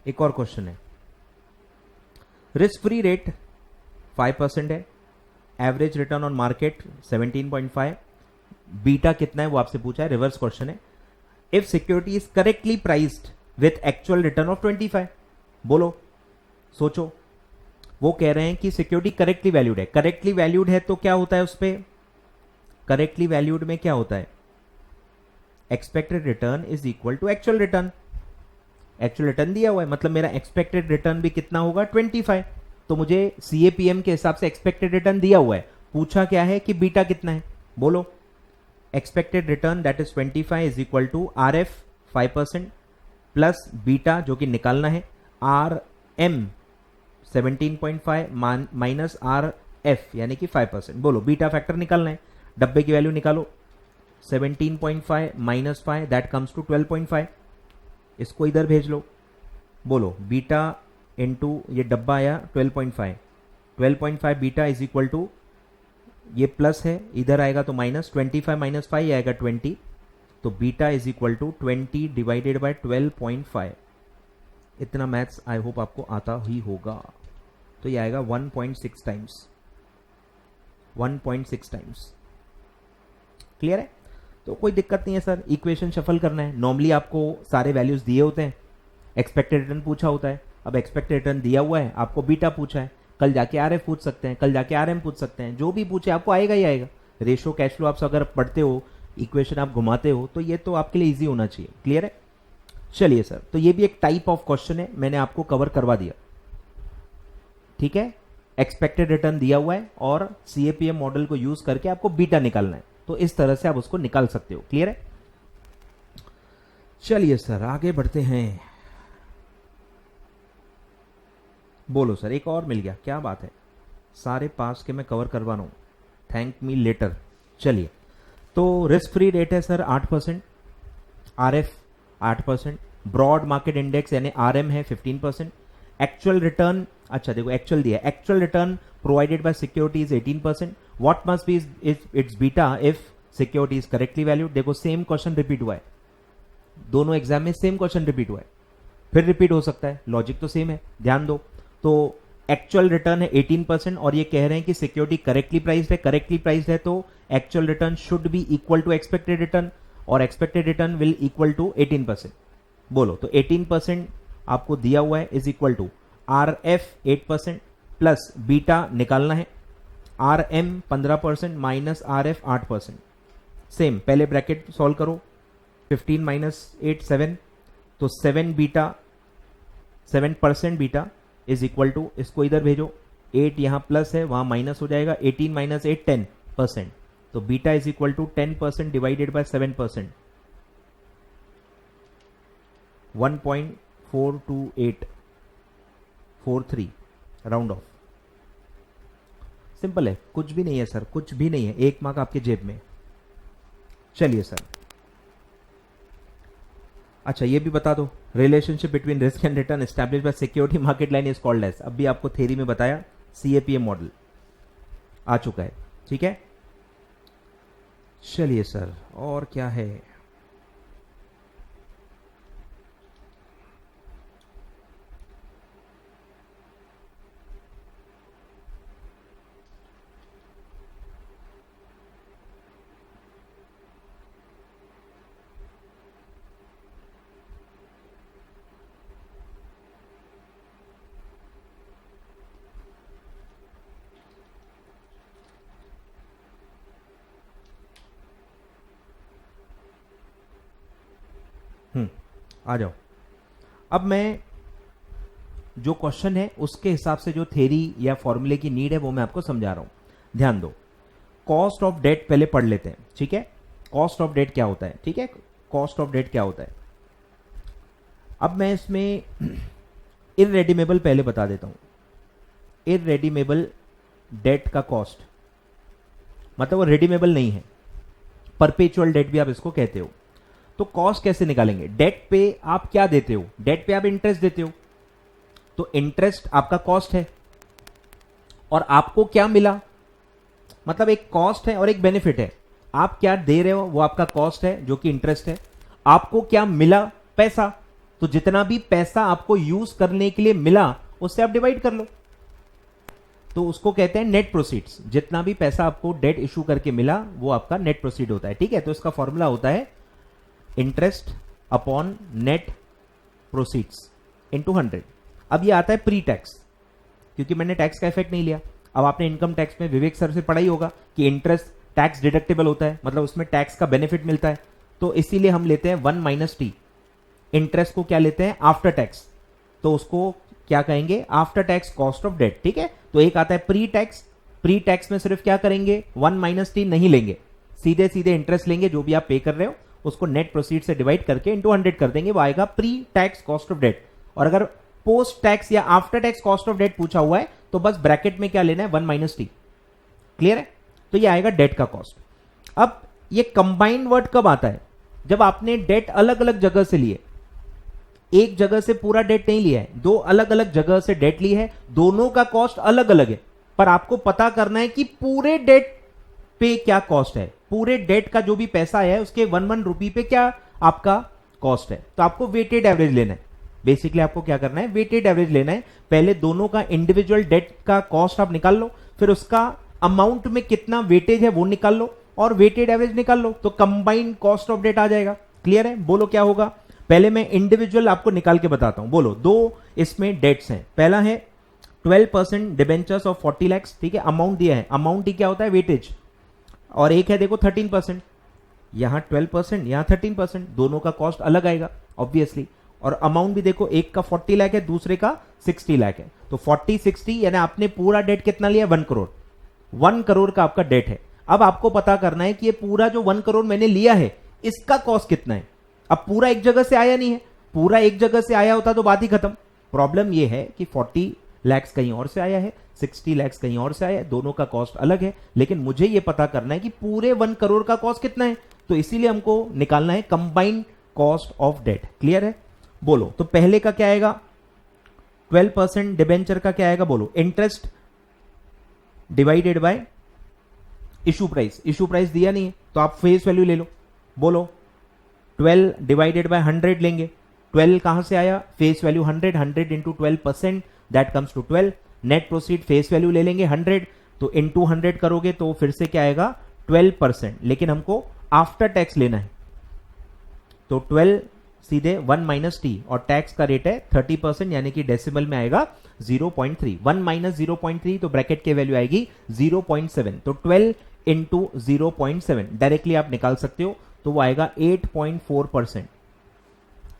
A: एक और क्वेश्चन है। रिस्क फ्री रेट 5% है, average return on market 17.5, beta कितना है वो आपसे पूछा है, रिवर्स क्वेश्चन है। If security is correctly priced with actual return of 25, बोलो, सोचो। वो कह रहे हैं कि सिक्योरिटी करेक्टली वैल्यूड है। करेक्टली वैल्यूड है तो क्या होता है उस पे? करेक्टली वैल्यूड में क्या होता है? Expected return is equal to actual return. Actual return दिया हुआ है मतलब मेरा एक्सपेक्टेड रिटर्न भी कितना होगा? 25। तो मुझे सीएपीएम के हिसाब से एक्सपेक्टेड रिटर्न दिया हुआ है, पूछा क्या है कि बीटा कितना है। बोलो, expected return that is 25 is equal to R F 5% plus beta जो कि निकालना है R M 17.5 minus R F यानी कि 5%। बोलो, बीटा फैक्टर निकालना है, डब्बे की वैल्यू निकालो, 17.5 माइनस 5 दैट कम्स टू 12.5। इसको इधर भेज लो। बोलो, बीटा इंटू ये डब्बा आया 12.5, 12.5 बीटा इज इक्वल टू, ये प्लस है इधर आएगा तो माइनस, 25 माइनस 5 आएगा 20, तो beta is equal to 20 divided by 12.5। इतना मैथ्स आई होप आपको आता ही होगा। तो ये आएगा 1.6 टाइम्स, 1.6 टाइम्स। क्लियर है? तो कोई दिक्कत नहीं है सर, इक्वेशन शफल करना है। नॉर्मली आपको सारे वैल्यूज दिए होते हैं, एक्सपेक्टेड रिटर्न पूछा होता है। अब एक्सपेक्टेड रिटर्न दिया हुआ है, आपको बीटा पूछा है, कल जाके आरएफ पूछ सकते हैं, कल जाके आरएम पूछ सकते हैं, जो भी पूछे आपको आएगा ही आएगा। रेशो कैश फ्लो आप अगर पढ़ते हो, इक्वेशन आप घुमाते हो, तो ये तो आपके लिए इजी होना चाहिए। क्लियर है? चलिए सर, तो ये भी एक टाइप ऑफ क्वेश्चन है, मैंने आपको कवर करवा दिया। ठीक है, एक्सपेक्टेड रिटर्न दिया हुआ है और सीएपीएम मॉडल को यूज करके आपको बीटा निकालना है, तो इस तरह से आप उसको निकाल सकते हो। क्लियर है? चलिए सर, आगे बढ़ते हैं। बोलो सर, एक और मिल गया, क्या बात है, सारे पास के मैं कवर करवा रहा हूं, थैंक मी लेटर। चलिए, तो रिस्क फ्री रेट है sir 8%, RF 8%, broad market index यानी आरएम है 15%, एक्चुअल रिटर्न, अच्छा देखो एक्चुअल दिया, actual return provided by security is 18%, what must be its beta if security is correctly valued. देखो सेम क्वेश्चन रिपीट हुआ है, दोनों एग्जाम में सेम क्वेश्चन रिपीट हुआ है, फिर रिपीट हो सकता है, लॉजिक तो सेम है, ध्यान दो। तो एक्चुअल रिटर्न है 18% और ये कह रहे हैं कि सिक्योरिटी करेक्टली प्राइस्ड है, करेक्टली प्राइस्ड है तो actual return should be equal to expected return और expected return will equal to 18%। बोलो, तो 18% आपको दिया हुआ है is equal to RF 8% plus beta निकालना है, आरएम 15% माइनस आरएफ 8%। सेम, पहले ब्रैकेट सॉल्व करो, 15 माइनस 8 7, तो 7 beta 7% beta is equal to, इसको इधर भेजो, 8 यहां प्लस है वहां माइनस हो जाएगा, 18 माइनस 8 10%, तो beta is equal to 10% divided by 7%, 1.42843 round off. Simple है, कुछ भी नहीं है सर, कुछ भी नहीं है, 1 मार्क आपके जेब में। चलिए सर, अच्छा ये भी बता दो, relationship between risk and return established by security market line is called as, अब भी आपको थ्योरी में बताया, सीएपीएम मॉडल आ चुका है। ठीक है, चलिए सर, और क्या है, आ जाओ। अब मैं जो क्वेश्चन है उसके हिसाब से जो थ्योरी या फॉर्मूले की नीड है वो मैं आपको समझा रहा हूं, ध्यान दो। कॉस्ट ऑफ डेट पहले पढ़ लेते हैं। ठीक है, कॉस्ट ऑफ डेट क्या होता है, ठीक है, कॉस्ट ऑफ डेट क्या होता है। अब मैं इसमें इररेडीमेबल पहले बता देता हूं। इररेडीमेबल डेट का कॉस्ट मतलब वो रेडीमेबल नहीं है, परपेचुअल डेट भी आप इसको कहते हो। तो कॉस्ट कैसे निकालेंगे, डेट पे आप क्या देते हो, डेट पे आप इंटरेस्ट देते हो, तो इंटरेस्ट आपका कॉस्ट है और आपको क्या मिला, मतलब एक कॉस्ट है और एक बेनिफिट है। आप क्या दे रहे हो वो आपका कॉस्ट है जो कि इंटरेस्ट है, आपको क्या मिला, पैसा, तो जितना भी पैसा आपको यूज करने के लिए मिला उससे आप डिवाइड कर लो, तो उसको कहते हैं नेट प्रोसीड्स। जितना भी पैसा आपको डेट इशू करके मिला वो आपका नेट प्रोसीड होता है। ठीक है, तो इसका फॉर्मूला होता है interest upon net proceeds into 100। अब ये आता है प्री टैक्स, क्योंकि मैंने टैक्स का इफेक्ट नहीं लिया। अब आपने इनकम टैक्स में विवेक सर से पढ़ा ही होगा कि इंटरेस्ट टैक्स डिडक्टेबल होता है, मतलब उसमें टैक्स का बेनिफिट मिलता है, तो इसीलिए हम लेते हैं 1 माइनस टी। इंटरेस्ट को क्या लेते हैं, आफ्टर टैक्स, तो उसको क्या कहेंगे, after tax cost of debt. ठीक है, तो एक आता है प्री टैक्स, प्री टैक्स में सिर्फ क्या करेंगे, 1 माइनस टी नहीं लेंगे, सीधे सीधे इंटरेस्ट लेंगे जो भी आप पे कर रहे हो, उसको नेट प्रोसीड से डिवाइड करके इंटू 100 कर देंगे, वो आएगा pre tax cost of debt. और अगर पोस्ट टैक्स या after tax cost of debt पूछा हुआ है तो बस ब्रैकेट में क्या लेना है, 1 माइनस टी। क्लियर है, तो ये आएगा डेट का कॉस्ट। अब ये कंबाइंड वर्ड कब आता है, जब आपने डेट अलग अलग जगह से लिए, एक जगह से पूरा डेट नहीं लिया है, दो अलग अलग जगह से डेट ली है, दोनों का कॉस्ट अलग अलग है, पर आपको पता करना है कि पूरे डेट पे क्या कॉस्ट है, पूरे डेट का जो भी पैसा है उसके 1 रुपी पे क्या आपका कॉस्ट है। तो आपको वेटेड एवरेज लेना है, बेसिकली आपको क्या करना है, वेटेड एवरेज लेना है। पहले दोनों का इंडिविजुअल डेट का कॉस्ट आप निकाल लो, फिर उसका अमाउंट में कितना वेटेज है वो निकाल लो और वेटेड एवरेज निकाल लो, तो कंबाइंड कॉस्ट ऑफ डेट आ जाएगा। क्लियर है, बोलो क्या होगा। पहले मैं इंडिविजुअल आपको निकाल के बताता हूं, बोलो। दो इसमें डेट्स हैं, पहला है 12% डिबेंचर्स ऑफ 40 लैक्स, ठीक है, अमाउंट दिया है, अमाउंट ही क्या होता है, वेटेज, और एक है देखो 13%, यहां 12%, यहां 13%, दोनों का कॉस्ट अलग आएगा ऑब्वियसली, और अमाउंट भी देखो, एक का 40 लाख है, दूसरे का 60 लाख है, तो 40 60 यानी आपने पूरा डेट कितना लिया, 1 करोड़, 1 करोड़ का आपका डेट है। अब आपको पता करना है कि ये पूरा जो 1 करोड़ मैंने लिया है इसका कॉस्ट कितना है। अब पूरा एक जगह से आया नहीं है, पूरा एक जगह से आया होता तो बात ही खत्म। प्रॉब्लम ये है कि 40 लैक्स कहीं और से आया है, 60 लैक्स कहीं और से आया है, दोनों का कॉस्ट अलग है, लेकिन मुझे ये पता करना है कि पूरे 1 करोड़ का कॉस्ट कितना है, तो इसीलिए हमको निकालना है combined cost of debt. Clear है? बोलो, तो पहले का क्या आएगा, 12% डिबेंचर का क्या आएगा, बोलो, interest divided bye issue price, issue price दिया नहीं है तो आप फेस वैल्यू ले लो, बोलो 12 डिवाइडेड बाय 100 लेंगे, 12 कहां से आया, face value 100, 100 into 12% that comes to 12, net proceed face value ले लेंगे 100, तो इंटू 100 करोगे तो फिर से क्या आएगा 12%, लेकिन हमको आफ्टर टैक्स लेना है, तो 12 सीधे 1 माइनस टी, और टैक्स का रेट है 30%, यानी कि डेसिमल में आएगा 0.3, 1 माइनस 0.3 तो ब्रैकेट की वैल्यू आएगी 0.7, तो 12 इंटू 0.7 डायरेक्टली आप निकाल सकते हो, तो वो आएगा 8.4%।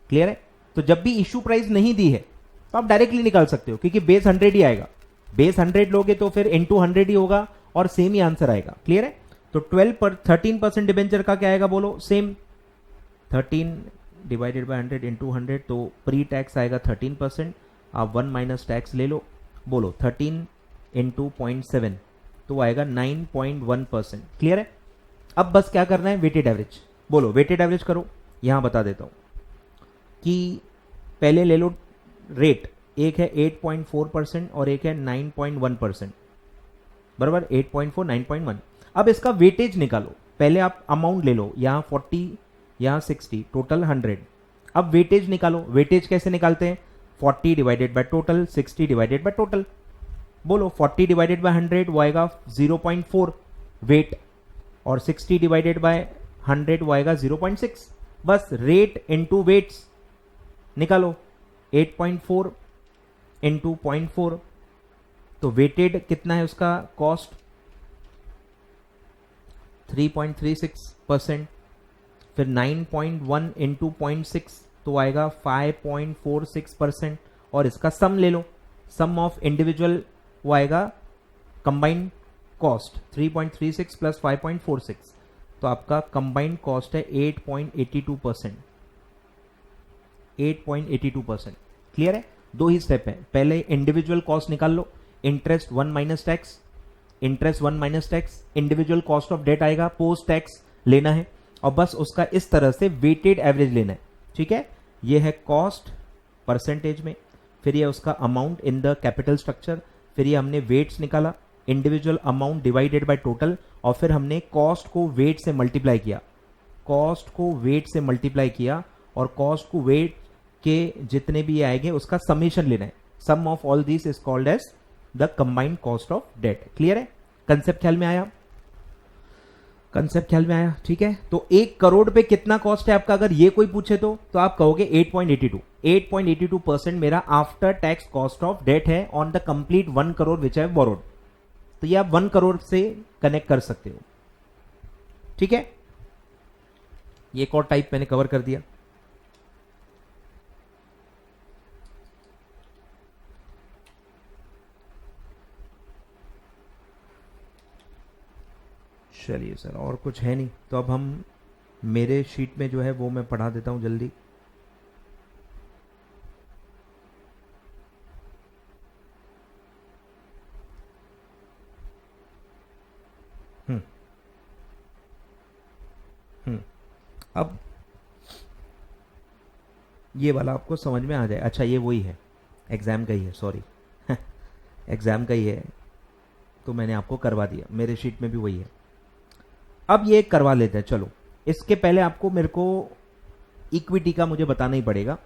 A: क्लियर है? तो जब भी इशू प्राइस नहीं दी है तो आप डायरेक्टली निकाल सकते हो, क्योंकि बेस 100 ही आएगा, बेस 100 लोगे तो फिर इंटू 100 ही होगा और सेम ही आंसर आएगा। क्लियर है? तो 13% डिबेंचर का क्या आएगा, बोलो, सेम 13 डिवाइडेड बाय 100 इंटू 100, तो प्री टैक्स आएगा 13%, आप 1 माइनस टैक्स ले लो, बोलो 13 इंटू 0.7 तो आएगा 9.1%। क्लियर है? अब बस क्या करना है, वेटेड एवरेज, बोलो वेटेड एवरेज करो, यहां बता देता हूं कि पहले ले लो रेट, एक है 8.4% और एक है 9.1%, बराबर 8.4 9.1। अब इसका वेटेज निकालो, पहले आप अमाउंट ले लो, यहां 40 यहां 60, टोटल 100। अब वेटेज निकालो, वेटेज कैसे निकालते हैं, 40 divided by total, 60 divided by total, बोलो 40 डिवाइडेड बाय 100 वो आएगा 0.4 वेट, और 60 डिवाइडेड बाय 100 वो आएगा 0.6, बस रेट इनटू वेट्स निकालो, 8.4 इंटू 0.4, तो वेटेड कितना है उसका कॉस्ट 3.36%, फिर 9.1 इंटू 0.6 तो आएगा 5.46%, और इसका सम ले लो, सम ऑफ इंडिविजुअल वो आएगा कंबाइंड कॉस्ट 3.36 प्लस 5.46, तो आपका कंबाइंड कॉस्ट है 8.82%, 8.82%। क्लियर है? दो ही स्टेप है, पहले इंडिविजुअल कॉस्ट निकाल लो, interest 1 minus tax, interest 1 minus tax, individual cost of debt आएगा, पोस्ट टैक्स लेना है, और बस उसका इस तरह से वेटेड एवरेज लेना है। ठीक है? ये है कॉस्ट परसेंटेज में, फिर ये उसका amount in the capital structure, फिर ये हमने वेट्स निकाला, individual amount divided by total, और फिर हमने कॉस्ट को वेट से मल्टीप्लाई किया, कॉस्ट को वेट से मल्टीप्लाई किया, और कॉस्ट को वेट के जितने भी आएंगे उसका समेशन लेना है, sum of all this is called as the combined cost of debt. Clear है? कंसेप्ट ख्याल में आया? कंसेप्ट ख्याल में आया? ठीक है, तो 1 करोड़ पे कितना कॉस्ट है आपका, अगर ये कोई पूछे तो आप कहोगे 8.82, 8.82% मेरा after tax cost of debt है on the complete 1 crore which I borrowed. तो ये आप 1 करोड़ से कनेक्ट कर सकते हो। ठीक है, ये एक और टाइप मैंने कवर कर दिया। चलिए सर, और कुछ है नहीं तो अब हम मेरे शीट में जो है वो मैं पढ़ा देता हूं जल्दी। अब ये वाला आपको समझ में आ जाए। अच्छा, ये वही है, एग्जाम का ही है, सॉरी एग्जाम का ही है, तो मैंने आपको करवा दिया, मेरे शीट में भी वही है। अब ये करवा लेते हैं। चलो, इसके पहले आपको मेरे को इक्विटी का मुझे बताना ही पड़ेगा।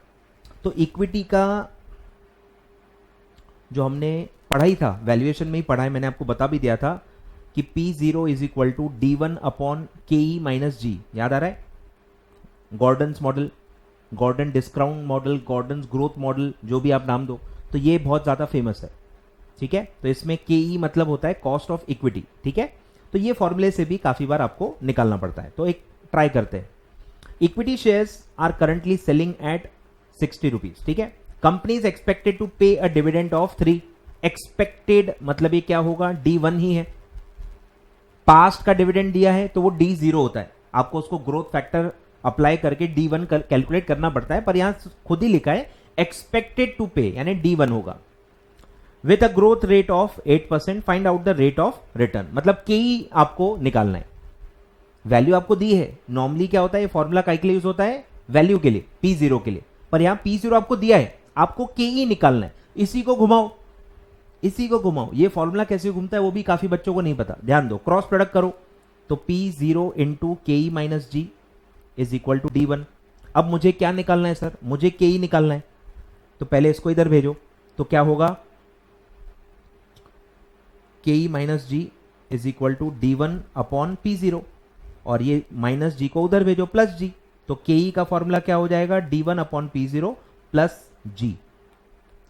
A: तो इक्विटी का जो हमने पढ़ाई था, वैल्यूएशन में ही पढ़ा है, मैंने आपको बता भी दिया था कि P0 is equal to D1 upon KE minus G। याद आ रहा है? Gordon's model, Gordon discount model, Gordon's growth model, जो भी आप नाम दो, तो ये बहुत ज्यादा फेमस है। ठीक है। तो इसमें KE मतलब होता है कॉस्ट ऑफ इक्विटी, ठीक है। तो ये फॉर्मूले से भी काफी बार आपको निकालना पड़ता है, तो एक ट्राई करते हैं। Equity shares are currently selling at 60 rupees, ठीक है। कंपनी इज एक्सपेक्टेड टू पे अ डिविडेंड ऑफ 3। एक्सपेक्टेड मतलब ये क्या होगा, D1 ही है। पास्ट का डिविडेंड दिया है तो वो D0 होता है, आपको उसको ग्रोथ फैक्टर अप्लाई करके D1 कैलकुलेट करना पड़ता है, पर यहां खुद ही लिखा है एक्सपेक्टेड टू पे, यानी D1 होगा। With a growth rate of 8%, find out the rate of return, मतलब KE आपको निकालना है। वैल्यू आपको दी है, नॉर्मली क्या होता है, ये फॉर्मूला काय के लिए यूज होता है, वैल्यू के लिए, P0 के लिए, पर यहां P0 आपको दिया है, आपको KE निकालना है। इसी को घुमाओ, इसी को घुमाओ, ये फॉर्मूला कैसे घूमता है वो भी काफी बच्चों को नहीं पता, ध्यान दो। क्रॉस प्रोडक्ट करो तो P0 into KE minus G is equal to D1। अब मुझे क्या निकालना है सर, मुझे KE निकालना है, तो पहले इसको इधर भेजो, तो क्या होगा, KE minus G is equal to D1 upon P0, और ये माइनस G को उधर भेजो प्लस G, तो KE का फॉर्मूला क्या हो जाएगा, D1 upon P0 plus G।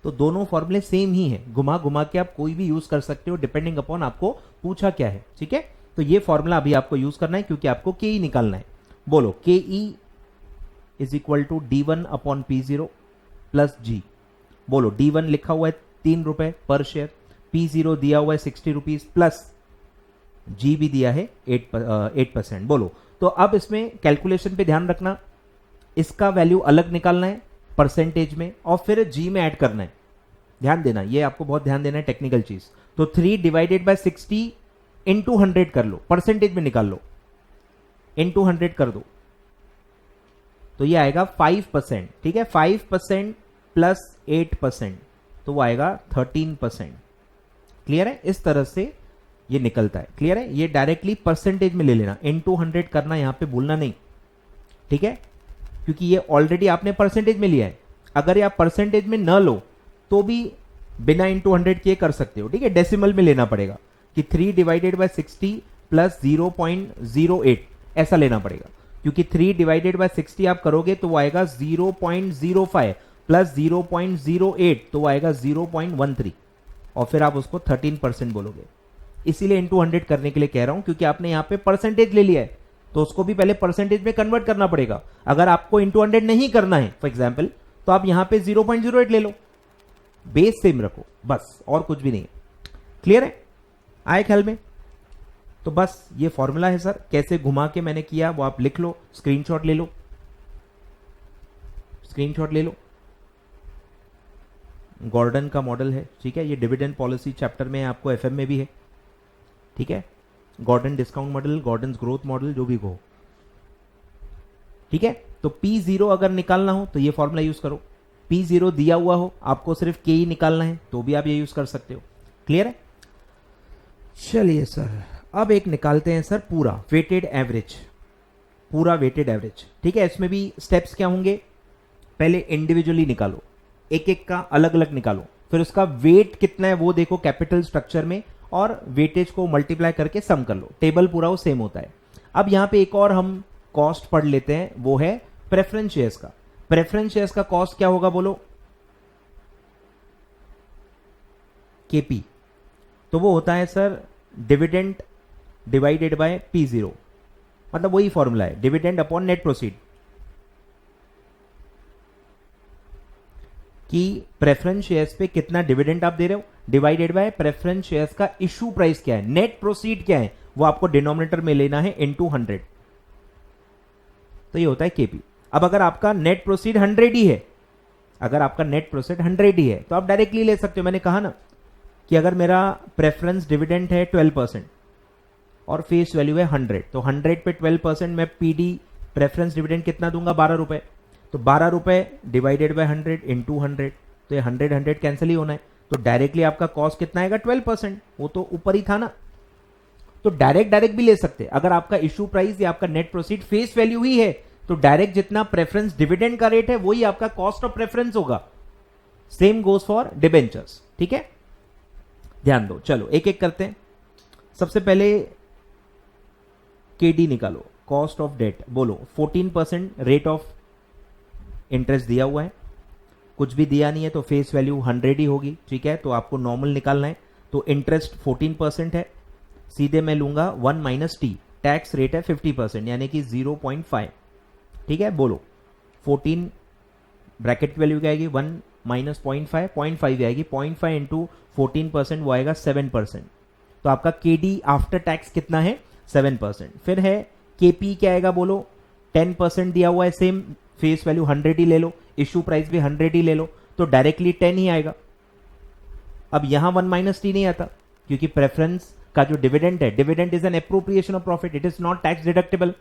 A: तो दोनों फॉर्मूले सेम ही है, घुमा घुमा के आप कोई भी यूज कर सकते हो डिपेंडिंग अपॉन आपको पूछा क्या है, ठीक है। तो ये फॉर्मूला अभी आपको यूज करना है क्योंकि आपको KE निकालना है। बोलो, KE is equal to D1 upon P0 plus G। बोलो, D1 लिखा हुआ है 3 रुपए पर शेयर, P0 दिया हुआ है 60 रुपीज, प्लस G भी दिया है 8%। बोलो, तो अब इसमें कैलकुलेशन पे ध्यान रखना, इसका वैल्यू अलग निकालना है परसेंटेज में और फिर G में ऐड करना है। ध्यान देना, ये आपको बहुत ध्यान देना है, टेक्निकल चीज। तो 3 डिवाइडेड बाय 60 इंटू 100 कर लो, परसेंटेज में निकाल लो, इंटू 100 कर दो, तो ये आएगा 5%, ठीक है। 5% प्लस 8%, तो वो आएगा 13%। क्लियर है, इस तरह से ये निकलता है। क्लियर है, ये डायरेक्टली परसेंटेज में ले लेना, इंटू 100 करना यहां पे भूलना नहीं, ठीक है, क्योंकि ये ऑलरेडी आपने परसेंटेज में लिया है। अगर ये आप परसेंटेज में न लो तो भी बिना इंटू 100 किए कर सकते हो, ठीक है। डेसिमल में लेना पड़ेगा कि 3 डिवाइडेड बाय 60 प्लस 0.08 ऐसा लेना पड़ेगा, क्योंकि 3 डिवाइडेड बाय 60 आप करोगे तो वो आएगा 0.05 प्लस 0.08, तो वो आएगा 0.13, और फिर आप उसको 13% बोलोगे। इसीलिए इंटू 100 करने के लिए कह रहा हूं, क्योंकि आपने यहां पे परसेंटेज ले लिया है तो उसको भी पहले परसेंटेज में कन्वर्ट करना पड़ेगा। अगर आपको इंटू 100 नहीं करना है फॉर एग्जाम्पल, तो आप यहां पे 0.08 ले लो, बेस सेम रखो, बस और कुछ भी नहीं। क्लियर है, आए ख्याल में? तो बस ये फॉर्मूला है सर, कैसे घुमा के मैंने किया वो आप लिख लो, स्क्रीनशॉट ले लो, स्क्रीनशॉट ले लो। गॉर्डन का मॉडल है, ठीक है, ये डिविडेंड पॉलिसी चैप्टर में आपको FM में भी है, ठीक है। Gordon discount model, Gordon growth model, जो भी हो, ठीक है। तो P0 अगर निकालना हो तो ये फॉर्मूला यूज करो, P0 दिया हुआ हो, आपको सिर्फ KE निकालना है तो भी आप ये यूज कर सकते हो। क्लियर है, चलिए सर अब एक निकालते हैं सर पूरा वेटेड एवरेज, पूरा वेटेड एवरेज, ठीक है। इसमें भी स्टेप्स क्या होंगे, पहले इंडिविजुअली निकालो, एक एक का अलग अलग निकालो, फिर उसका वेट कितना है वो देखो कैपिटल स्ट्रक्चर में, और वेटेज को मल्टीप्लाई करके सम कर लो, टेबल पूरा वो सेम होता है। अब यहां पे एक और हम कॉस्ट पढ़ लेते हैं, वो है प्रेफरेंस शेयर्स का। प्रेफरेंस शेयर्स का कॉस्ट क्या होगा बोलो, KP, तो वो होता है sir dividend divided by P0, मतलब वही फॉर्मूला है, डिविडेंड अपॉन नेट प्रोसीड, कि प्रेफरेंस शेयर्स पे कितना डिविडेंड आप दे रहे हो डिवाइडेड बाय प्रेफरेंस शेयर्स का इशू प्राइस क्या है, नेट प्रोसीड क्या है, वो आपको डिनोमिनेटर में लेना है इंटू 100, तो ये होता है KP। अब अगर आपका नेट प्रोसीड 100 ही है, अगर आपका नेट प्रोसीड 100 ही है तो आप डायरेक्टली ले सकते हो। मैंने कहा ना कि अगर मेरा प्रेफरेंस डिविडेंड है 12% और फेस वैल्यू है 100, तो 100 पे 12% मैं PD प्रेफरेंस डिविडेंड कितना दूंगा, 12 रुपए, तो 12 रुपए डिवाइडेड बाय 100 इंटू 100, तो ये 100 कैंसिल ही होना है, तो डायरेक्टली आपका कॉस्ट कितना आएगा, 12%, वो तो ऊपर ही था ना। तो डायरेक्ट भी ले सकते, अगर आपका इशू प्राइस या आपका नेट प्रोसीड फेस वैल्यू ही है तो डायरेक्ट जितना प्रेफरेंस डिविडेंड का रेट है वही आपका कॉस्ट ऑफ प्रेफरेंस होगा। सेम गोज फॉर डिबेंचर्स, ठीक है, ध्यान दो। चलो एक एक करते हैं। सबसे पहले KD निकालो, कॉस्ट ऑफ डेट, बोलो 14% रेट ऑफ इंटरेस्ट दिया हुआ है, कुछ भी दिया नहीं है तो फेस वैल्यू 100 ही होगी, ठीक है। तो आपको नॉर्मल निकालना है, तो इंटरेस्ट 14% है, सीधे मैं लूंगा 1 माइनस टी, टैक्स रेट है 50% यानी कि 0.5, ठीक है। बोलो 14 ब्रैकेट की वैल्यू क्या आएगी, 1 माइनस 0.5, 0.5 आएगी, 0.5 इंटू 14% वो आएगा 7%। तो आपका केडी आफ्टर टैक्स कितना है, 7%। फिर है केपी क्या आएगा, बोलो 10% दिया हुआ है, सेम फेस वैल्यू 100 ही ले लो, इशू प्राइस भी 100 ही ले लो, तो डायरेक्टली 10 ही आएगा। अब यहां 1 माइनस टी नहीं आता क्योंकि प्रेफरेंस का जो डिविडेंड है, dividend is an appropriation of profit, it is not tax deductible.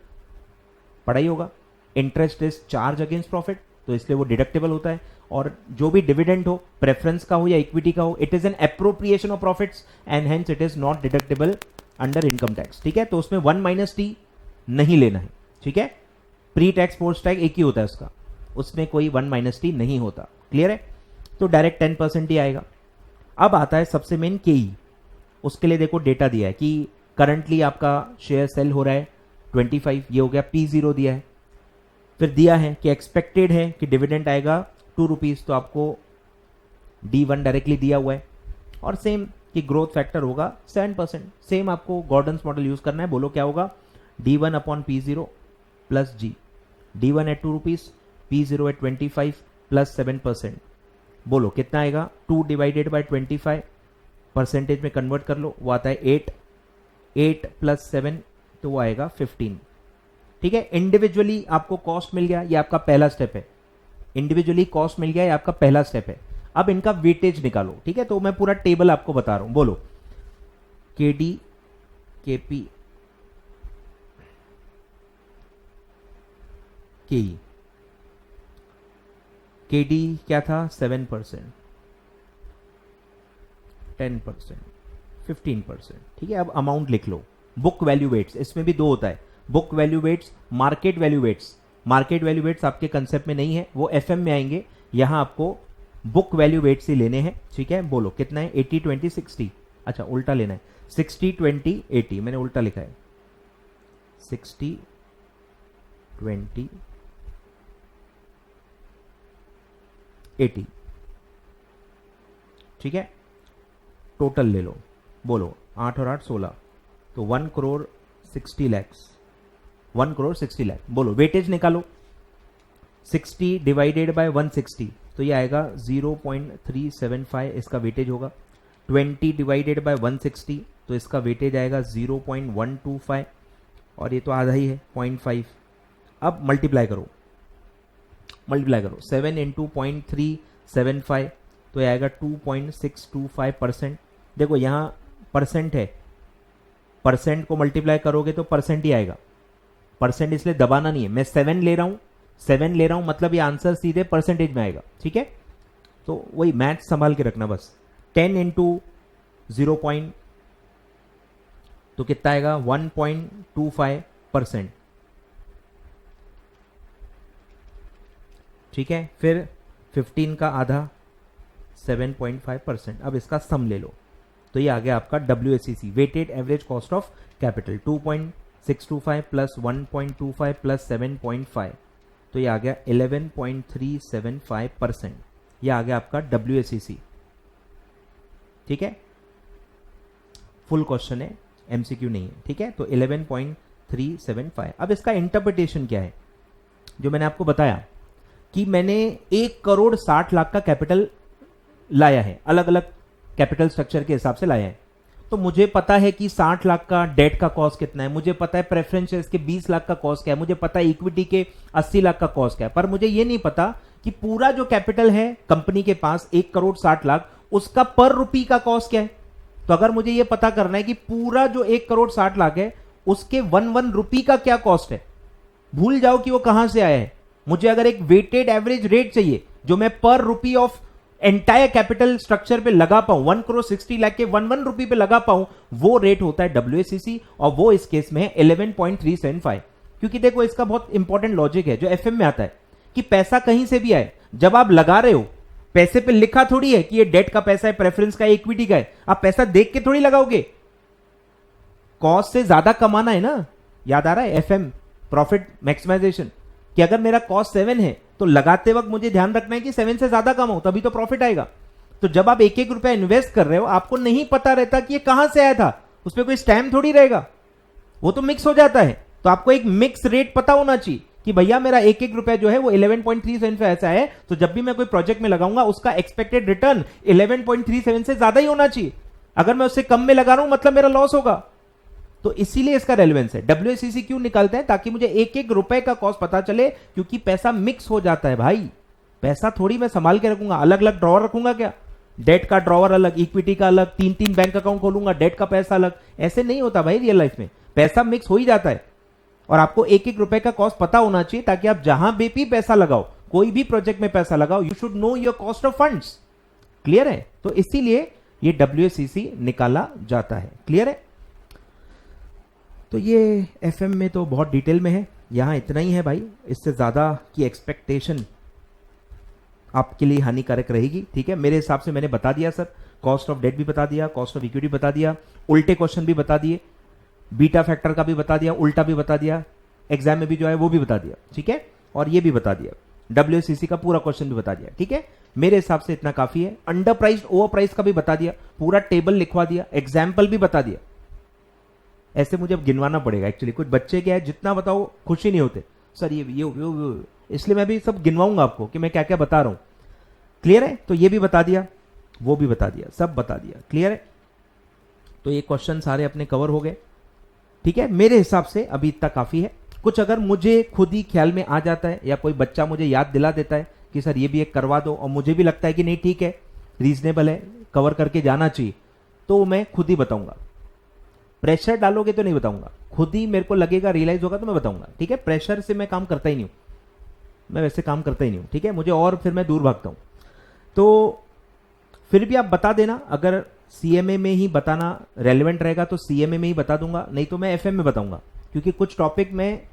A: पढ़ाई होगा, interest is charge against profit, तो इसलिए वो डिडक्टेबल होता है। और जो भी डिविडेंड हो, प्रेफरेंस का हो या इक्विटी का हो, it is an appropriation of profits and hence it is not deductible under income tax, ठीक है। तो उसमें 1 माइनस टी नहीं लेना है, ठीक है। प्री टैक्स पोस्ट टैक्स एक ही होता है उसका, उसमें कोई 1 माइनस टी नहीं होता, क्लियर है। तो डायरेक्ट 10% ही आएगा। अब आता है सबसे मेन केई, उसके लिए देखो डेटा दिया है कि करंटली आपका शेयर सेल हो रहा है 25, ये हो गया, P0 दिया है। फिर दिया है कि एक्सपेक्टेड है कि डिविडेंड आएगा 2 रुपीज, तो आपको D1 डायरेक्टली दिया हुआ है। और सेम कि ग्रोथ फैक्टर होगा 7%, सेम आपको गॉर्डन्स मॉडल यूज करना है। बोलो क्या होगा, D1 upon P0 plus G, D1 at 2 rupees, P0 at 25 plus 7%। बोलो कितना आएगा, 2 डिवाइडेड बाई 25 परसेंटेज में कन्वर्ट कर लो, वो आता है 8, 8 प्लस 7 तो वो आएगा 15, ठीक है। इंडिविजुअली आपको कॉस्ट मिल गया, ये आपका पहला स्टेप है। इंडिविजुअली कॉस्ट मिल गया, ये आपका पहला स्टेप है। अब इनका वेटेज निकालो, ठीक है। तो मैं पूरा टेबल आपको बता रहा हूं, बोलो केडी, केपी, केई। केडी क्या था, 7%, 10%, 15%, ठीक है। अब अमाउंट लिख लो। बुक वैल्यू वेट्स, इसमें भी दो होता है, book value weights, market value weights. Market value weights आपके कंसेप्ट में नहीं है, वो एफएम में आएंगे। यहां आपको बुक वैल्यू वेट्स ही लेने हैं, ठीक है। बोलो कितना है, 80 20 60, अच्छा उल्टा लेना है, 60 20 80, मैंने उल्टा लिखा है, 60 20 80, ठीक है। टोटल ले लो, बोलो 8 और 8 16, तो 1 करोड़ 60 लैक्स, 1 करोड़ 60 लाख। बोलो वेटेज निकालो, 60 डिवाइडेड बाय 160, तो ये आएगा 0.375 इसका वेटेज होगा। 20 डिवाइडेड बाय 160, तो इसका वेटेज आएगा 0.125, और ये तो आधा ही है 0.5। अब मल्टीप्लाई करो, 7 इंटू 0.375, तो ये आएगा 2.625%। देखो यहाँ परसेंट है, परसेंट को मल्टीप्लाई करोगे तो परसेंट ही आएगा, परसेंट इसलिए दबाना नहीं है। मैं 7 ले रहा हूं, मतलब ये आंसर सीधे परसेंटेज में आएगा, ठीक है। तो वही मैथ संभाल के रखना बस। 10 इंटू 0. तो कितना आएगा, 1.25%, ठीक है। फिर 15 का आधा 7.5%। अब इसका सम ले लो, तो ये आ गया आपका WACC, weighted average cost of capital, 2.625 plus 1.25 plus 7.5, तो ये आ गया 11.375%। ये आ गया आपका WACC, ठीक है। फुल क्वेश्चन है, MCQ नहीं है, ठीक है। तो 11.375। अब इसका इंटरप्रिटेशन क्या है, जो मैंने आपको बताया कि मैंने 1 करोड़ 60 लाख का कैपिटल लाया है, अलग अलग कैपिटल स्ट्रक्चर के हिसाब से लाया है। तो मुझे पता है कि 60 लाख का डेट का कॉस्ट कितना है, मुझे पता है प्रेफरेंस शेयर्स के 20 लाख का कॉस्ट क्या है, मुझे पता है इक्विटी के 80 लाख का कॉस्ट क्या है, पर मुझे ये नहीं पता कि पूरा जो कैपिटल है कंपनी के पास 1 करोड़ 60 लाख, उसका पर रुपी का कॉस्ट क्या है। तो अगर मुझे ये पता करना है कि पूरा जो 1 करोड़ 60 लाख है उसके 1 रुपी का क्या कॉस्ट है, भूल जाओ कि वो कहां से आया है। मुझे अगर एक वेटेड एवरेज रेट चाहिए जो मैं पर rupee of entire capital structure पे लगा पाऊं, 1 करोड़ 60 लाख के 1 रुपी पे लगा पाऊं, वो रेट होता है WACC, और वो इस केस में है 11.375। क्योंकि देखो इसका बहुत इंपॉर्टेंट लॉजिक है जो FM में आता है कि पैसा कहीं से भी आए, जब आप लगा रहे हो पैसे पे लिखा थोड़ी है कि ये डेट का पैसा है, प्रेफरेंस का है, इक्विटी का है, आप पैसा देख के थोड़ी लगाओगे। कॉस्ट से ज्यादा कमाना है ना, याद आ रहा है FM प्रॉफिट मैक्सिमाइजेशन, कि अगर मेरा कॉस्ट 7 है तो लगाते वक्त मुझे ध्यान रखना है कि 7 से ज्यादा कमाओ, तभी तो प्रॉफिट आएगा। तो जब आप 1-1 रुपया इन्वेस्ट कर रहे हो, आपको नहीं पता रहता कि ये कहां से आया था, उसमें कोई स्टैम्प थोड़ी रहेगा, वो तो मिक्स हो जाता है। तो आपको एक मिक्स रेट पता होना चाहिए कि भैया मेरा 1-1 रुपया जो है वो 11.37 पे ऐसा है, तो जब भी मैं कोई प्रोजेक्ट में लगाऊंगा उसका एक्सपेक्टेड रिटर्न 11.37 से ज्यादा ही होना चाहिए। अगर मैं उससे कम में लगा रहा हूं मतलब मेरा लॉस होगा। तो इसीलिए इसका रेलेवेंस है। WACC क्यों निकालते हैं? ताकि मुझे 1-1 रुपए का कॉस्ट पता चले, क्योंकि पैसा मिक्स हो जाता है भाई। पैसा थोड़ी मैं संभाल के रखूंगा, अलग अलग ड्रॉवर रखूंगा क्या? डेट का ड्रॉवर अलग, इक्विटी का अलग, 3-3 बैंक अकाउंट खोलूंगा, डेट का पैसा अलग, ऐसे नहीं होता भाई रियल लाइफ में। पैसा मिक्स हो ही जाता है और आपको 1-1 रुपए का कॉस्ट पता होना चाहिए, ताकि आप जहां भी पैसा लगाओ, कोई भी प्रोजेक्ट में पैसा लगाओ, you should know your cost of funds. Clear है? तो इसीलिए ये WACC निकाला जाता है। क्लियर है? तो ये FM में तो बहुत डिटेल में है, यहां इतना ही है भाई। इससे ज्यादा की एक्सपेक्टेशन आपके लिए हानिकारक रहेगी। ठीक है, मेरे हिसाब से मैंने बता दिया सर, कॉस्ट ऑफ डेट भी बता दिया, कॉस्ट ऑफ इक्विटी बता दिया, उल्टे क्वेश्चन भी बता दिए, बीटा फैक्टर का भी बता दिया, उल्टा भी बता दिया, एग्जाम में भी जो है वो भी बता दिया। ठीक है, और ये भी बता दिया, WACC का पूरा क्वेश्चन भी बता दिया। ठीक है, मेरे हिसाब से इतना काफी है। अंडर प्राइस ओवर प्राइस का भी बता दिया, पूरा टेबल लिखवा दिया, एग्जाम्पल भी बता दिया। ऐसे मुझे अब गिनवाना पड़ेगा एक्चुअली, कुछ बच्चे क्या है जितना बताओ खुशी नहीं होते, सर ये इसलिए मैं भी सब गिनवाऊंगा आपको कि मैं क्या क्या बता रहा हूं। क्लियर है? तो ये भी बता दिया, वो भी बता दिया, सब बता दिया। क्लियर है? तो ये क्वेश्चन सारे अपने कवर हो गए। ठीक है, मेरे हिसाब से अभी इतना काफी है। कुछ अगर मुझे खुद ही ख्याल में आ जाता है या कोई बच्चा मुझे याद दिला देता है कि सर ये भी एक करवा दो, और मुझे भी लगता है कि नहीं ठीक है, रीजनेबल है, कवर करके जाना चाहिए, तो मैं खुद ही बताऊंगा। प्रेशर डालोगे तो नहीं बताऊंगा, खुद ही मेरे को लगेगा, रियलाइज होगा तो मैं बताऊंगा। ठीक है, प्रेशर से मैं काम करता ही नहीं हूं, मैं वैसे काम करता ही नहीं हूं। ठीक है, मुझे और फिर मैं दूर भागता हूं। तो फिर भी आप बता देना, अगर CMA में ही बताना रेलेवेंट रहेगा तो CMA में ही बता दूंगा, नहीं तो मैं FM में बताऊंगा, क्योंकि कुछ टॉपिक में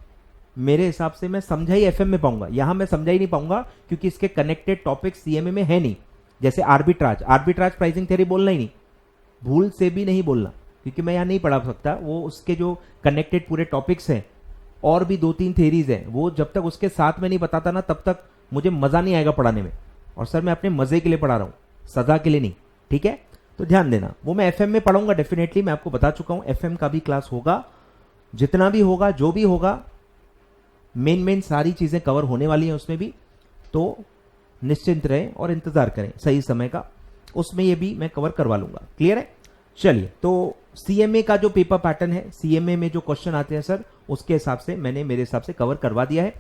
A: मेरे हिसाब से मैं समझा ही FM में पाऊंगा, यहां मैं समझा ही नहीं पाऊंगा, क्योंकि इसके कनेक्टेड टॉपिक CMA में है नहीं। जैसे आर्बिट्राज प्राइसिंग थ्योरी बोलना ही नहीं, भूल से भी नहीं बोलना, क्योंकि मैं यहां नहीं पढ़ा सकता। वो उसके जो कनेक्टेड पूरे टॉपिक्स हैं और भी 2-3 थेरीज हैं, वो जब तक उसके साथ में नहीं बताता ना तब तक मुझे मजा नहीं आएगा पढ़ाने में। और सर मैं अपने मजे के लिए पढ़ा रहा हूं, सजा के लिए नहीं। ठीक है, तो ध्यान देना, वो मैं FM में पढ़ाऊंगा डेफिनेटली, मैं आपको बता चुका हूं। FM का भी क्लास होगा, जितना भी होगा, जो भी होगा, मेन सारी चीजें कवर होने वाली हैं उसमें भी। तो निश्चिंत रहें और इंतजार करें सही समय का, उसमें ये भी मैं कवर करवा लूंगा। क्लियर है? चलिए, तो CMA का जो पेपर पैटर्न है, CMA में जो क्वेश्चन आते हैं सर, उसके हिसाब से मैंने मेरे हिसाब से कवर करवा दिया है।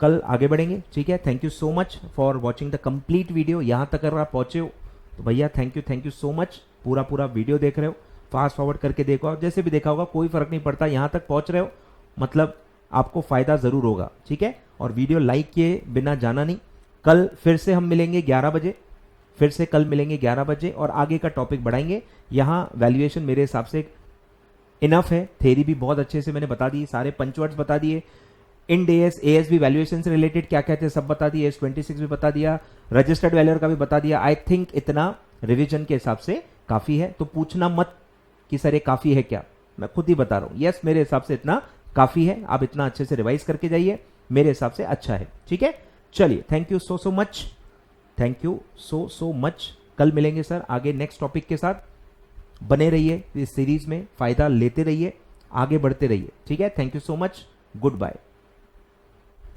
A: कल आगे बढ़ेंगे। ठीक है, thank you so much for watching the complete video. यहां तक अगर आप पहुंचे हो तो भैया थैंक यू सो मच। पूरा वीडियो देख रहे हो, फास्ट फॉरवर्ड करके देखो, जैसे भी देखा होगा कोई फर्क नहीं पड़ता, यहां तक पहुंच रहे हो मतलब आपको फायदा जरूर होगा। ठीक है, और वीडियो लाइक किए बिना जाना नहीं। कल फिर से हम मिलेंगे 11 बजे, फिर से कल मिलेंगे 11 बजे और आगे का टॉपिक बढ़ाएंगे। यहां वैल्यूएशन मेरे हिसाब से इनफ है, थेरी भी बहुत अच्छे से मैंने बता दी, सारे पंचवर्ड्स बता दिए, इंड AS भी वैल्यूएशन से रिलेटेड क्या कहते हैं सब बता दिए, AS26 भी बता दिया, रजिस्टर्ड वैल्यूअर का भी बता दिया। आई थिंक इतना रिवीजन के हिसाब से काफी है। तो पूछना मत कि सर ये काफी है क्या, मैं खुद ही बता रहा हूं। यस, मेरे हिसाब से इतना काफी है, आप इतना अच्छे से रिवाइज करके जाइए, मेरे हिसाब से अच्छा है। ठीक है, चलिए, thank you so much, thank you so much. कल मिलेंगे सर आगे नेक्स्ट टॉपिक के साथ। बने रहिए इस सीरीज में, फायदा लेते रहिए, आगे बढ़ते रहिए। ठीक है, thank you so much, good bye.